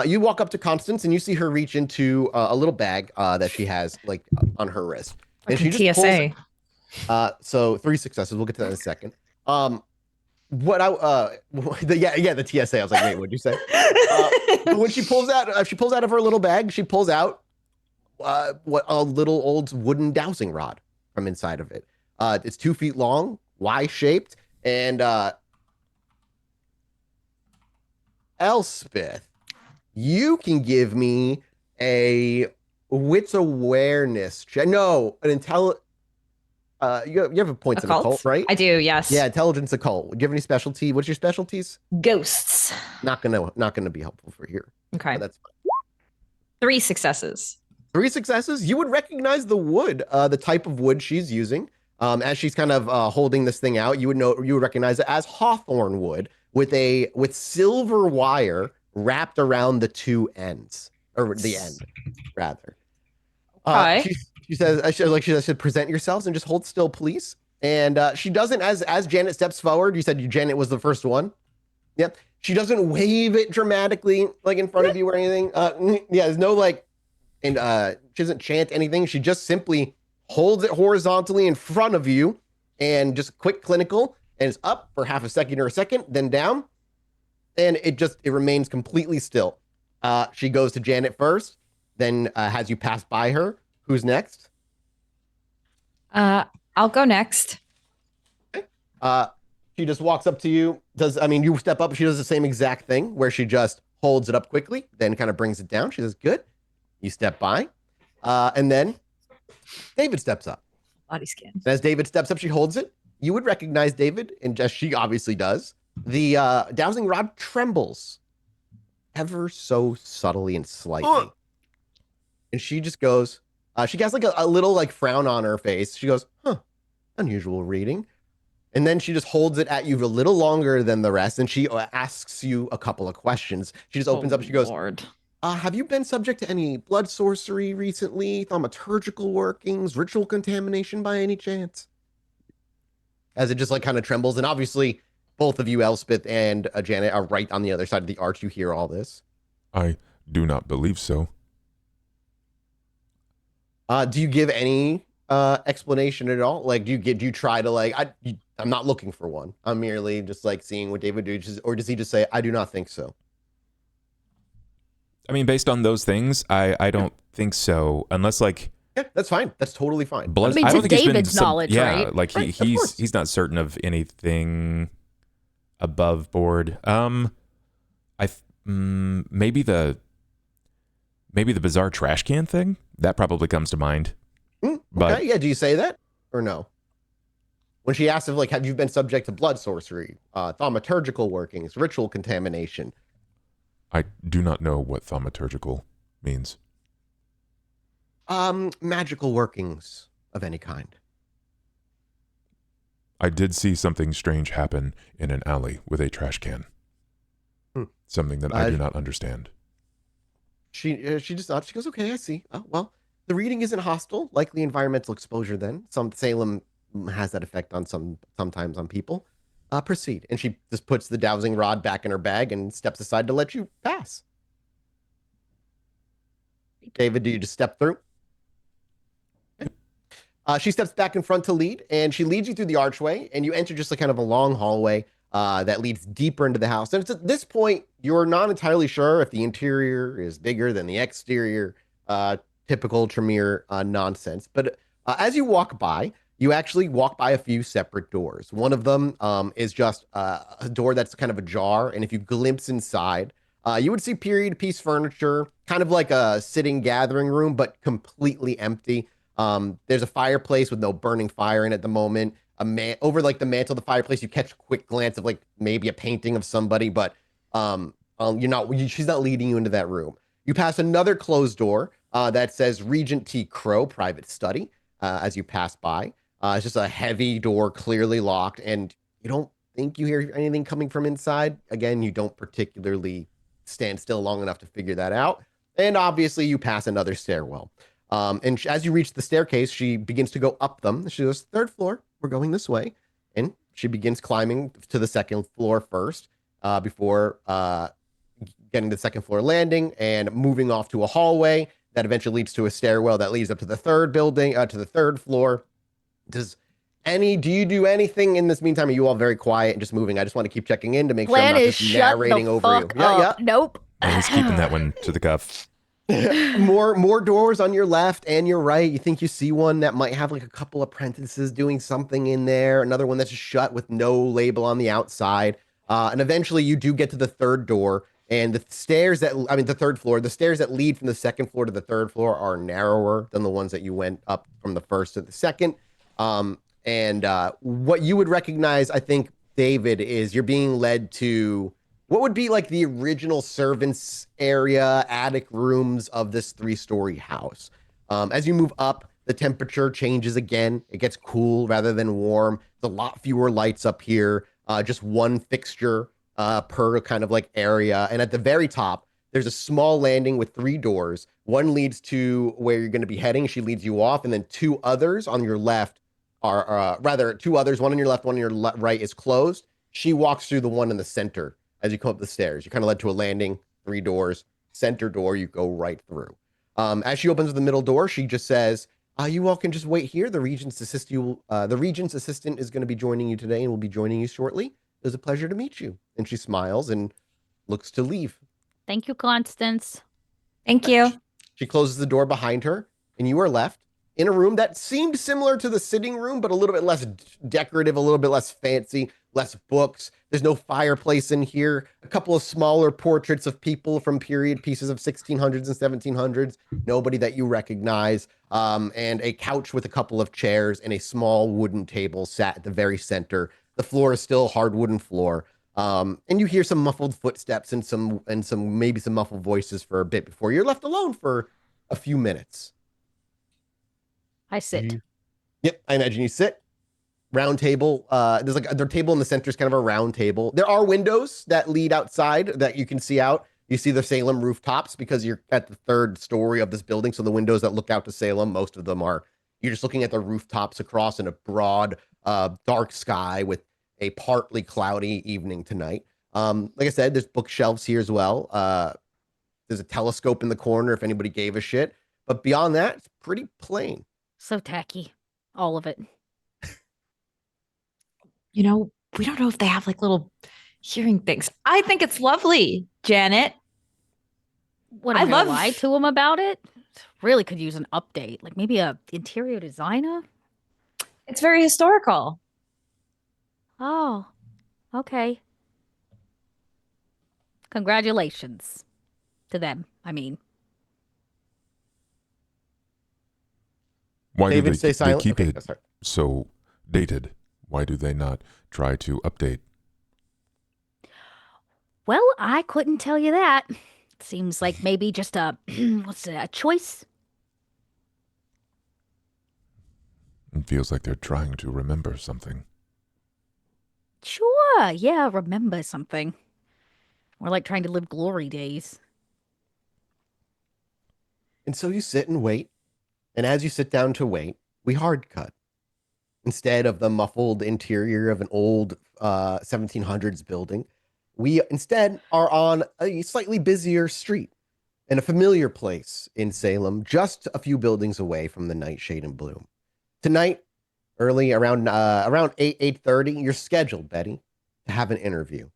You walk up to Constance and you see her reach into a little bag that she has like on her wrist. And she just TSA. So 3 successes. We'll get to that in a second. The TSA. I was like, wait, what'd you say? When she pulls out of her little bag, she pulls out what a little old wooden dowsing rod from inside of it. It's 2 feet long, Y-shaped, and Elspeth, you can give me a wits awareness check. No, an intelligence. You have a points in occult, right? I do, yes. Yeah, intelligence occult. Do you have any specialty? What's your specialties? Ghosts. Not gonna be helpful for here. Okay. That's fine. 3 successes. 3 successes. You would recognize the wood, the type of wood she's using. As she's kind of holding this thing out, you would recognize it as hawthorn wood with silver wire wrapped around the 2 ends, or the end, rather. Okay. She says, present yourselves and just hold still, please. And she doesn't, as Janet steps forward, you said Janet was the first one. Yep. She doesn't wave it dramatically, like in front of you or anything. Yeah, there's no like, and she doesn't chant anything. She just simply holds it horizontally in front of you and just quick clinical, and it's up for half a second or a second, then down, and it remains completely still. She goes to Janet first, then has you pass by her. Who's next? I'll go next. Okay. She just walks up to you. You step up, she does the same exact thing where she just holds it up quickly, then kind of brings it down. She says, good. You step by. And then David steps up. Body scan. And as David steps up, she holds it. You would recognize David, and just she obviously does. The dowsing rod trembles ever so subtly and slightly. And she just goes, she has like a little like frown on her face. She goes, unusual reading. And then she just holds it at you a little longer than the rest. And she asks you a couple of questions. She just opens up. She goes, Lord. have you been subject to any blood sorcery recently? Thaumaturgical workings, ritual contamination by any chance? As it just like kind of trembles. And obviously both of you, Elspeth and Janet, are right on the other side of the arch. You hear all this. I do not believe so. Do you give any explanation at all? Like, do you try to like, I'm not looking for one. I'm merely just like seeing what David does, or does he just say, I do not think so? I mean, based on those things, I don't think so. Unless like, yeah, that's fine. That's totally fine. blood. I mean, I don't to think he's been David's knowledge, yeah, right? like Right, of course. he's not certain of anything above board. Maybe the bizarre trash can thing that probably comes to mind. But Okay, yeah. Do you say that or no? When she asks if like, have you been subject to blood sorcery, thaumaturgical workings, ritual contamination? I do not know what thaumaturgical means. Magical workings of any kind. I did see something strange happen in an alley with a trash can. Something that I do not understand. She just nods. She goes, okay, I see. Oh, well, the reading isn't hostile. Likely environmental exposure then. Some Salem has that effect on sometimes on people. Proceed. And she just puts the dowsing rod back in her bag and steps aside to let you pass. David, do you just step through? Okay. She steps back in front to lead, and she leads you through the archway, and you enter just a kind of a long hallway that leads deeper into the house. And it's at this point, you're not entirely sure if the interior is bigger than the exterior, typical Tremere nonsense. But as you walk by, you actually walk by a few separate doors. One of them is just a door that's kind of ajar. And if you glimpse inside, you would see period piece furniture, kind of like a sitting gathering room, but completely empty. There's a fireplace with no burning fire in at the moment. Over like the mantle of the fireplace, you catch a quick glance of like maybe a painting of somebody, but she's not leading you into that room. You pass another closed door that says Regent T. Crow Private Study as you pass by. It's just a heavy door, clearly locked, and you don't think you hear anything coming from inside. Again, you don't particularly stand still long enough to figure that out. And obviously, you pass another stairwell. And as you reach the staircase, she begins to go up them. She goes, third floor, we're going this way. And she begins climbing to the second floor first before getting to the second floor landing and moving off to a hallway that eventually leads to a stairwell that leads up to the third building, to the third floor. Do you do anything in this meantime? Are you all very quiet and just moving? I just want to keep checking in to make sure I'm not just narrating over you. Yeah. Nope. and he's keeping that one to the cuff. more doors on your left and your right. You think you see one that might have like a couple apprentices doing something in there. Another one that's shut with no label on the outside. And eventually you do get to the third door. And the third floor, the stairs that lead from the second floor to the third floor are narrower than the ones that you went up from the first to the second. And what you would recognize, I think, David, is you're being led to what would be like the original servants area, attic rooms of this 3-story house. As you move up, the temperature changes again. It gets cool rather than warm. There's a lot fewer lights up here. Just one fixture per kind of like area. And at the very top, there's a small landing with 3 doors. One leads to where you're going to be heading. She leads you off. And then 2 others on your left are, 2 others, one on your left, one on your right is closed. She walks through the one in the center as you come up the stairs. You kind of led to a landing, 3 doors, center door, you go right through. As she opens the middle door, she just says, you all can just wait here. The Regent's assistant is going to be joining you today and will be joining you shortly. It was a pleasure to meet you. And she smiles and looks to leave. Thank you, Constance. Thank you. She closes the door behind her, and you are left in a room that seemed similar to the sitting room, but a little bit less decorative, a little bit less fancy, less books. There's no fireplace in here. A couple of smaller portraits of people from period pieces of 1600s and 1700s. Nobody that you recognize. And a couch with a couple of chairs and a small wooden table sat at the very center. The floor is still hard wooden floor. And you hear some muffled footsteps and maybe some muffled voices for a bit before you're left alone for a few minutes. I sit. Yep, I imagine you sit. Round table. There's like their table in the center is kind of a round table. There are windows that lead outside that you can see out. You see the Salem rooftops because you're at the 3rd story of this building. So the windows that look out to Salem, most of them are, you're just looking at the rooftops across in a broad, dark sky with a partly cloudy evening tonight. Like I said, there's bookshelves here as well. There's a telescope in the corner if anybody gave a shit. But beyond that, it's pretty plain. So tacky. All of it. We don't know if they have like little hearing things. I think it's lovely, Janet. What, am I gonna lie to him about it? Really could use an update. Like maybe a interior designer? It's very historical. Oh, okay. Congratulations to them, I mean. Why David, do stay silent. they keep Okay, it sorry. so dated? Why do they not try to update? Well, I couldn't tell you that. Seems like maybe just a a choice. It feels like they're trying to remember something. Sure, yeah, remember something. We're like trying to live glory days. And so you sit and wait. And as you sit down to wait, we hard cut. Instead of the muffled interior of an old 1700s building, we instead are on a slightly busier street in a familiar place in Salem, just a few buildings away from the Nightshade in Bloom. Tonight, early around 8:30, you're scheduled, Betty, to have an interview.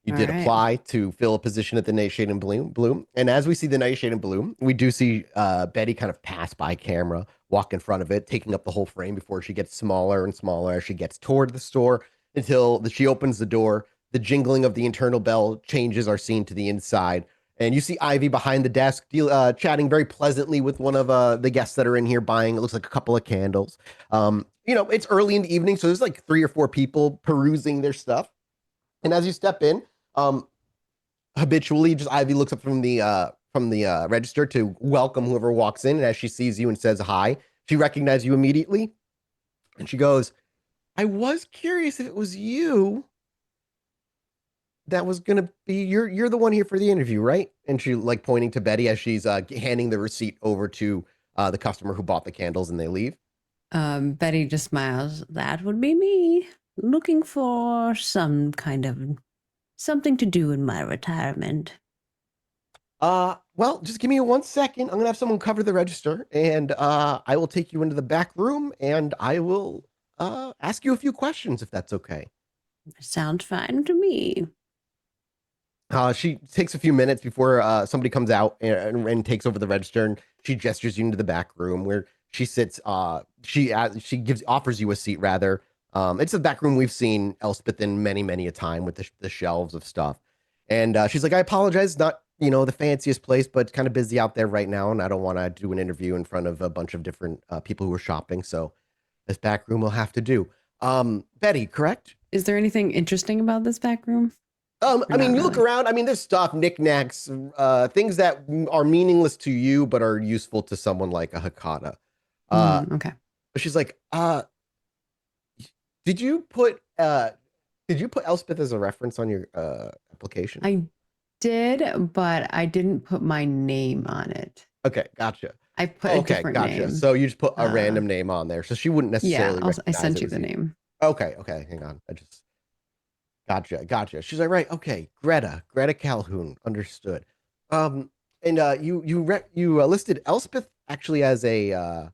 You did apply to fill a position at the Nightshade in Bloom. And as we see the Nightshade in Bloom, we do see Betty kind of pass by camera, walk in front of it, taking up the whole frame before she gets smaller and smaller as she gets toward the store until she opens the door. The jingling of the internal bell changes are seen to the inside. And you see Ivy behind the desk chatting very pleasantly with one of the guests that are in here buying, it looks like a couple of candles. It's early in the evening, so there's like 3 or 4 people perusing their stuff. And as you step in, habitually, just Ivy looks up from the register to welcome whoever walks in. And as she sees you and says hi, she recognizes you immediately. And she goes, I was curious if it was you that was going to be, you're the one here for the interview, right? And she like pointing to Betty as she's handing the receipt over to the customer who bought the candles and they leave. Betty just smiles. That would be me, looking for some kind of something to do in my retirement. Well, just give me 1 second. I'm gonna have someone cover the register, and I will take you into the back room, and I will ask you a few questions if that's okay. Sounds fine to me. She takes a few minutes before somebody comes out and takes over the register, and she gestures you into the back room where she sits. She offers you a seat rather. It's the back room we've seen Elspeth in many a time with the shelves of stuff. And she's like, I apologize, not the fanciest place, but kind of busy out there right now, and I don't want to do an interview in front of a bunch of different people who are shopping. So this back room will have to do. Betty, correct? Is there anything interesting about this back room? I mean, you look around. I mean, there's stuff, knickknacks, things that are meaningless to you but are useful to someone like a Hakata. Okay. But she's like, did you put Elspeth as a reference on your application? I did, but I didn't put my name on it. Okay, gotcha. I put a different name. So you just put a random name on there, so she wouldn't necessarily. Yeah, I sent you it the was name. Okay, hang on. Gotcha. She's like, right, okay, Greta Calhoun, understood. Um, and you listed Elspeth actually as a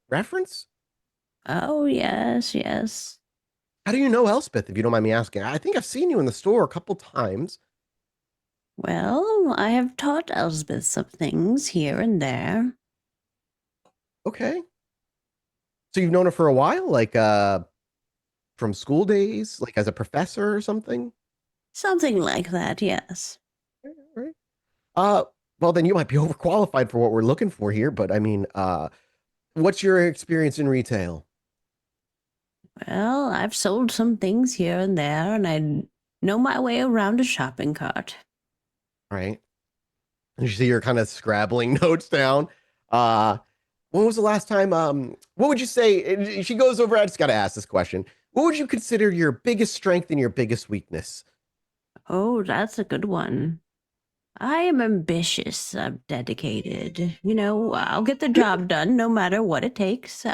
reference. Oh, yes, yes. How do you know Elspeth, if you don't mind me asking? I think I've seen you in the store a couple times. Well, I have taught Elspeth some things here and there. Okay, so you've known her for a while, like from school days, like as a professor or something. Something like that, yes. Right. Uh, well, then you might be overqualified for what we're looking for here. But I mean, what's your experience in retail? Well, I've sold some things here and there, and I know my way around a shopping cart. Right. You see, you're kind of scrabbling notes down. Uh, when was the last time? What would you say? She goes over. I just got to ask this question. What would you consider your biggest strength and your biggest weakness? Oh, that's a good one. I am ambitious. I'm dedicated. You know, I'll get the job done no matter what it takes.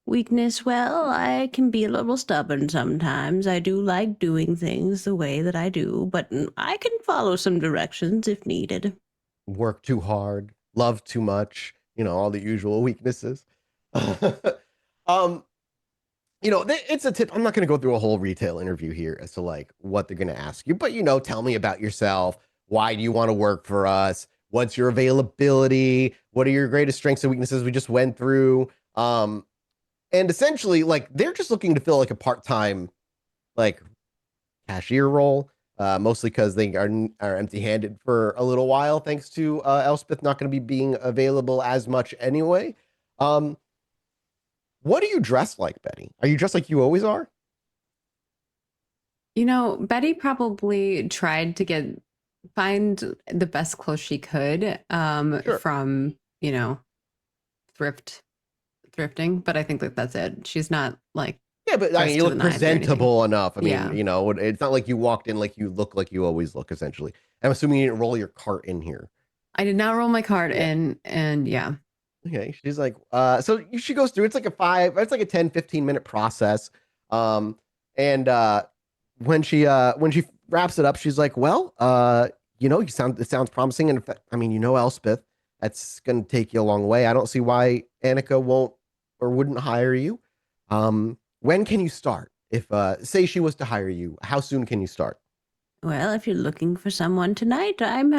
Weakness, well, I can be a little stubborn sometimes. I do like doing things the way that I do, but I can follow some directions if needed. Work too hard, love too much. All the usual weaknesses. um, it's a tip. I'm not going to go through a whole retail interview here as to like what they're going to ask you, but tell me about yourself. Why do you want to work for us? What's your availability? What are your greatest strengths and weaknesses? We just went through. And essentially, like they're just looking to fill like a part-time like cashier role, mostly because they are empty-handed for a little while, thanks to Elspeth not going to be being available as much anyway. Um, what are you dressed like, Betty? Are you dressed like you always are? Betty probably tried to find the best clothes she could Sure. from, thrifting, but I think that's it. She's not like Yeah, but I mean, dressed you to look the nines or anything. presentable enough. I mean, Yeah. it's not like you walked in like you look like you always look, essentially. I'm assuming you didn't roll your cart in here. I did not roll my card Yeah. in, and yeah. Okay. She's like, so she goes through, it's like a 10-15 minute process. And when she wraps it up, she's like, well, it sounds promising. And I mean, Elspeth, that's going to take you a long way. I don't see why Annika won't or wouldn't hire you. When can you start? If, say she was to hire you, how soon can you start? Well, if you're looking for someone tonight, I'm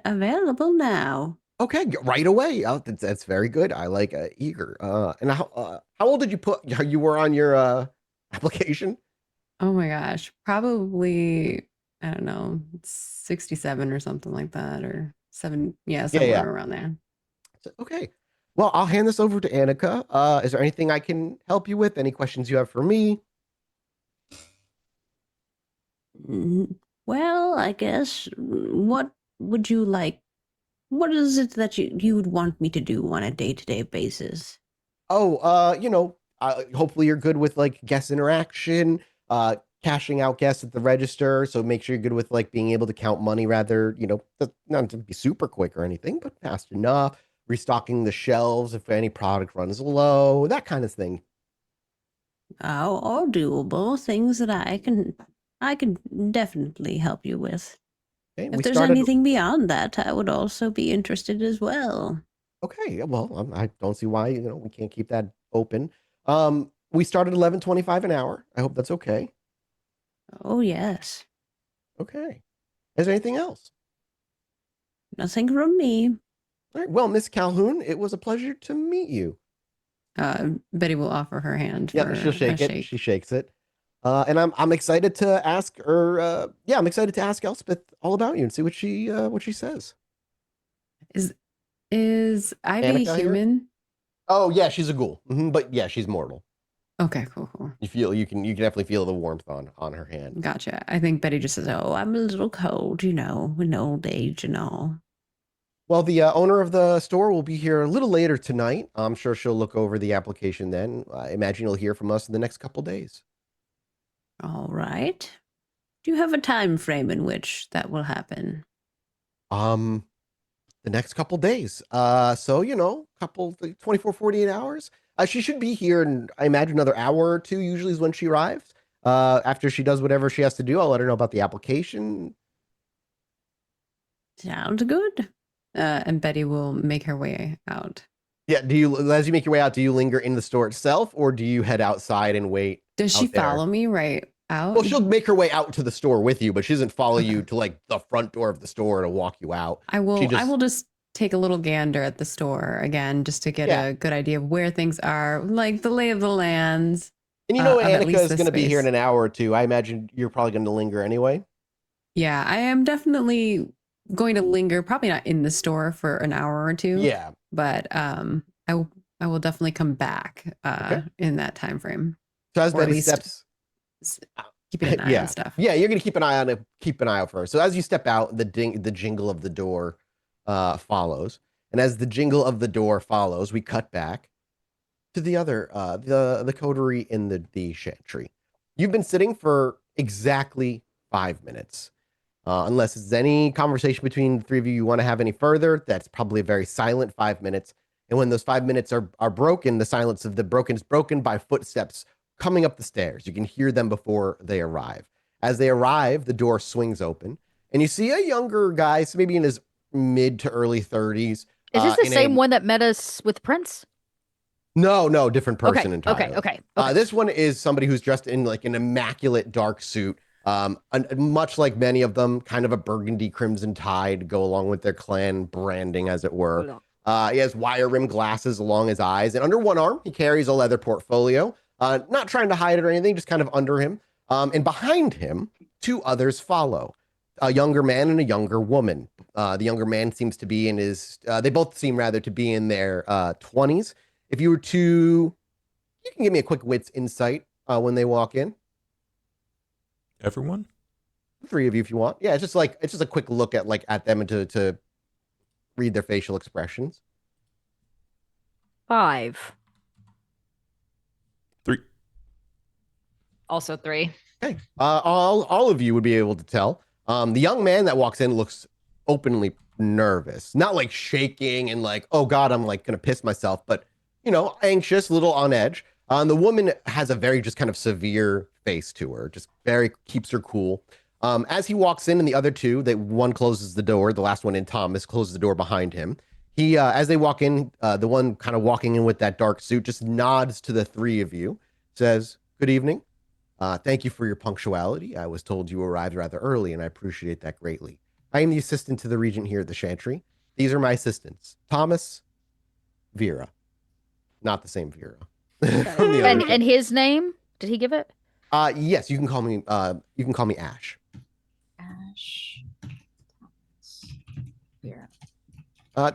available now. Okay, right away. Oh, that's very good. I like eager. And how old did you put you were on your application? Oh my gosh, probably, I don't know, 67 or something like that, or seven, yeah, Yeah, yeah. somewhere around there. Okay. Well, I'll hand this over to Annika. Is there anything I can help you with? Any questions you have for me? Well, I guess, what would you like? What is it that you would want me to do on a day-to-day basis? Oh, hopefully you're good with like guest interaction, cashing out guests at the register. So make sure you're good with like being able to count money rather, not to be super quick or anything, but fast enough. Restocking the shelves if any product runs low, that kind of thing. Oh, all doable things that I can definitely help you with. Okay, If we there's started. anything beyond that, I would also be interested as well. Okay, yeah, well, I don't see why we can't keep that open. We started 11.25 an hour. I hope that's okay. Oh, yes. Okay. Is there anything else? Nothing from me. All right. Well, Miss Calhoun, it was a pleasure to meet you. Betty will offer her hand Yeah, for she'll shake a it. shake. She shakes it. And I'm excited to ask her. I'm excited to ask Elspeth all about you and see what she says. Is Ivy Annika here? human? Oh yeah, she's a ghoul. But yeah, she's mortal. Okay, cool. You can definitely feel the warmth on her hand. Gotcha. I think Betty just says, "Oh, I'm a little cold, in old age and all." Well, the owner of the store will be here a little later tonight. I'm sure she'll look over the application then. I imagine you'll hear from us in the next couple days. All right. Do you have a time frame in which that will happen? Um, the next couple days. So couple 24, 48 hours. She should be here in, I imagine, another hour or two. Usually is when she arrives. After she does whatever she has to do, I'll let her know about the application. Sounds good. And Betty will make her way out. Yeah. As you make your way out, do you linger in the store itself, or do you head outside and wait? Does she follow me right out? Well, she'll make her way out to the store with you, but she doesn't follow you to like the front door of the store to walk you out. I will just take a little gander at the store again, just to get a good idea of where things are, like the lay of the lands. And Annika is going to be here in an hour or two. I imagine you're probably going to linger anyway. Yeah, I am definitely going to linger, probably not in the store for an hour or two. Yeah. But I will definitely come back in that time frame. So as Betty steps, keeping an eye on stuff. Yeah, you're going to keep an eye out for her. So as you step out, the jingle of the door follows, and as the jingle of the door follows, we cut back to the other the coterie in the chantry. You've been sitting for exactly 5 minutes. Unless it's any conversation between the three of you want to have any further, that's probably a very silent 5 minutes. And when those 5 minutes are broken, the silence of the broken is broken by footsteps coming up the stairs. You can hear them before they arrive. As they arrive, the door swings open, and you see a younger guy, so maybe in his mid to early 30s. Is this the same one that met us with Prince? No, different person entirely. Okay. This one is somebody who's dressed in like an immaculate dark suit. Much like many of them, kind of a burgundy crimson tie to go along with their clan branding, as it were. He has wire rim glasses along his eyes, and under one arm, he carries a leather portfolio. Not trying to hide it or anything, just kind of under him. And behind him, two others follow, a younger man and a younger woman. The younger man seems to be they both seem rather to be in their 20s. If you were to, you can give me a quick wits insight when they walk in. Everyone? Three of you if you want. Yeah, it's just a quick look at them and to read their facial expressions. 5. 3. Also 3. Okay. All of you would be able to tell. The young man that walks in looks openly nervous, not like shaking and like, oh God, I'm like gonna piss myself, but anxious, a little on edge. The woman has a very just kind of severe face to her, just very keeps her cool. As he walks in, and the other two, one closes the door, the last one in, Thomas, closes the door behind him. He, as they walk in, the one kind of walking in with that dark suit just nods to the three of you, says, "Good evening. Thank you for your punctuality. I was told you arrived rather early, and I appreciate that greatly. I am the assistant to the regent here at the Chantry. These are my assistants, Thomas, Vera. Not the same Vera. And his name? Did he give it? Yes, you can call me Ash. Ash. Vera.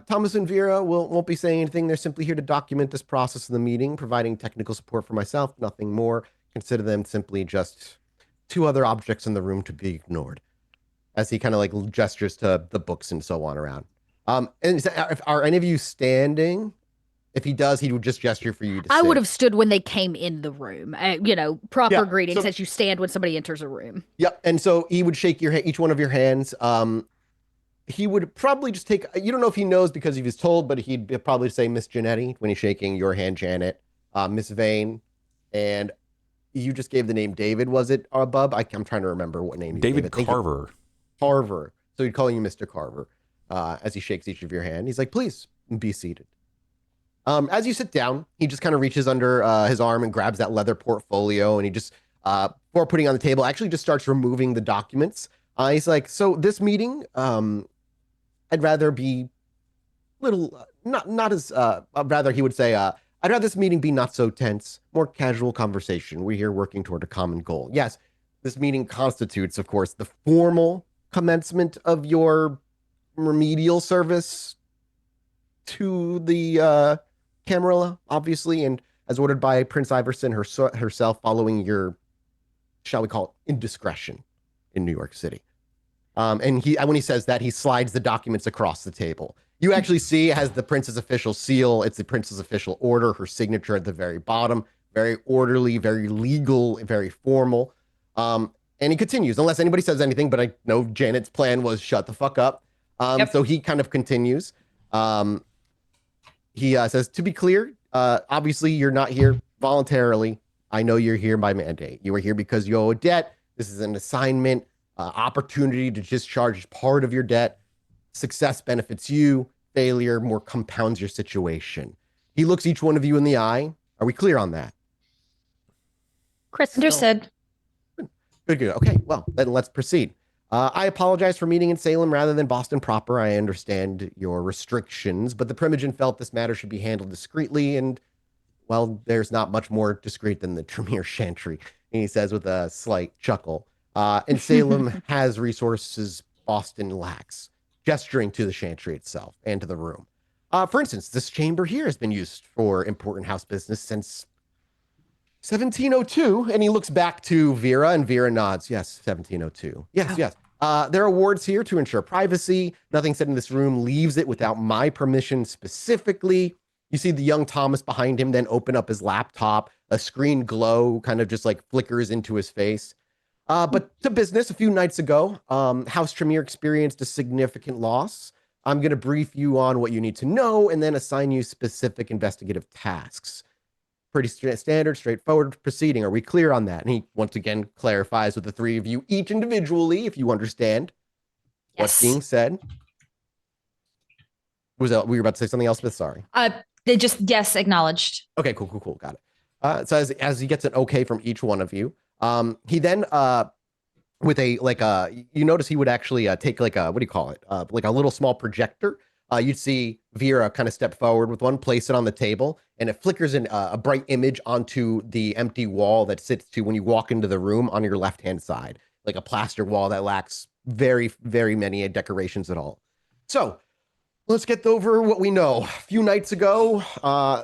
Thomas and Vera won't be saying anything. They're simply here to document this process of the meeting, providing technical support for myself, nothing more. Consider them simply just two other objects in the room to be ignored." As he kind of like gestures to the books and so on around. Are any of you standing? If he does, he would just gesture for you to I sit. would have stood when they came in the room. Proper greetings so, as you stand when somebody enters a room. Yeah, and so he would shake each one of your hands. He would probably just take, you don't know if he knows because he was told, but he'd probably say Miss Janetti when he's shaking your hand, Janet, Miss Vane, and you just gave the name David, was it, Bub? I'm trying to remember what name you gave it. Carver. Carver. So he'd call you Mr. Carver as he shakes each of your hand. He's like, "Please be seated." As you sit down, he just kind of reaches under his arm and grabs that leather portfolio, and he just, before putting it on the table, actually just starts removing the documents. He's like, "So this meeting, I'd rather be little, not as, rather he would say, I'd rather this meeting be not so tense, more casual conversation. We're here working toward a common goal. Yes, this meeting constitutes, of course, the formal commencement of your remedial service to the Camarilla, obviously, and as ordered by Prince Iverson herself, following your, shall we call it, indiscretion in New York City." And when he says that, he slides the documents across the table. You actually see it has the prince's official seal. It's the prince's official order, her signature at the very bottom. Very orderly, very legal, very formal. And he continues, unless anybody says anything, but I know Janet's plan was shut the fuck up. So he kind of continues. He says, "To be clear, obviously you're not here voluntarily. I know you're here by mandate. You are here because you owe a debt. This is an assignment, opportunity to discharge part of your debt. Success benefits you. Failure more compounds your situation. He looks each one of you in the eye. Are we clear on that? Crystal. Understood. Good. Okay, well, then let's proceed. I apologize for meeting in Salem rather than Boston proper. I understand your restrictions, but the Primogen felt this matter should be handled discreetly, and, well, there's not much more discreet than the Tremere Chantry, he says with a slight chuckle. And Salem has resources Boston lacks, gesturing to the Chantry itself and to the room. For instance, this chamber here has been used for important house business since 1702, and he looks back to Vera, and Vera nods. Yes, 1702. Yes. There are wards here to ensure privacy. Nothing said in this room leaves it without my permission specifically. You see the young Thomas behind him then open up his laptop. A screen glow kind of just like flickers into his face. But to business, a few nights ago, House Tremere experienced a significant loss. I'm going to brief you on what you need to know and then assign you specific investigative tasks. Pretty standard, straightforward proceeding. Are we clear on that? And he once again clarifies with the three of you, each individually, if you understand what's being said. We were about to say something else, but sorry. They just, yes, acknowledged. Okay, cool. Got it. So as he gets an okay from each one of you, he then with you notice he would actually take like a, what do you call it? Like a little small projector. You'd see Vera kind of step forward with one, place it on the table, and it flickers in a bright image onto the empty wall that sits to when you walk into the room on your left-hand side, like a plaster wall that lacks very, very many decorations at all. So let's get over what we know. A few nights ago,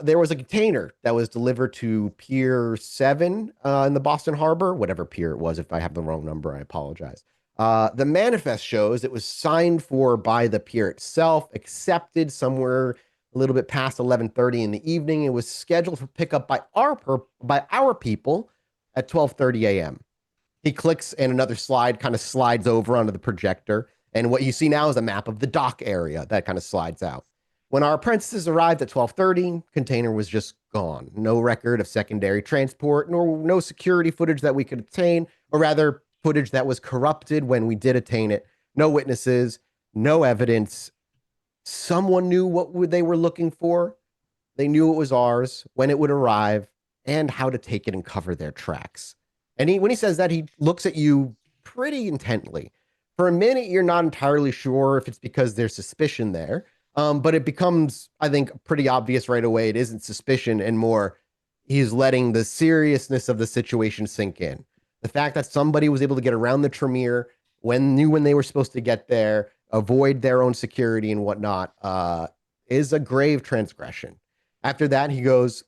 there was a container that was delivered to Pier 7 in the Boston Harbor, whatever pier it was. If I have the wrong number, I apologize. The manifest shows it was signed for by the pier itself, accepted somewhere a little bit past 11:30 in the evening. It was scheduled for pickup by our people at 12:30 a.m. He clicks and another slide kind of slides over onto the projector. And what you see now is a map of the dock area that kind of slides out. When our apprentices arrived at 12:30, container was just gone. No record of secondary transport, nor no security footage that we could obtain, or rather footage that was corrupted when we did attain it. No witnesses, no evidence. Someone knew what they were looking for. They knew it was ours, when it would arrive, and how to take it and cover their tracks. And when he says that, he looks at you pretty intently. For a minute, you're not entirely sure if it's because there's suspicion there, but it becomes, I think, pretty obvious right away. It isn't suspicion and more he's letting the seriousness of the situation sink in. The fact that somebody was able to get around the Tremere, knew when they were supposed to get there, avoid their own security and whatnot, is a grave transgression. After that, he goes,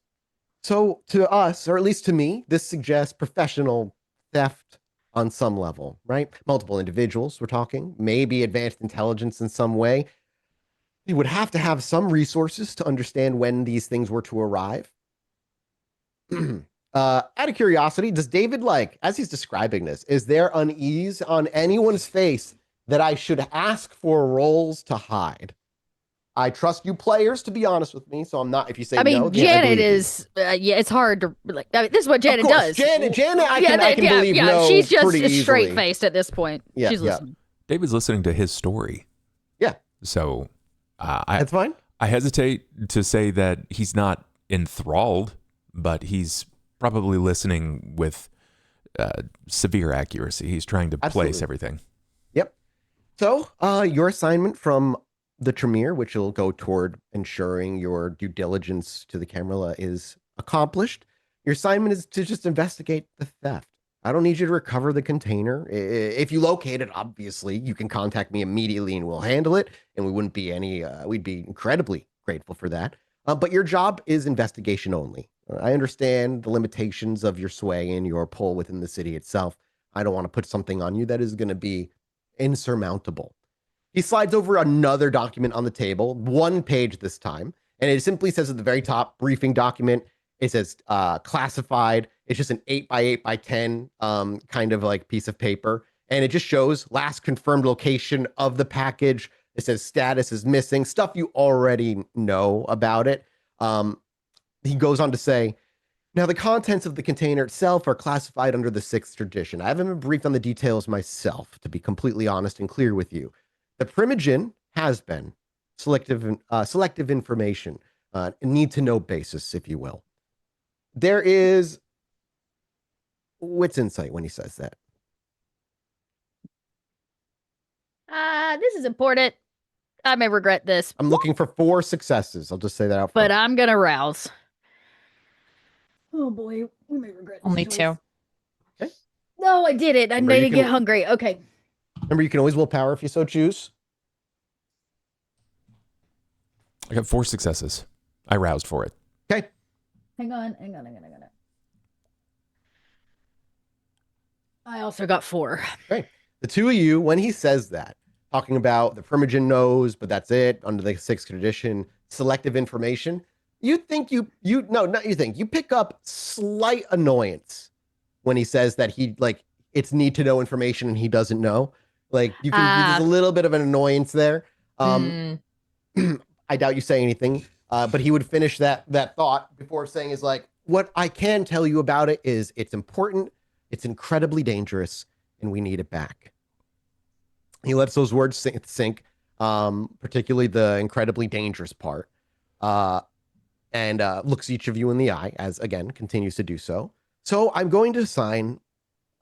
so to us, or at least to me, this suggests professional theft on some level, right? Multiple individuals, we're talking, maybe advanced intelligence in some way. You would have to have some resources to understand when these things were to arrive. Out of curiosity, does David, as he's describing this, is there unease on anyone's face that I should ask for roles to hide? I trust you players to be honest with me, so I'm not. If you say no, Janet is. It's hard to this is what Janet does. Janet, I can believe no. She's just pretty straight faced at this point. Yeah, she's listening. David's listening to his story. Yeah. So that's fine. I hesitate to say that he's not enthralled, but he's probably listening with severe accuracy. He's trying to place everything. Yep. So your assignment from the Tremere, which will go toward ensuring your due diligence to the Camarilla is accomplished. Your assignment is to just investigate the theft. I don't need you to recover the container. If you locate it, obviously, you can contact me immediately and we'll handle it. And we wouldn't be we'd be incredibly grateful for that. But your job is investigation only. I understand the limitations of your sway and your pull within the city itself. I don't want to put something on you that is going to be insurmountable. He slides over another document on the table, 1 page this time, and it simply says at the very top, briefing document. It says classified. It's just an 8x8x10 kind of like piece of paper, and it just shows last confirmed location of the package. It says status is missing, stuff you already know about it. He goes on to say, Now, the contents of the container itself are classified under the sixth tradition. I haven't been briefed on the details myself, to be completely honest and clear with you. The primogen has been selective information, need to know basis, if you will. There is wit's insight when he says that. This is important. I may regret this. I'm looking for 4 successes. I'll just say that out front. But I'm gonna rouse. Oh boy, we may regret this Only choice. 2. Okay. No, I did it. I Remember, made you it can- get hungry. Okay. Remember, you can always willpower if you so choose. I got 4 successes. I roused for it. Okay. Hang on. I also got 4. Okay. The 2 of you, when he says that, talking about the primogen knows, but that's it, under the sixth tradition, selective information, you think you pick up slight annoyance when he says that he, like, it's need to know information and he doesn't know. Like, you can, there's a little bit of an annoyance there. I doubt you say anything, but he would finish that thought before saying is like, what I can tell you about it is it's important, it's incredibly dangerous, and we need it back. He lets those words sink, particularly the incredibly dangerous part, and looks each of you in the eye as, again, continues to do so. So I'm going to assign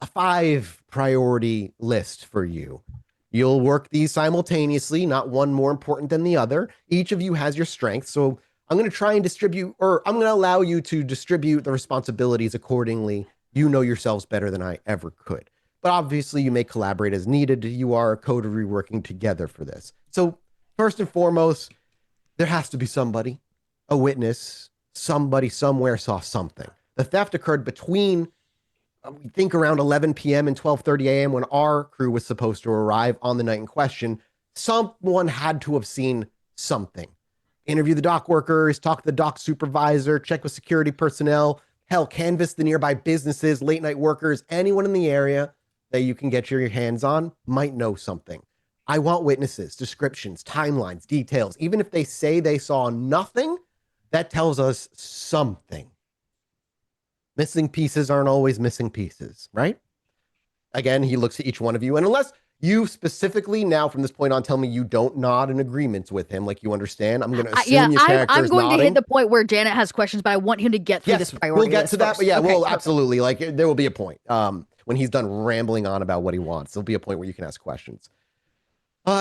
a 5 priority list for you. You'll work these simultaneously, not one more important than the other. Each of you has your strengths. So I'm going to try and distribute, or I'm going to allow you to distribute the responsibilities accordingly. You know yourselves better than I ever could. But obviously, you may collaborate as needed. You are a coterie working together for this. So first and foremost, there has to be somebody, a witness, somebody somewhere saw something. The theft occurred between, we think, around 11 p.m. and 12:30 a.m. when our crew was supposed to arrive on the night in question. Someone had to have seen something. Interview the dock workers, talk to the dock supervisor, check with security personnel, hell, canvass the nearby businesses, late night workers, anyone in the area that you can get your hands on might know something. I want witnesses, descriptions, timelines, details. Even if they say they saw nothing, that tells us something. Missing pieces aren't always missing pieces, right? Again, he looks at each one of you, and unless you specifically now from this point on tell me you don't nod in agreement with him, like you understand, I'm going to assume your character I'm is going nodding. to hit the point where Janet has questions, but I want him to get through this priority. We'll get to that, first. but yeah, Okay, well, perfect. absolutely. Like there will be a point when he's done rambling on about what he wants. There'll be a point where you can ask questions.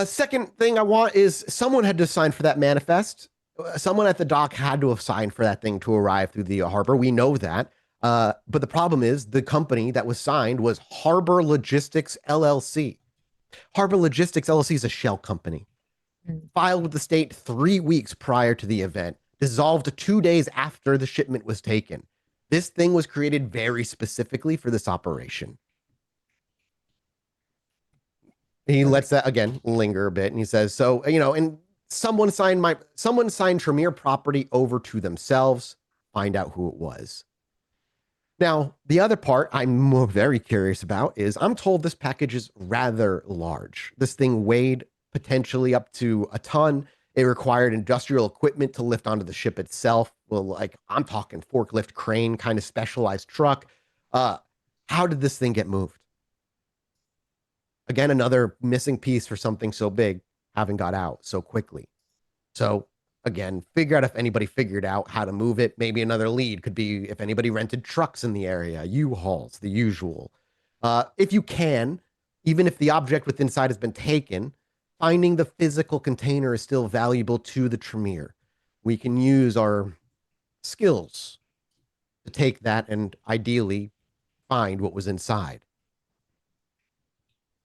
Second thing I want is someone had to sign for that manifest. Someone at the dock had to have signed for that thing to arrive through the harbor. We know that. But the problem is the company that was signed was Harbor Logistics LLC. Harbor Logistics LLC is a shell company. Filed with the state 3 weeks prior to the event, dissolved 2 days after the shipment was taken. This thing was created very specifically for this operation. He lets that again linger a bit, and he says, "So and someone signed Tremere property over to themselves. Find out who it was." Now, the other part I'm very curious about is I'm told this package is rather large. This thing weighed potentially up to a ton. It required industrial equipment to lift onto the ship itself. Well, like I'm talking forklift crane, kind of specialized truck. How did this thing get moved? Again, another missing piece for something so big having got out so quickly. So again, figure out if anybody figured out how to move it. Maybe another lead could be if anybody rented trucks in the area, U-Hauls, the usual. If you can, even if the object with inside has been taken, finding the physical container is still valuable to the Tremere. We can use our skills to take that and ideally find what was inside.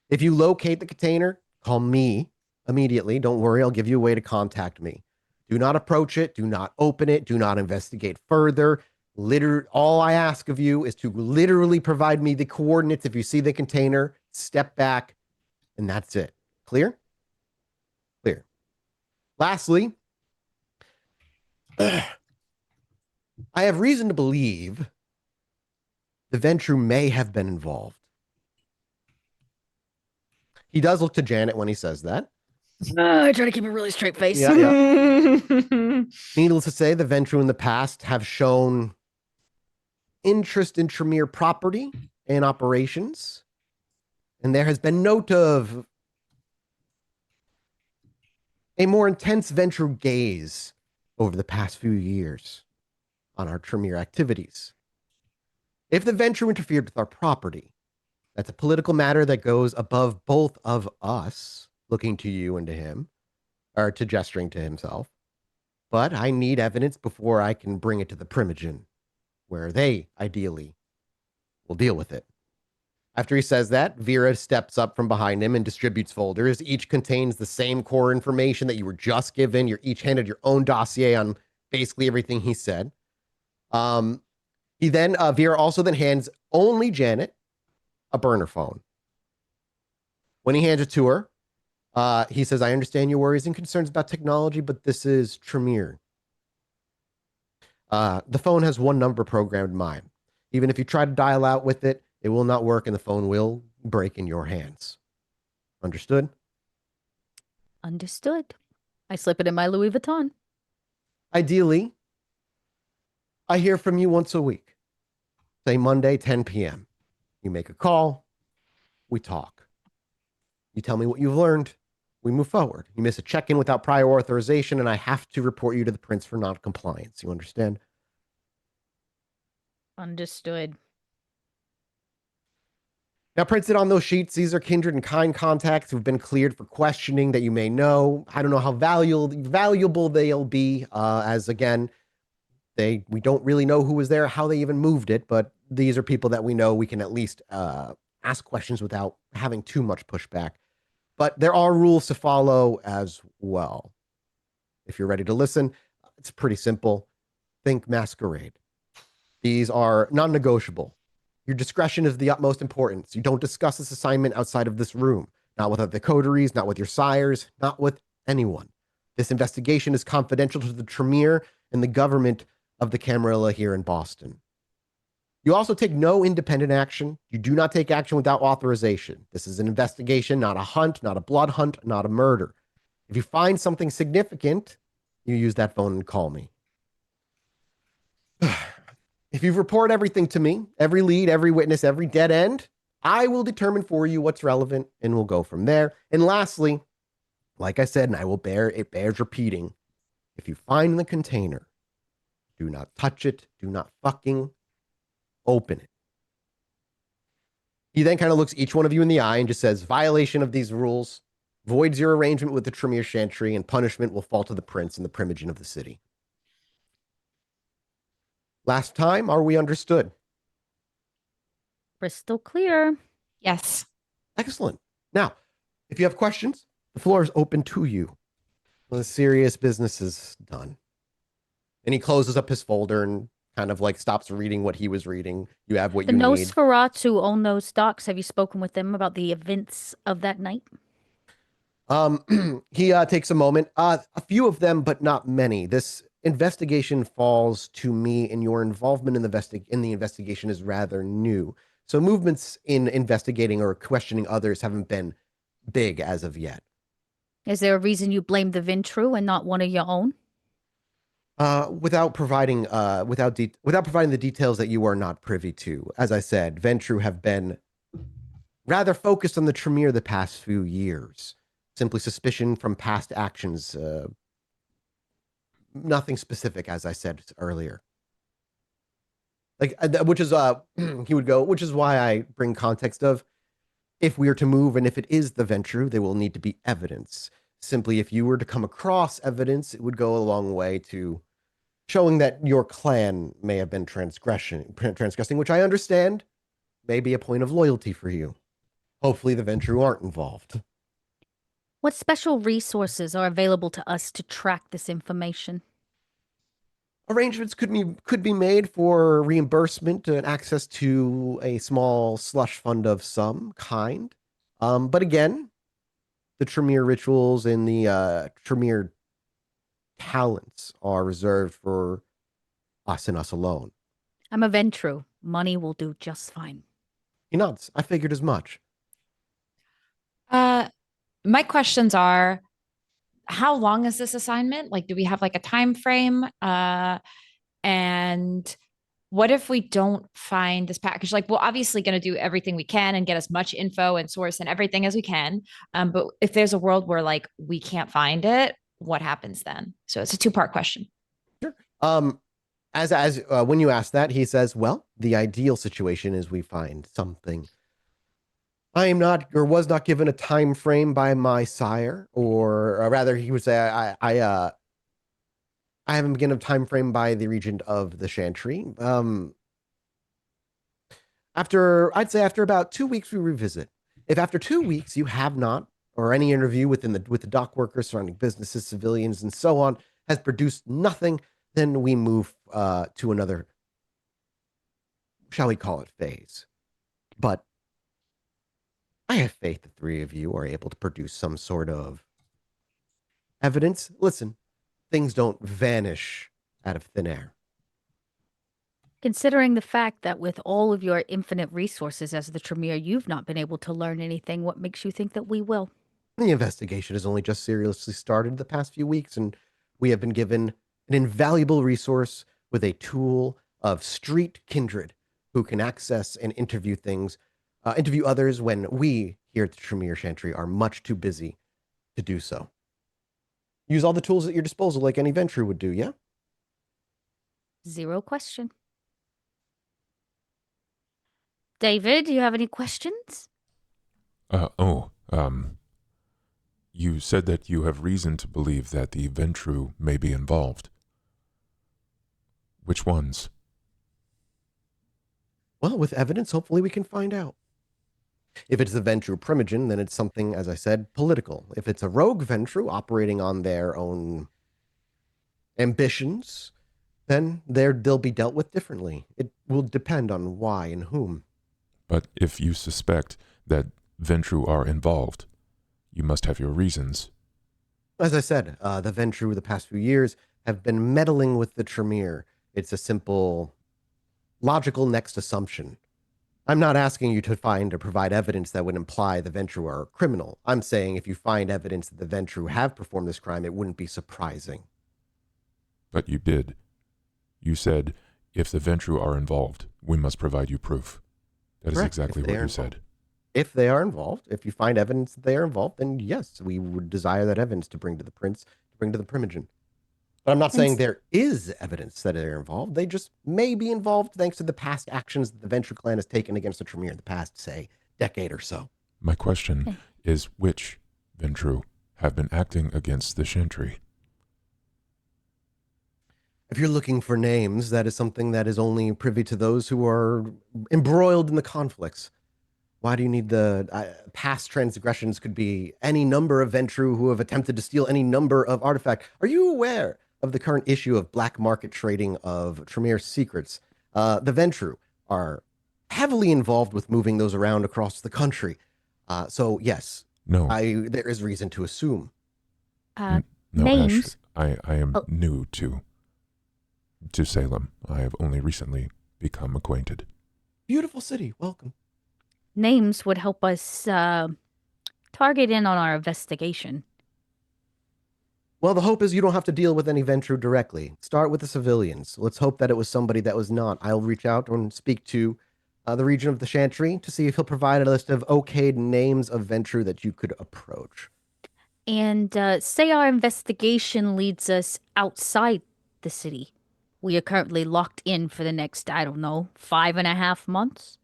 If you locate the container, call me immediately. Don't worry, I'll give you a way to contact me. Do not approach it. Do not open it. Do not investigate further. All I ask of you is to literally provide me the coordinates. If you see the container, step back, and that's it. Clear? Clear. Lastly, I have reason to believe the Ventru may have been involved. He does look to Janet when he says that. I try to keep a really straight face. Yeah. Needless to say, the Ventru in the past have shown interest in Tremere property and operations. And there has been note of a more intense venture gaze over the past few years on our Tremere activities. If the venture interfered with our property, that's a political matter that goes above both of us, looking to you and to him, or to gesturing to himself. But I need evidence before I can bring it to the Primogen, where they, ideally, will deal with it. After he says that, Vera steps up from behind him and distributes folders. Each contains the same core information that you were just given. You're each handed your own dossier on basically everything he said. Vera also then hands only Janet a burner phone. When he hands it to her, he says, I understand your worries and concerns about technology, but this is Tremere. The phone has one number programmed in mind. Even if you try to dial out with it, it will not work and the phone will break in your hands. Understood? Understood. I slip it in my Louis Vuitton. Ideally, I hear from you once a week. Say Monday, 10 p.m. You make a call. We talk. You tell me what you've learned. We move forward. You miss a check-in without prior authorization, and I have to report you to the prince for non-compliance. You understand? Understood. Now, printed on those sheets, these are kindred and kind contacts who've been cleared for questioning that you may know. I don't know how valuable they'll be, as again, we don't really know who was there, how they even moved it, but these are people that we know we can at least ask questions without having too much pushback. But there are rules to follow as well. If you're ready to listen, it's pretty simple. Think masquerade. These are non-negotiable. Your discretion is of the utmost importance. You don't discuss this assignment outside of this room, not with other coteries, not with your sires, not with anyone. This investigation is confidential to the Tremere and the government of the Camarilla here in Boston. You also take no independent action. You do not take action without authorization. This is an investigation, not a hunt, not a blood hunt, not a murder. If you find something significant, you use that phone and call me. If you report everything to me, every lead, every witness, every dead end, I will determine for you what's relevant and we'll go from there. And lastly, like I said, and it bears repeating, if you find the container, do not touch it, do not fucking open it. He then kind of looks each one of you in the eye and just says, violation of these rules voids your arrangement with the Tremere Chantry and punishment will fall to the prince and the Primogen of the city. Last time, are we understood? Crystal clear. Yes. Excellent. Now, if you have questions, the floor is open to you. The serious business is done. And he closes up his folder and kind of like stops reading what he was reading. You have what The you need. Nosferatu own those docs. Have you spoken with them about the events of that night? He takes a moment. A few of them, but not many. This investigation falls to me, and your involvement in the investigation is rather new. So movements in investigating or questioning others haven't been big as of yet. Is there a reason you blame the Ventru and not one of your own? Without providing the details that you are not privy to. As I said, Ventru have been rather focused on the Tremere the past few years. Simply suspicion from past actions. Nothing specific, as I said earlier. Which is why I bring context of if we are to move and if it is the Ventru, there will need to be evidence. Simply, if you were to come across evidence, it would go a long way to showing that your clan may have been transgressing, which I understand may be a point of loyalty for you. Hopefully the Ventru aren't involved. What special resources are available to us to track this information? Arrangements could be made for reimbursement and access to a small slush fund of some kind. But again, the Tremere rituals and the Tremere talents are reserved for us and us alone. I'm a Ventru. Money will do just fine. He nods. I figured as much. My questions are, how long is this assignment? Like, do we have like a time frame? And what if we don't find this package? Like, we're obviously going to do everything we can and get as much info and source and everything as we can. But if there's a world where like we can't find it, what happens then? So it's a two-part question. Sure. When you ask that, he says, "Well, the ideal situation is we find something. I am not, or was not given a time frame by my sire, or rather, he would say, I haven't been given a time frame by the regent of the Chantry. I'd say after about 2 weeks, we revisit. If after 2 weeks you have not, or any interview with the dock workers, surrounding businesses, civilians, and so on, has produced nothing, then we move to another, shall we call it, phase. But I have faith the three of you are able to produce some sort of evidence. Listen, things don't vanish out of thin air. Considering the fact that with all of your infinite resources as the Tremere, you've not been able to learn anything, what makes you think that we will? The investigation has only just seriously started the past few weeks, and we have been given an invaluable resource with a tool of street kindred who can access and interview others when we here at the Tremere Chantry are much too busy to do so. Use all the tools at your disposal like any venture would do, yeah? Zero question. David, do you have any questions? You said that you have reason to believe that the Ventru may be involved. Which ones? Well, with evidence, hopefully we can find out. If it's the Ventru Primogen, then it's something, as I said, political. If it's a rogue Ventru operating on their own ambitions, then they'll be dealt with differently. It will depend on why and whom. But if you suspect that Ventru are involved, you must have your reasons. As I said, the Ventru the past few years have been meddling with the Tremere. It's a simple, logical next assumption. I'm not asking you to find or provide evidence that would imply the Ventru are a criminal. I'm saying if you find evidence that the Ventru have performed this crime, it wouldn't be surprising. But you did. You said, if the Ventru are involved, we must provide you proof. That Correct. is exactly what you said. If they are involved, if you find evidence that they are involved, then yes, we would desire that evidence to bring to the prince, to bring to the Primogen. But I'm not saying there is evidence that they're involved. They just may be involved thanks to the past actions that the Ventru clan has taken against the Tremere in the past, say, decade or so. My question is, which Ventru have been acting against the Chantry? If you're looking for names, that is something that is only privy to those who are embroiled in the conflicts. Why do you need the past transgressions? Could be any number of Ventru who have attempted to steal any number of artifact. Are you aware of the current issue of black market trading of Tremere secrets? The Ventru are heavily involved with moving those around across the country. So yes, No. there is reason to assume. No, Names. Ash, I am new to Salem. I have only recently become acquainted. Beautiful city. Welcome. Names would help us target in on our investigation. Well, the hope is you don't have to deal with any Ventru directly. Start with the civilians. Let's hope that it was somebody that was not. I'll reach out and speak to the region of the Chantry to see if he'll provide a list of okayed names of Ventru that you could approach. And say our investigation leads us outside the city. We are currently locked in for the next, 5.5 months.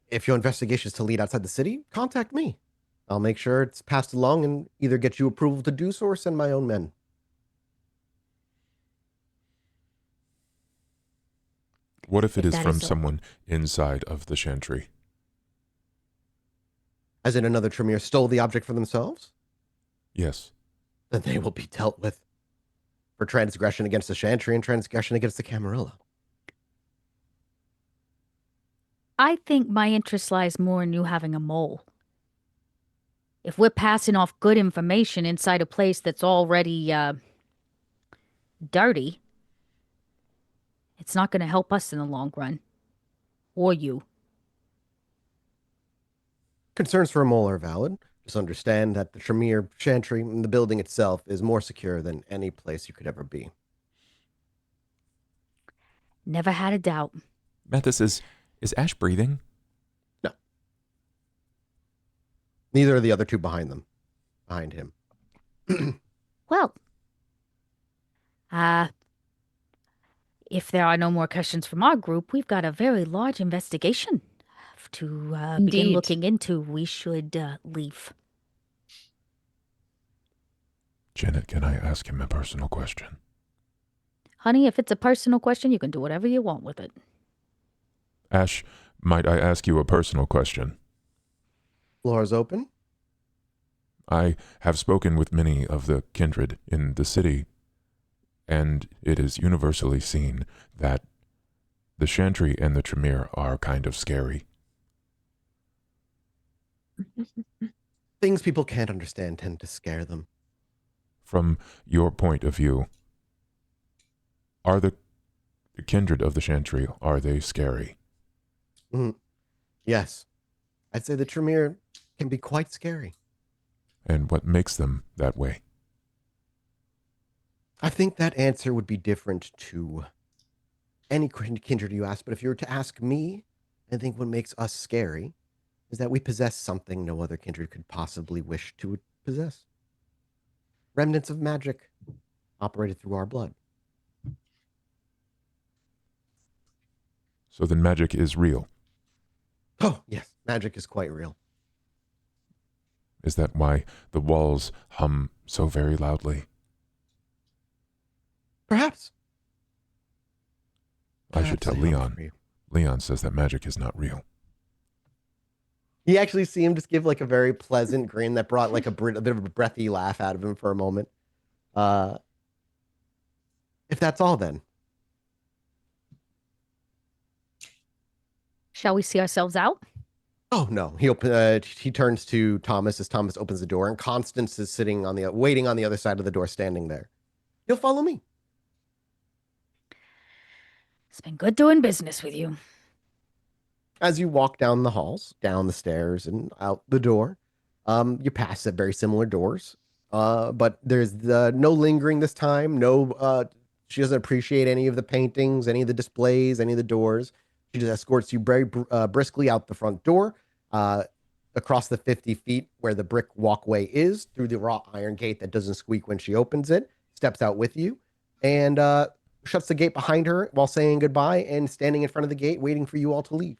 If your investigation is to lead outside the city, contact me. I'll make sure it's passed along and either get you approval to do so or send my own men. What if it is from someone inside of the Chantry? As in another Tremere stole the object for themselves? Yes. Then they will be dealt with for transgression against the Chantry and transgression against the Camarilla. I think my interest lies more in you having a mole. If we're passing off good information inside a place that's already dirty, it's not going to help us in the long run. Or you. Concerns for a mole are valid. Just understand that the Tremere Chantry and the building itself is more secure than any place you could ever be. Never had a doubt. Mathis, is Ash breathing? No. Neither are the other two behind him. Well, if there are no more questions from our group, we've got a very large investigation to begin Indeed. looking into. We should leave. Janet, can I ask him a personal question? Honey, if it's a personal question, you can do whatever you want with it. Ash, might I ask you a personal question? Floor's open. I have spoken with many of the kindred in the city, and it is universally seen that the Chantry and the Tremere are kind of scary. Things people can't understand tend to scare them. From your point of view, are the kindred of the Chantry, are they scary? Yes. I'd say the Tremere can be quite scary. And what makes them that way? I think that answer would be different to any kindred you ask, but if you were to ask me, I think what makes us scary is that we possess something no other kindred could possibly wish to possess. Remnants of magic operated through our blood. So then magic is real. Oh, yes, magic is quite real. Is that why the walls hum so very loudly? Perhaps. I should tell Perhaps I hope Leon. for you. Leon says that magic is not real. You actually see him just give like a very pleasant grin that brought like a bit of a breathy laugh out of him for a moment. If that's all, then. Shall we see ourselves out? Oh no! He turns to Thomas as Thomas opens the door, and Constance is sitting waiting on the other side of the door, standing there. You'll follow me. It's been good doing business with you. As you walk down the halls, down the stairs, and out the door, you pass at very similar doors. But there's no lingering this time. No, she doesn't appreciate any of the paintings, any of the displays, any of the doors. She just escorts you very briskly out the front door, across the 50 feet where the brick walkway is, through the wrought iron gate that doesn't squeak when she opens it, steps out with you, and shuts the gate behind her while saying goodbye and standing in front of the gate waiting for you all to leave.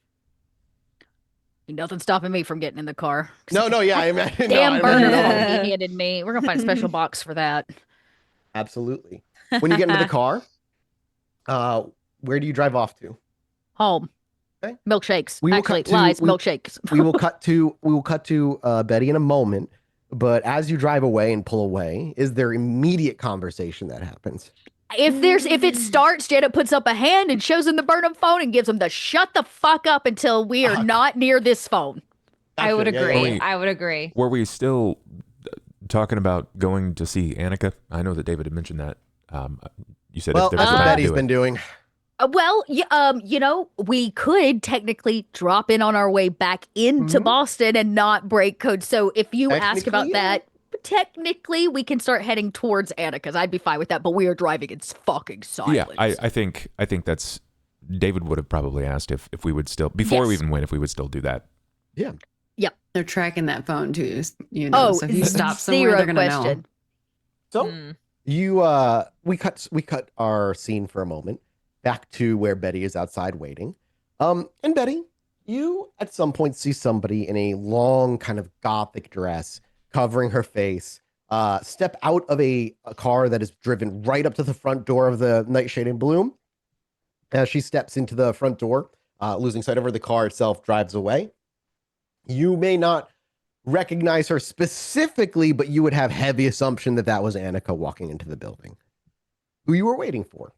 Ain't nothing stopping me from getting in the car. No, yeah, I imagine. Damn burner phone he handed me. We're gonna find a special box for that. Absolutely. When you get into the car, where do you drive off to? Home. Okay. Milkshakes. We will Actually, cut to- lies. we- Milkshakes. we will cut to Betty in a moment. But as you drive away and pull away, is there immediate conversation that happens? If it starts, Janet puts up a hand and shows him the Burnham phone and gives him the shut the fuck up until we are not near this phone. I would Gotcha. Yeah, agree. yeah. I would agree. Were we still talking about going to see Annika? I know that David had mentioned that. You said Well, if there that's was what a way to Betty's do been it. doing. We could technically drop in on our way back into Boston and not break code. So if you ask about Technically, yeah. that, technically we can start heading towards Anika's. I'd be fine with that, but we are driving in fucking silence. Yeah, I think that's David would have probably asked if we would still before we Yes. even went if we would still do that. Yeah. They're tracking that phone too, you know. So if you stop somewhere, zero they're gonna question. know. So we cut our scene for a moment back to where Betty is outside waiting. And Betty, you at some point see somebody in a long kind of gothic dress covering her face step out of a car that is driven right up to the front door of the Nightshade in Bloom. As she steps into the front door, losing sight of her, the car itself drives away. You may not recognize her specifically, but you would have heavy assumption that that was Annika walking into the building, who you were waiting for.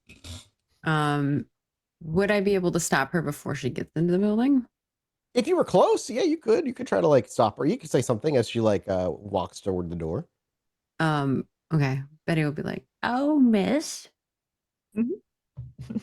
Would I be able to stop her before she gets into the building? If you were close, yeah, you could. You could try to like stop her. You could say something as she like walks toward the door. Okay. Betty will be like, "Oh, miss." Do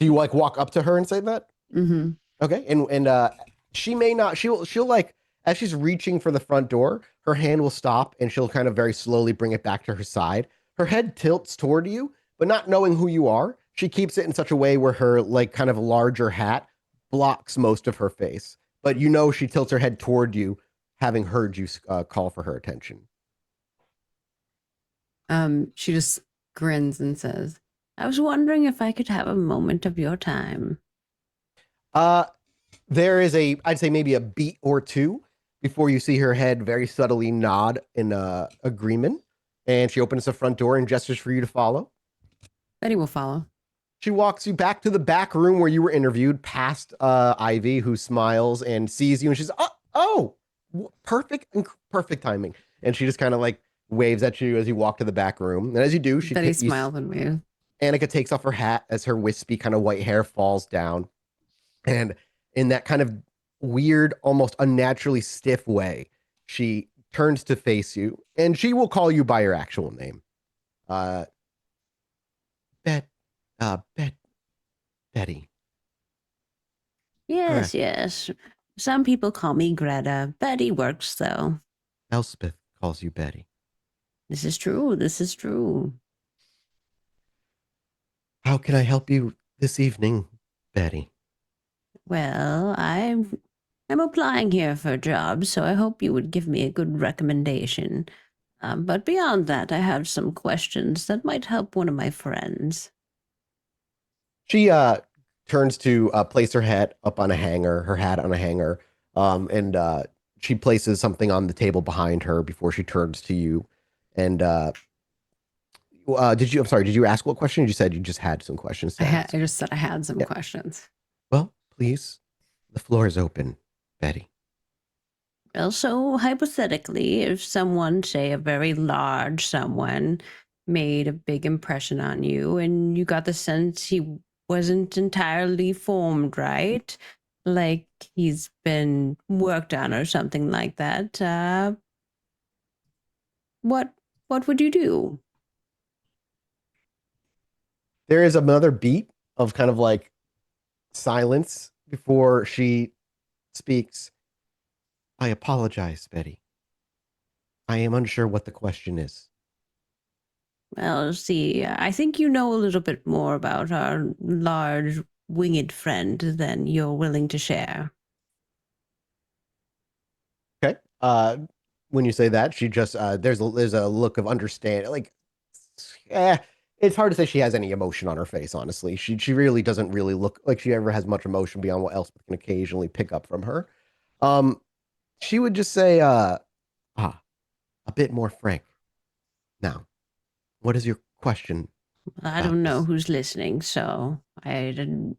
you like walk up to her and say that? Mm-hmm. Okay, and she may not. She'll like as she's reaching for the front door, her hand will stop and she'll kind of very slowly bring it back to her side. Her head tilts toward you, but not knowing who you are, she keeps it in such a way where her like kind of larger hat blocks most of her face. But you know she tilts her head toward you, having heard you call for her attention. She just grins and says, I was wondering if I could have a moment of your time. There is I'd say maybe a beat or two before you see her head very subtly nod in agreement. And she opens the front door and gestures for you to follow. Betty will follow. She walks you back to the back room where you were interviewed, past Ivy, who smiles and sees you, and she's, perfect timing. And she just kind of like waves at you as you walk to the back room. And as you do, Betty smiles and waves. Annika takes off her hat as her wispy kind of white hair falls down. And in that kind of weird, almost unnaturally stiff way, she turns to face you, and she will call you by your actual name. Betty. Yes, Correct. yes. Some people call me Greta. Betty works, though. Elspeth calls you Betty. This is true. This is true. How can I help you this evening, Betty? Well, I'm applying here for a job, so I hope you would give me a good recommendation. But beyond that, I have some questions that might help one of my friends. She turns to place her hat up on a hanger, her hat on a hanger, and she places something on the table behind her before she turns to you. And did you ask what question? You said you just had some questions to ask. I just said I had some questions. Well, please, the floor is open, Betty. Well, so hypothetically, if someone, say a very large someone, made a big impression on you and you got the sense he wasn't entirely formed right, like he's been worked on or something like that, what would you do? There is another beat of kind of like silence before she speaks. I apologize, Betty. I am unsure what the question is. Well, see, I think you know a little bit more about our large winged friend than you're willing to share. Okay. When you say that, she just there's a look of understanding. Like, it's hard to say she has any emotion on her face. Honestly, she really doesn't really look like she ever has much emotion beyond what else can occasionally pick up from her. She would just say, a bit more frank. Now, what is your question? I don't know who's listening, so I'm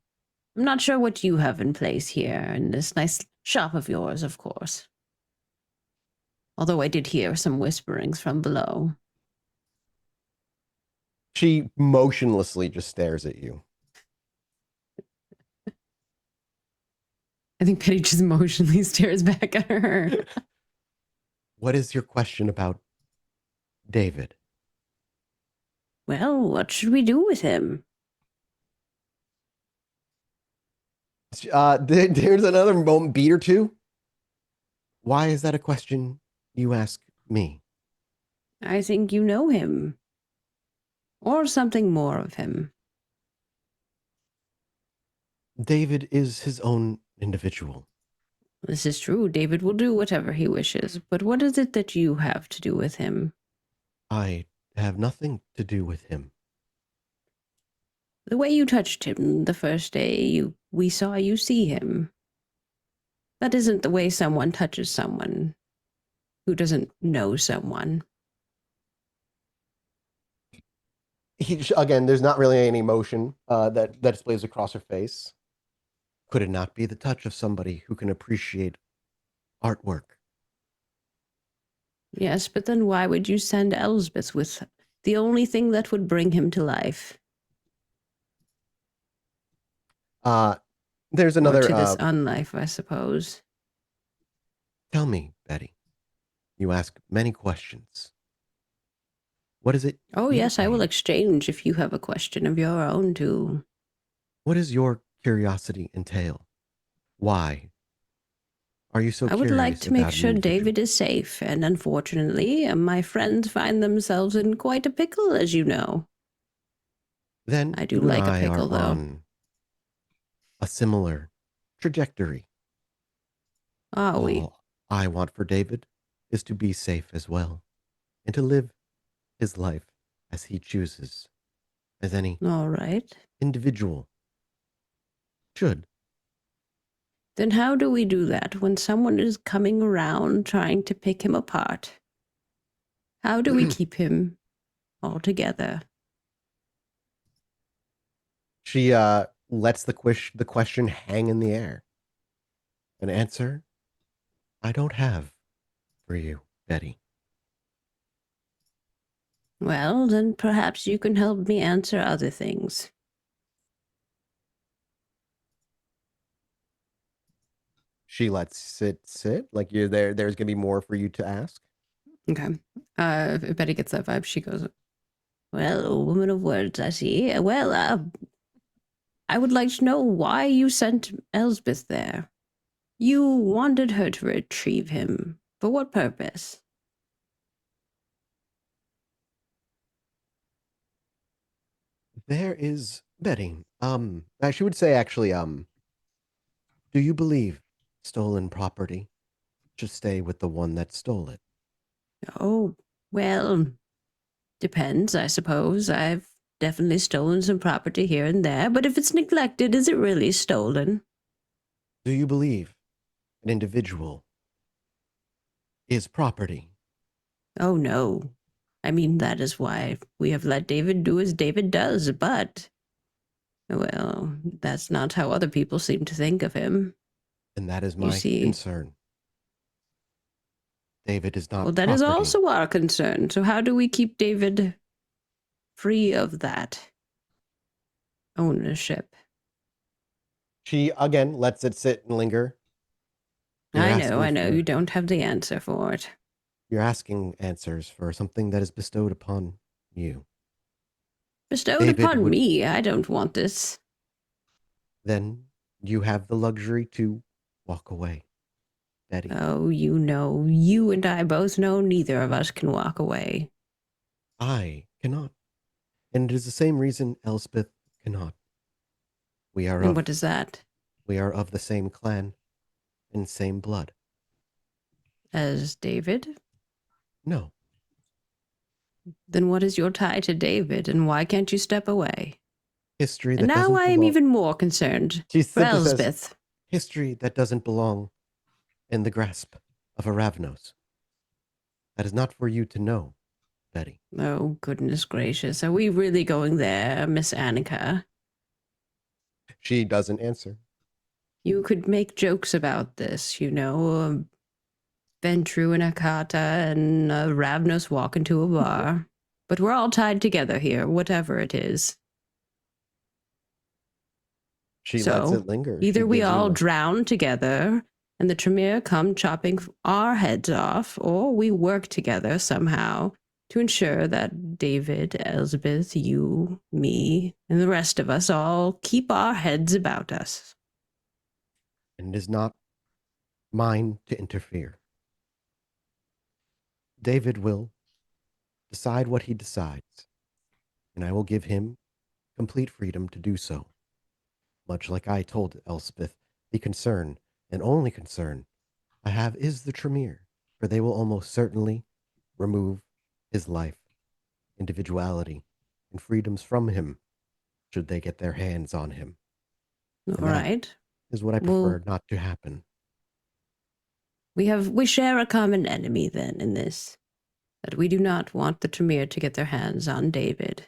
not sure what you have in place here in this nice shop of yours, of course. Although I did hear some whisperings from below. She motionlessly just stares at you. I think Betty just emotionally stares back at her. What is your question about David? Well, what should we do with him? There's another moment beat or two. Why is that a question you ask me? I think you know him. Or something more of him. David is his own individual. This is true. David will do whatever he wishes. But what is it that you have to do with him? I have nothing to do with him. The way you touched him the first day we saw you see him. That isn't the way someone touches someone who doesn't know someone. Again, there's not really any emotion that displays across her face. Could it not be the touch of somebody who can appreciate artwork? Yes, but then why would you send Elsbeth with the only thing that would bring him to life? There's another... Or to this unlife, I suppose. Tell me, Betty. You ask many questions. What is it? Oh, yes, I will exchange if you have a question of your own, too. What does your curiosity entail? Why are you so I curious? would like to make sure David is safe, and unfortunately, my friends find themselves in quite a pickle, as you know. Then I do you and like a I pickle, are though. on a similar trajectory. Are we? All I want for David is to be safe as well, and to live his life as he chooses, as any All right. individual should. Then how do we do that when someone is coming around trying to pick him apart? How do we keep him all together? She lets the question hang in the air. An answer I don't have for you, Betty. Well, then perhaps you can help me answer other things. She lets it sit. Like you're there. There's gonna be more for you to ask. Okay. If Betty gets that vibe, she goes, well, a woman of words, I see. Well, I would like to know why you sent Elsbeth there. You wanted her to retrieve him. For what purpose? There is Betty. She would say actually, do you believe stolen property should stay with the one that stole it? Oh, well, depends, I suppose. I've definitely stolen some property here and there, but if it's neglected, is it really stolen? Do you believe an individual is property? Oh, no. I mean, that is why we have let David do as David does, but, well, that's not how other people seem to think of him. And that is You my see. concern. David is not Well, that is property. also our concern. So how do we keep David free of that ownership? She again lets it sit and linger. I know. You don't have the answer for it. You're asking answers for something that is bestowed upon you. Bestowed David upon me. I don't want this. Then you have the luxury to walk away, Betty. Oh, you and I both know neither of us can walk away. I cannot. And it is the same reason Elspeth cannot. And what is that? We are of the same clan and same blood. As David? No. Then what is your tie to David, and why can't you step away? History that And now doesn't I am belong. even more concerned. She For simply says, Elsbeth. history that doesn't belong in the grasp of a Ravnos. That is not for you to know, Betty. Oh, goodness gracious. Are we really going there, Miss Annika? She doesn't answer. You could make jokes about this, Ventru and Akata and Ravnos walk into a bar. But we're all tied together here, whatever it is. She lets it linger. Either She we gives you all a- drown together and the Tremere come chopping our heads off, or we work together somehow to ensure that David, Elizabeth, you, me, and the rest of us all keep our heads about us. And it is not mine to interfere. David will decide what he decides, and I will give him complete freedom to do so. Much like I told Elspeth, the concern, and only concern, I have is the Tremere, for they will almost certainly remove his life, individuality, and freedoms from him should they get their hands on him. All right. Is what I prefer not to happen. We share a common enemy then in this, that we do not want the Tremere to get their hands on David.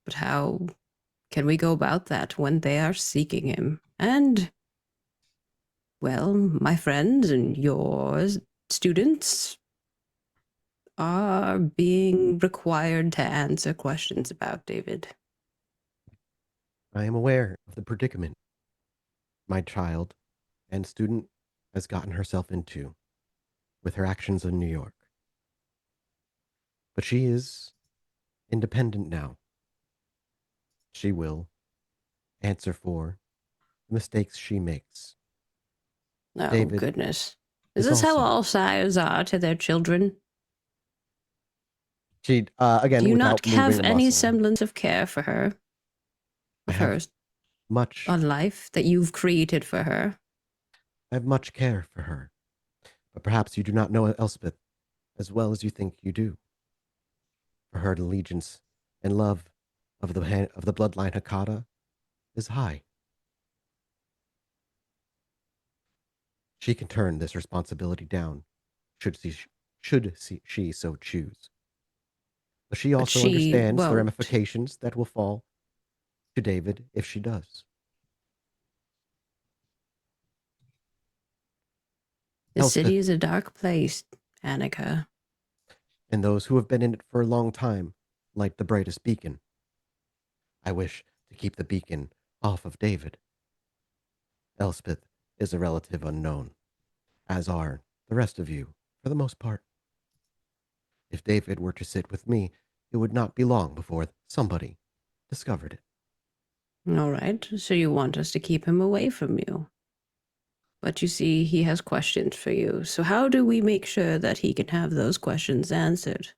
But how can we go about that when they are seeking him? And, well, my friends and your students are being required to answer questions about David. I am aware of the predicament my child and student has gotten herself into with her actions in New York. But she is independent now. She will answer for the mistakes she makes. Oh, David goodness. Is this how all sires are to their children? She, again, Do you without not have moving a any muscle. semblance of care for her? of have hers, much. a life that you've created for her. I have much care for her, but perhaps you do not know Elspeth as well as you think you do. For her allegiance and love of the bloodline Hakata is high. She can turn this responsibility down, she so choose. But she also understands the ramifications that will fall to David if she does. The city is a dark place, Annika. And those who have been in it for a long time light the brightest beacon. I wish to keep the beacon off of David. Elspeth is a relative unknown, as are the rest of you, for the most part. If David were to sit with me, it would not be long before somebody discovered it. All right, so you want us to keep him away from you. But you see, he has questions for you. So how do we make sure that he can have those questions answered?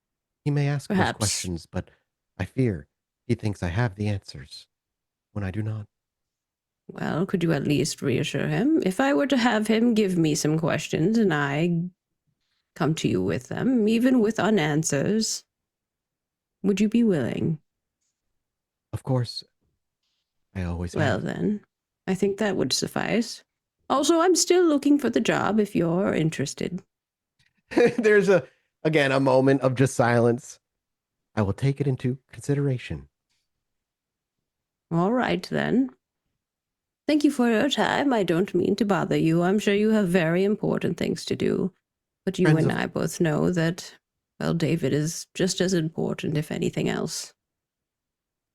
He may ask those questions, but I fear he thinks I have the answers when I do not. Well, could you at least reassure him? If I were to have him give me some questions and I come to you with them, even with unanswers, would you be willing? Of course. I always have. Well, then, I think that would suffice. Also, I'm still looking for the job if you're interested. There's again a moment of just silence. I will take it into consideration. All right, then. Thank you for your time. I don't mean to bother you. I'm sure you have very important things to do. But you and I both know that, well, David is just as important, if anything else.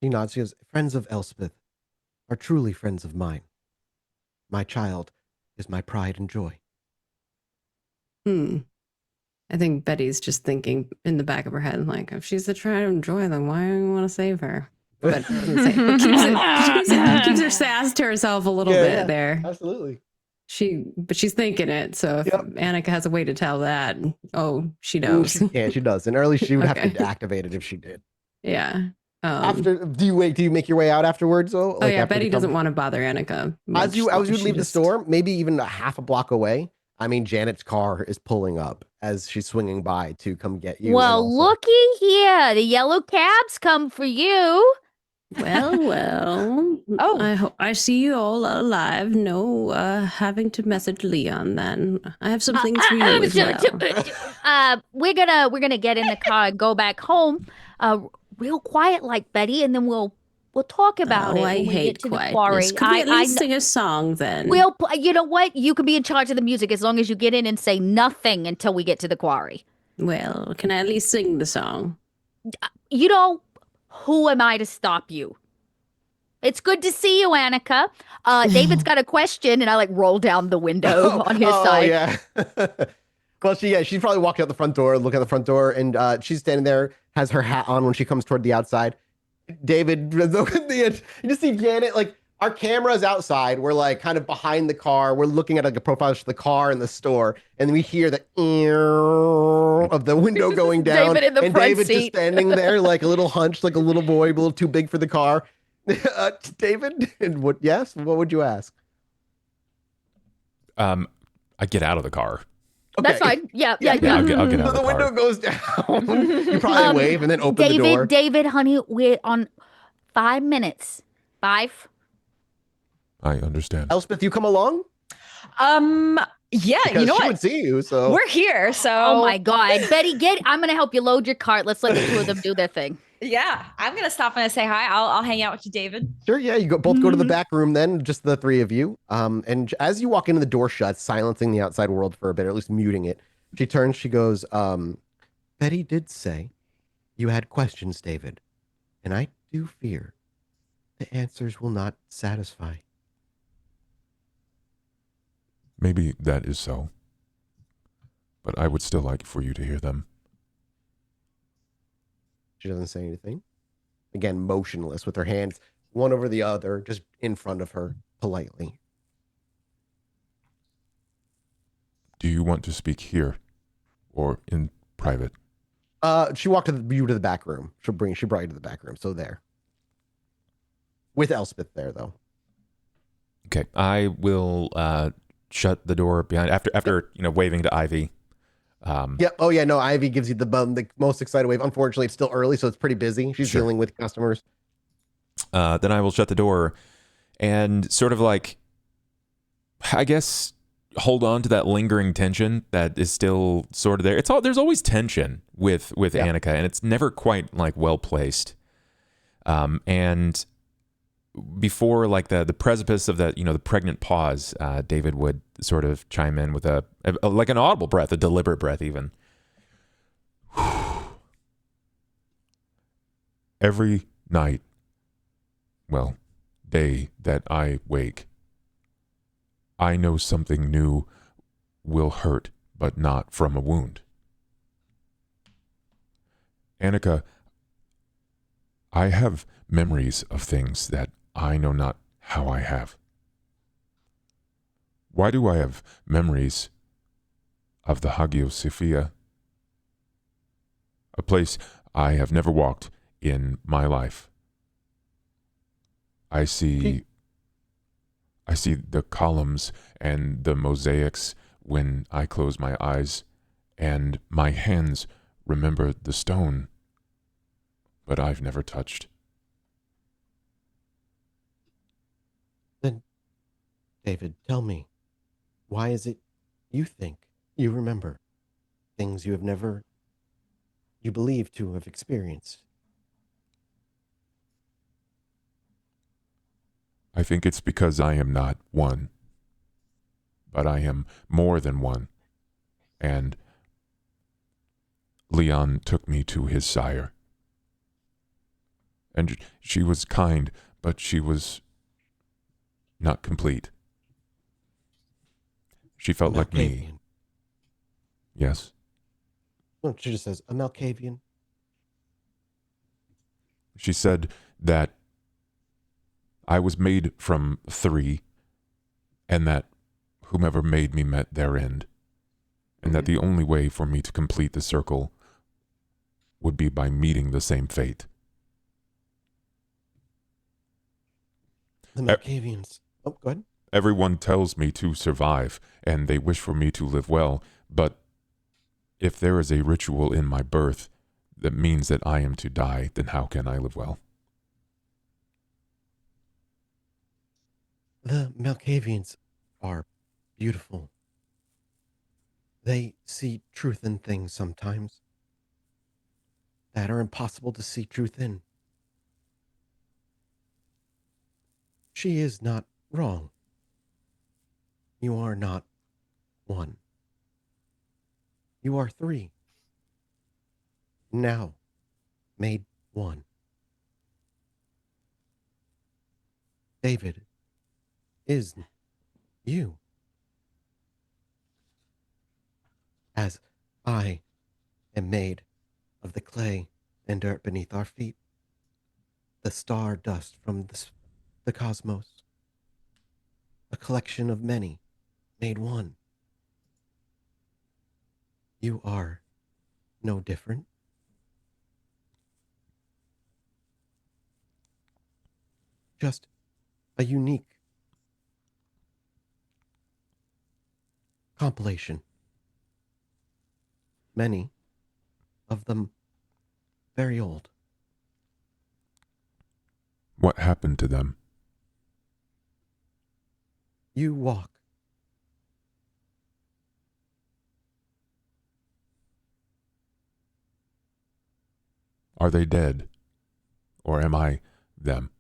He nods. He goes, friends of Elspeth are truly friends of mine. My child is my pride and joy. I think Betty's just thinking in the back of her head, like, if she's the pride and joy, then why do you want to save her? But doesn't say. But keeps her sass to herself a little bit there. Absolutely. But she's thinking it. So if Annika has a way to tell that, she knows. She does. And early she would have to activate it if she did. Yeah. Do you make your way out afterwards? Betty doesn't want to bother Annika. As you leave the store, maybe even a half a block away, I mean, Janet's car is pulling up as she's swinging by to come get you. Well, looky here. The yellow cab's come for you. Well. I see you all alive. No having to message Leon then. I have some things for you as well. We're gonna get in the car and go back home. Real quiet like Betty, and then we'll talk about it when we get to the quarry. Could we at least sing a song then? You know what? You can be in charge of the music as long as you get in and say nothing until we get to the quarry. Well, can I at least sing the song? Who am I to stop you? It's good to see you, Annika. David's got a question, and I roll down the window on his side. Yeah. Well, she's probably walking out the front door, looking at the front door, and she's standing there, has her hat on when she comes toward the outside. David, you just see Janet, our camera's outside. We're kind of behind the car. We're looking at a profile of the car in the store, and we hear the of the window going down. David in the front David seat. just standing there, like a little hunched, like a little boy, a little too big for the car. David, what would you ask? I get out of the car. Okay. That's fine. Yeah. I'll get out of the car. The window goes down. You probably wave and then open the door. David, honey, we're on 5 minutes. 5. I understand. Elspeth, you come along? Yeah, because you know she what? would see you, so We're here, so Oh my God, Betty, I'm gonna help you load your cart. Let's let the two of them do their thing. yeah, I'm gonna stop and say hi. I'll hang out with you, David. Sure, yeah, you both go to the back room then, just the three of you. And as you walk into, the door shuts, silencing the outside world for a bit, or at least muting it. She turns, she goes, Betty did say you had questions, David, and I do fear the answers will not satisfy. Maybe that is so. But I would still like for you to hear them. She doesn't say anything. Again, motionless with her hands one over the other, just in front of her, politely. Do you want to speak here or in private? She walked you to the back room. She brought you to the back room, so there. with Elspeth there, though. Okay, I will shut the door behind after waving to Ivy. Yeah. Oh yeah. No, Ivy gives you the most excited wave. Unfortunately, it's still early, so it's pretty busy. She's Sure. dealing with customers. Then I will shut the door and sort of like, I guess, hold on to that lingering tension that is still sort of there. There's always tension with Annika, and it's never quite like well placed. And before like the precipice of that, the pregnant pause, David would sort of chime in with a like an audible breath, a deliberate breath, even. Every night, well, day that I wake, I know something new will hurt, but not from a wound. Annika, I have memories of things that I know not how I have. Why do I have memories of the Hagia Sophia, a place I have never walked in my life? I see the columns and the mosaics when I close my eyes, and my hands remember the stone, but I've never touched. Then, David, tell me, why is it you think you remember things you believe to have experienced? I think it's because I am not one, but I am more than one. And Leon took me to his sire. And she was kind, but she was not complete. She felt like me. Yes. No, she just says, a Malkavian. She said that I was made from three, and that whomever made me met their end, and that the only way for me to complete the circle would be by meeting the same fate. The Malkavians. Oh, go ahead. Everyone tells me to survive, and they wish for me to live well, but if there is a ritual in my birth that means that I am to die, then how can I live well? The Malkavians are beautiful. They see truth in things sometimes that are impossible to see truth in. She is not wrong. You are not one. You are three. Now made one. David is you. As I am made of the clay and dirt beneath our feet, the star dust from the cosmos, a collection of many made one. You are no different. Just a unique compilation. Many of them very old. What happened to them? You walk. Are they dead? Or am I them?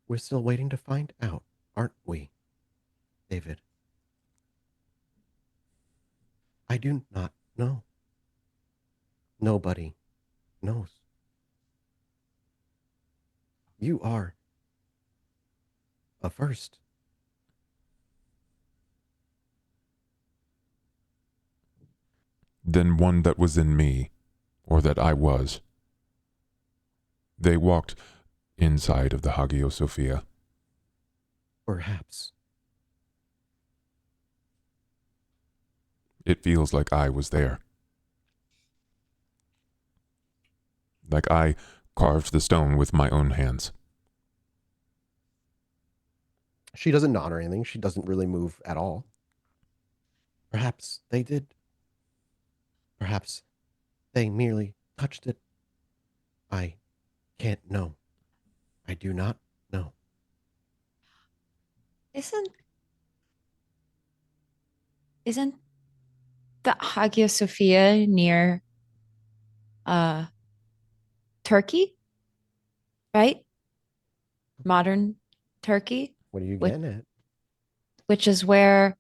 We're still waiting to find out, aren't we, David? I do not know. Nobody knows. You are a first. Then one that was in me, or that I was. They walked inside of the Hagia Sophia. Perhaps. It feels like I was there. Like I carved the stone with my own hands. She doesn't nod or anything. She doesn't really move at all. Perhaps they did. Perhaps they merely touched it. I can't know. I do not know. Isn't the Hagia Sophia near Turkey? Right? Modern Turkey, What are you which, getting which is where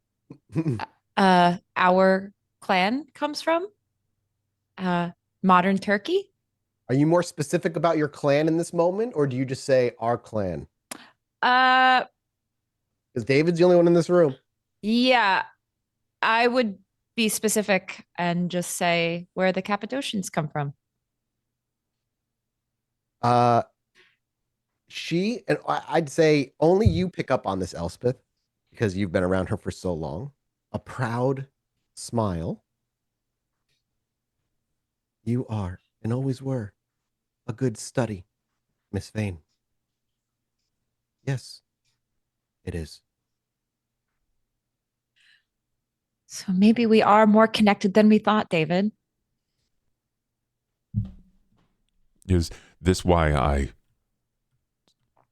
at? our clan comes from. Modern Turkey. Are you more specific about your clan in this moment, or do you just say our clan? Uh, Because David's the only one in this room. yeah, I would be specific and just say where the Cappadocians come from. She and I'd say only you pick up on this, Elspeth, because you've been around her for so long. A proud smile. You are and always were a good study, Miss Vane. Yes, it is. So maybe we are more connected than we thought, David. Is this why I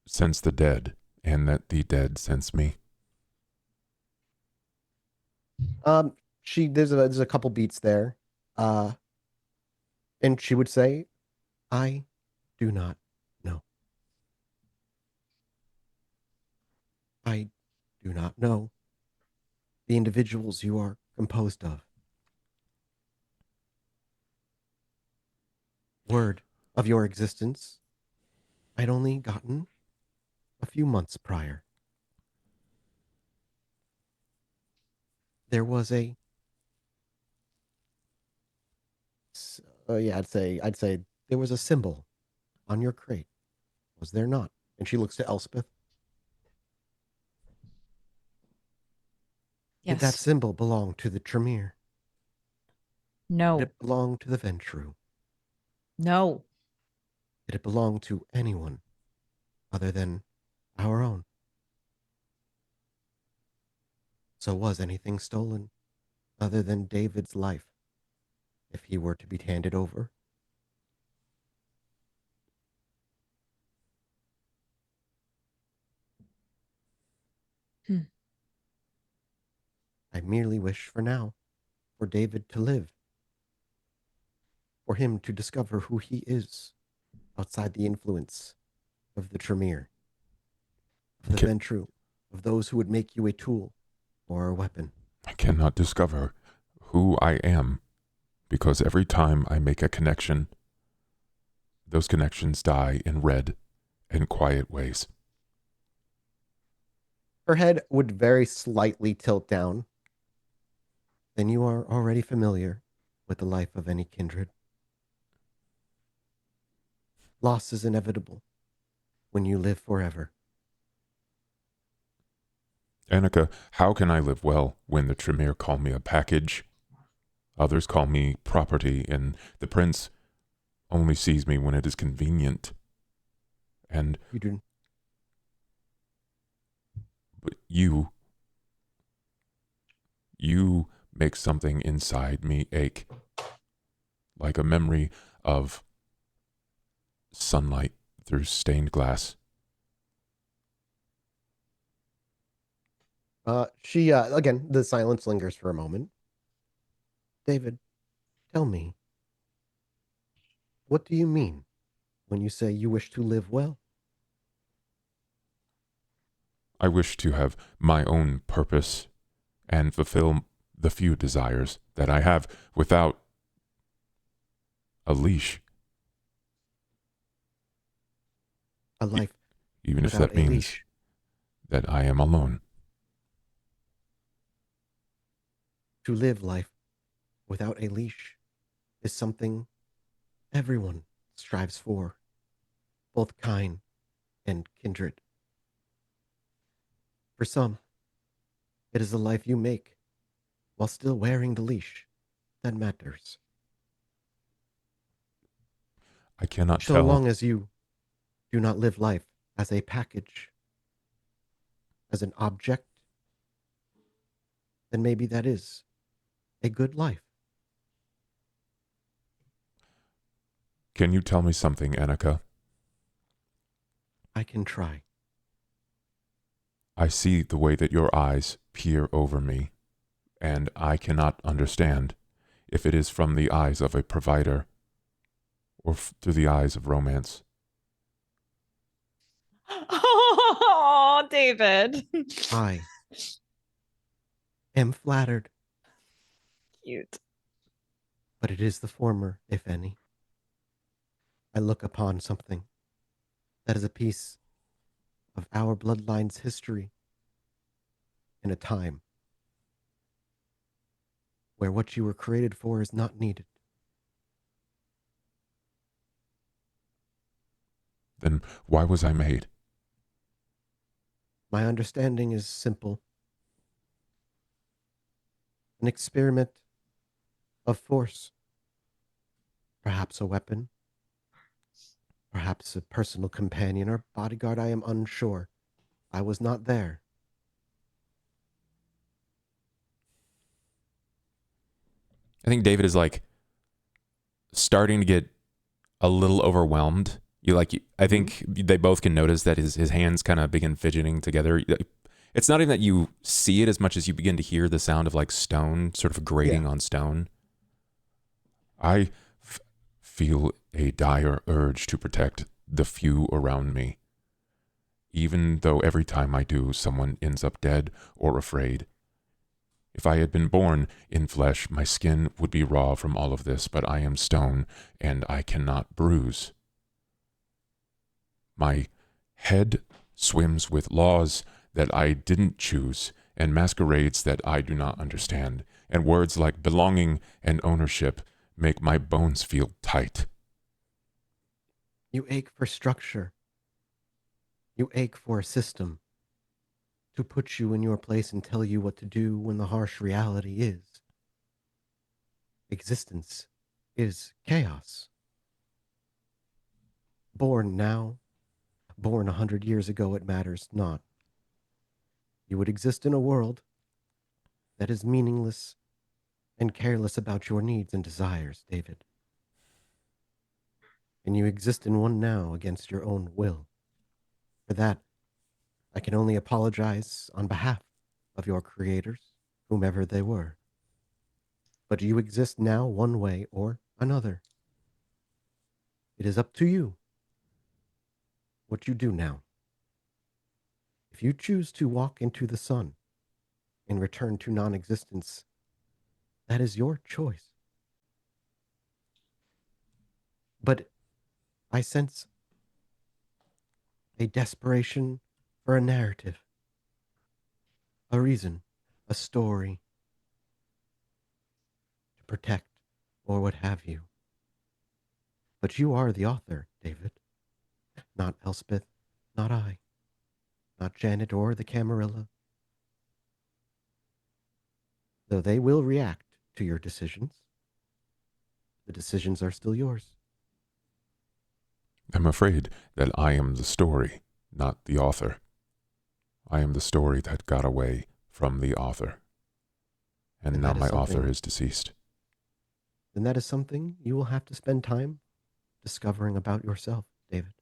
sense the dead and that the dead sense me? There's a couple beats there. And she would say, I do not know. I do not know the individuals you are composed of. Word of your existence I'd only gotten a few months prior. There was a I'd say there was a symbol on your crate, was there not? And she looks to Elspeth. Yes. Did that symbol belong to the Tremere? No. Did it belong to the Ventru? No. Did it belong to anyone other than our own? So was anything stolen other than David's life if he were to be handed over? Hmm. I merely wish for now for David to live, for him to discover who he is outside the influence of the Tremere, of the Ventru, of those who would make you a tool or a weapon. I cannot discover who I am because every time I make a connection, those connections die in red and quiet ways. Her head would very slightly tilt down. Then you are already familiar with the life of any kindred. Loss is inevitable when you live forever. Annika, how can I live well when the Tremere call me a package? Others call me property, and the prince only sees me when it is convenient. And You do. but you make something inside me ache, like a memory of sunlight through stained glass. She again, the silence lingers for a moment. David, tell me, what do you mean when you say you wish to live well? I wish to have my own purpose and fulfill the few desires that I have without a leash. A life Even if without that a means leash. that I am alone. To live life without a leash is something everyone strives for, both kind and kindred. For some, it is the life you make while still wearing the leash that matters. I cannot So tell. long as you do not live life as a package, as an object, then maybe that is a good life. Can you tell me something, Annika? I can try. I see the way that your eyes peer over me, and I cannot understand if it is from the eyes of a provider or through the eyes of romance. Oh, David. I am flattered, Cute. but it is the former, if any. I look upon something that is a piece of our bloodline's history in a time where what you were created for is not needed. Then why was I made? My understanding is simple. An experiment of force. Perhaps a weapon. Perhaps a personal companion or bodyguard. I am unsure. I was not there. I think David is like starting to get a little overwhelmed. I think they both can notice that his hands kind of begin fidgeting together. It's not even that you see it as much as you begin to hear the sound of like stone sort of grating on stone. I feel a dire urge to protect the few around me. Even though every time I do, someone ends up dead or afraid. If I had been born in flesh, my skin would be raw from all of this, but I am stone, and I cannot bruise. My head swims with laws that I didn't choose, and masquerades that I do not understand, and words like belonging and ownership make my bones feel tight. You ache for structure. You ache for a system to put you in your place and tell you what to do when the harsh reality is. Existence is chaos. Born now, born 100 years ago, it matters not. You would exist in a world that is meaningless and careless about your needs and desires, David. And you exist in one now against your own will. For that, I can only apologize on behalf of your creators, whomever they were. But you exist now one way or another. It is up to you what you do now. If you choose to walk into the sun and return to non-existence, that is your choice. But I sense a desperation for a narrative, a reason, a story to protect, or what have you. But you are the author, David. Not Elspeth, not I, not Janet or the Camarilla. Though they will react to your decisions, the decisions are still yours. I'm afraid that I am the story, not the author. I am the story that got away from the author. And now my author is deceased. Then that is something you will have to spend time discovering about yourself, David.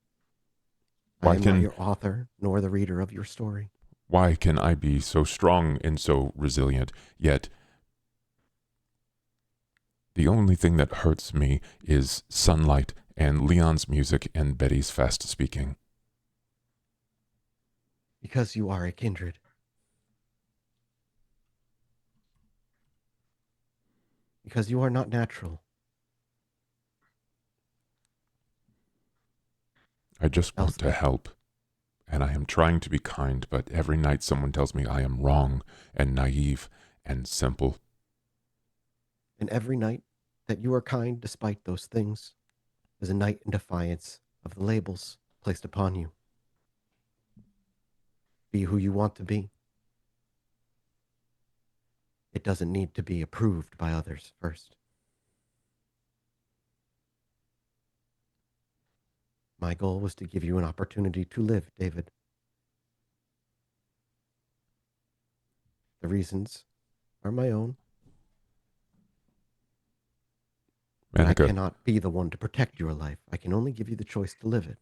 I am not your author, nor the reader of your story. Why can I be so strong and so resilient, yet the only thing that hurts me is sunlight and Leon's music and Betty's fast speaking? Because you are a kindred. Because you are not natural. I just want to help, and I am trying to be kind, but every night someone tells me I am wrong and naive and simple. And every night that you are kind despite those things is a night in defiance of the labels placed upon you. Be who you want to be. It doesn't need to be approved by others first. My goal was to give you an opportunity to live, David. The reasons are my own. But I Annika, cannot be the one to protect your life. I can only give you the choice to live it.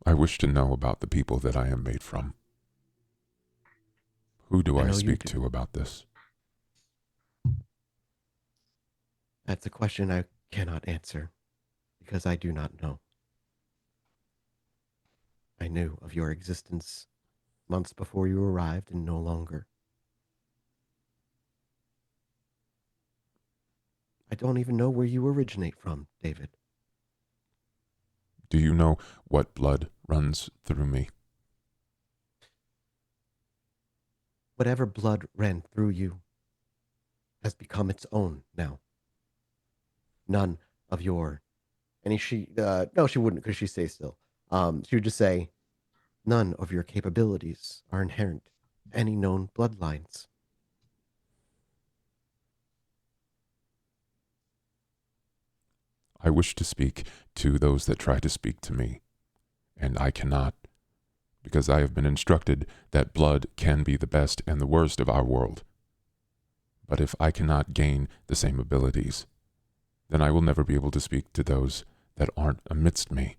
I wish to know about the people that I am made from. Who do I I know you speak do. to about this? That's a question I cannot answer because I do not know. I knew of your existence months before you arrived and no longer. I don't even know where you originate from, David. Do you know what blood runs through me? Whatever blood ran through you has become its own now. None of your, and no, she wouldn't because she stays still. She would just say, none of your capabilities are inherent to any known bloodlines. I wish to speak to those that try to speak to me, and I cannot, because I have been instructed that blood can be the best and the worst of our world. But if I cannot gain the same abilities, then I will never be able to speak to those that aren't amidst me.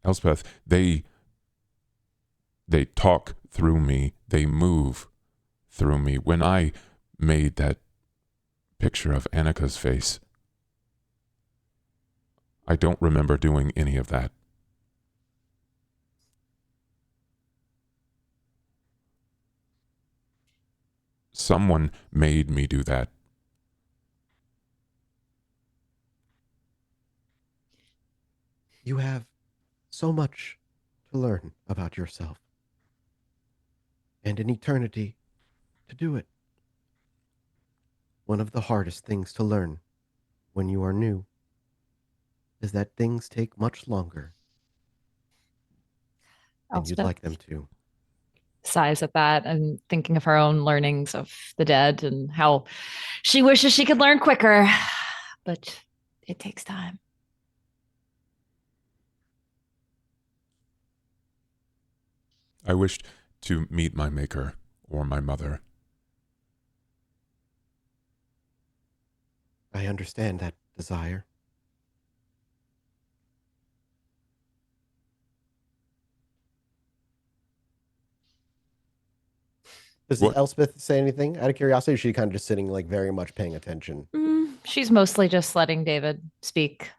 Elspeth, they talk through me, they move through me. When I made that picture of Annika's face, I don't remember doing any of that. Someone made me do that. You have so much to learn about yourself and an eternity to do it. One of the hardest things to learn when you are new is that things take much longer than you'd Elspeth like them to. sighs at that and thinking of her own learnings of the dead and how she wishes she could learn quicker, but it takes time. I wished to meet my maker or my mother. I understand that desire. Does What? Elspeth say anything out of curiosity? Or is she kind of just sitting, like, very much paying attention? She's mostly just letting David speak.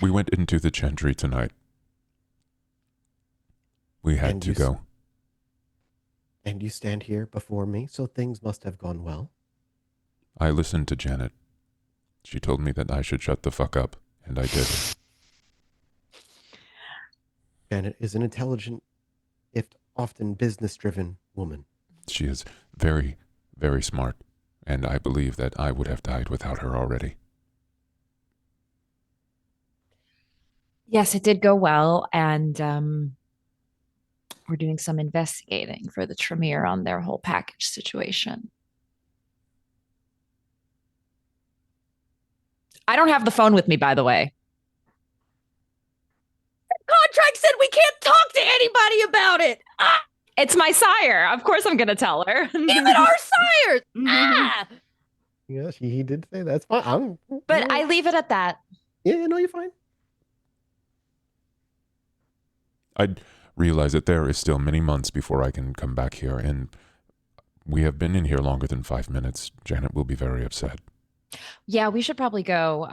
We went into the Chantry tonight. We had And to go. And you stand here before me, so things must have gone well. I listened to Janet. She told me that I should shut the fuck up, and I did. Janet is an intelligent, if often business-driven woman. She is very, very smart, and I believe that I would have died without her already. Yes, it did go well, and we're doing some investigating for the Tremere on their whole package situation. I don't have the phone with me, by the way. Contract said we can't talk to anybody about it. It's my sire. Of course I'm going to tell her. Even our sires. Ah! Yeah, he did say that's fine. But I leave it at that. Yeah, no, you're fine. I realize that there is still many months before I can come back here, and we have been in here longer than 5 minutes. Janet will be very upset. Yeah, we should probably go.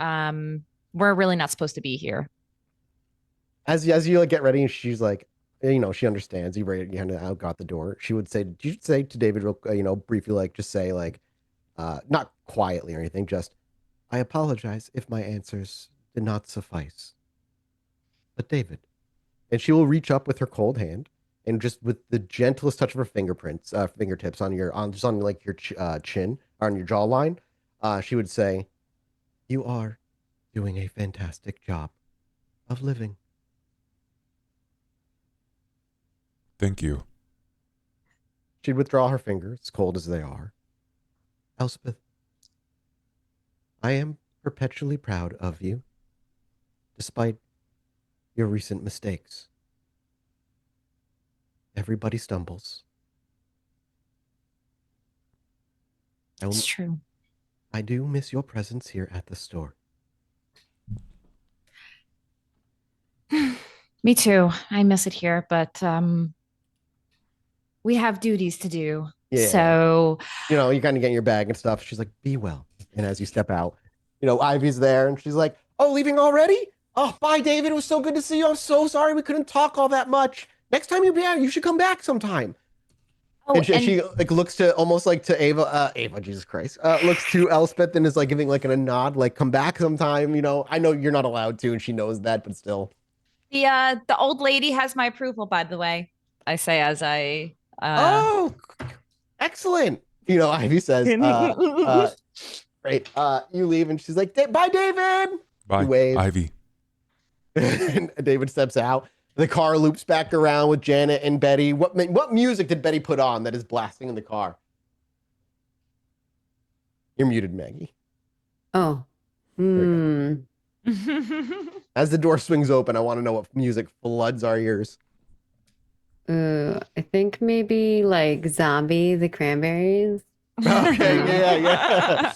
We're really not supposed to be here. As you like get ready, and she's like, she understands. You ready? You kind of out got the door. She would say, "Did you say to David, briefly, like, just say, like, not quietly or anything, just, I apologize if my answers did not suffice, but David." And she will reach up with her cold hand and just with the gentlest touch of her fingertips on like your chin or on your jawline, she would say, "You are doing a fantastic job of living." Thank you. She'd withdraw her fingers, cold as they are. Elspeth, I am perpetually proud of you, despite your recent mistakes. Everybody stumbles. It's true. I do miss your presence here at the store. Me too. I miss it here, but we have duties to do. Yeah. So, you kind of get in your bag and stuff. She's like, be well. And as you step out, Ivy's there and she's like, oh, leaving already? Oh, bye, David. It was so good to see you. I'm so sorry we couldn't talk all that much. Next time you're back, you should come back sometime. oh, And she like looks to almost like to Ava, Jesus Christ, looks to Elspeth and is like giving like a nod, like come back sometime. I know you're not allowed to, and she knows that, but still. the old lady has my approval, by the way. I say as I Oh, excellent. Ivy says, great. You leave, and she's like, bye, David. Bye, Wave. Ivy. And David steps out. The car loops back around with Janet and Betty. What music did Betty put on that is blasting in the car? You're muted, Maggie. Oh. As the door swings open, I want to know what music floods our ears. I think maybe like Zombie, the Cranberries. Okay, yeah.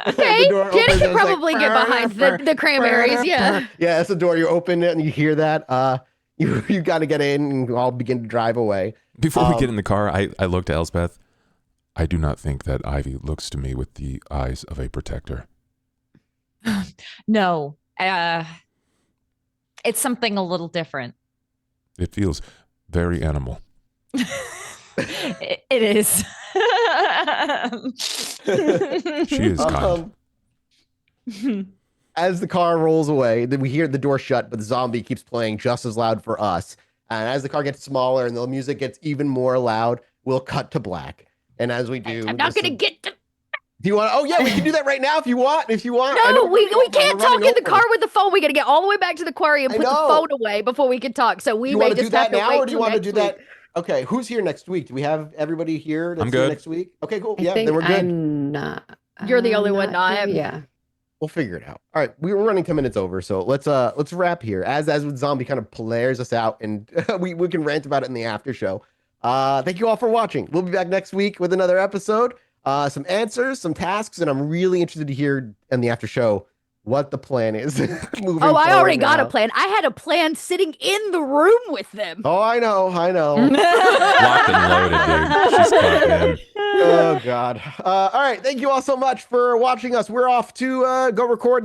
Okay, Janet can probably get behind the Cranberries, yeah. Yeah, that's the door. You open it and you hear that. You got to get in and all begin to drive away. Before we get in the car, I looked at Elspeth. I do not think that Ivy looks to me with the eyes of a protector. No. It's something a little different. It feels very animal. It is. She is kind. As the car rolls away, we hear the door shut, but the zombie keeps playing just as loud for us. And as the car gets smaller and the music gets even more loud, we'll cut to black. And as we do, I'm not going to get to... Do you want? Oh yeah, we can do that right now if you want. No, we can't talk in the car with the phone. We got to get all the way back to the quarry and put the phone away before we can talk. So we may just have to wait. Or do you want to do that? Okay, who's here next week? Do we have everybody here? I'm good. Next week. Okay, cool. I think then we're good. I'm not. You're the only one not. Yeah. We'll figure it out. All right, we were running 10 minutes over, so let's wrap here. As with zombie kind of blares us out, and we can rant about it in the after show. Thank you all for watching. We'll be back next week with another episode. Some answers, some tasks, and I'm really interested to hear in the after show what the plan is. Oh, I already got a plan. I had a plan sitting in the room with them. Oh, I know. Locked and loaded, dude. She's caught in. Oh, God. All right. Thank you all so much for watching us. We're off to go record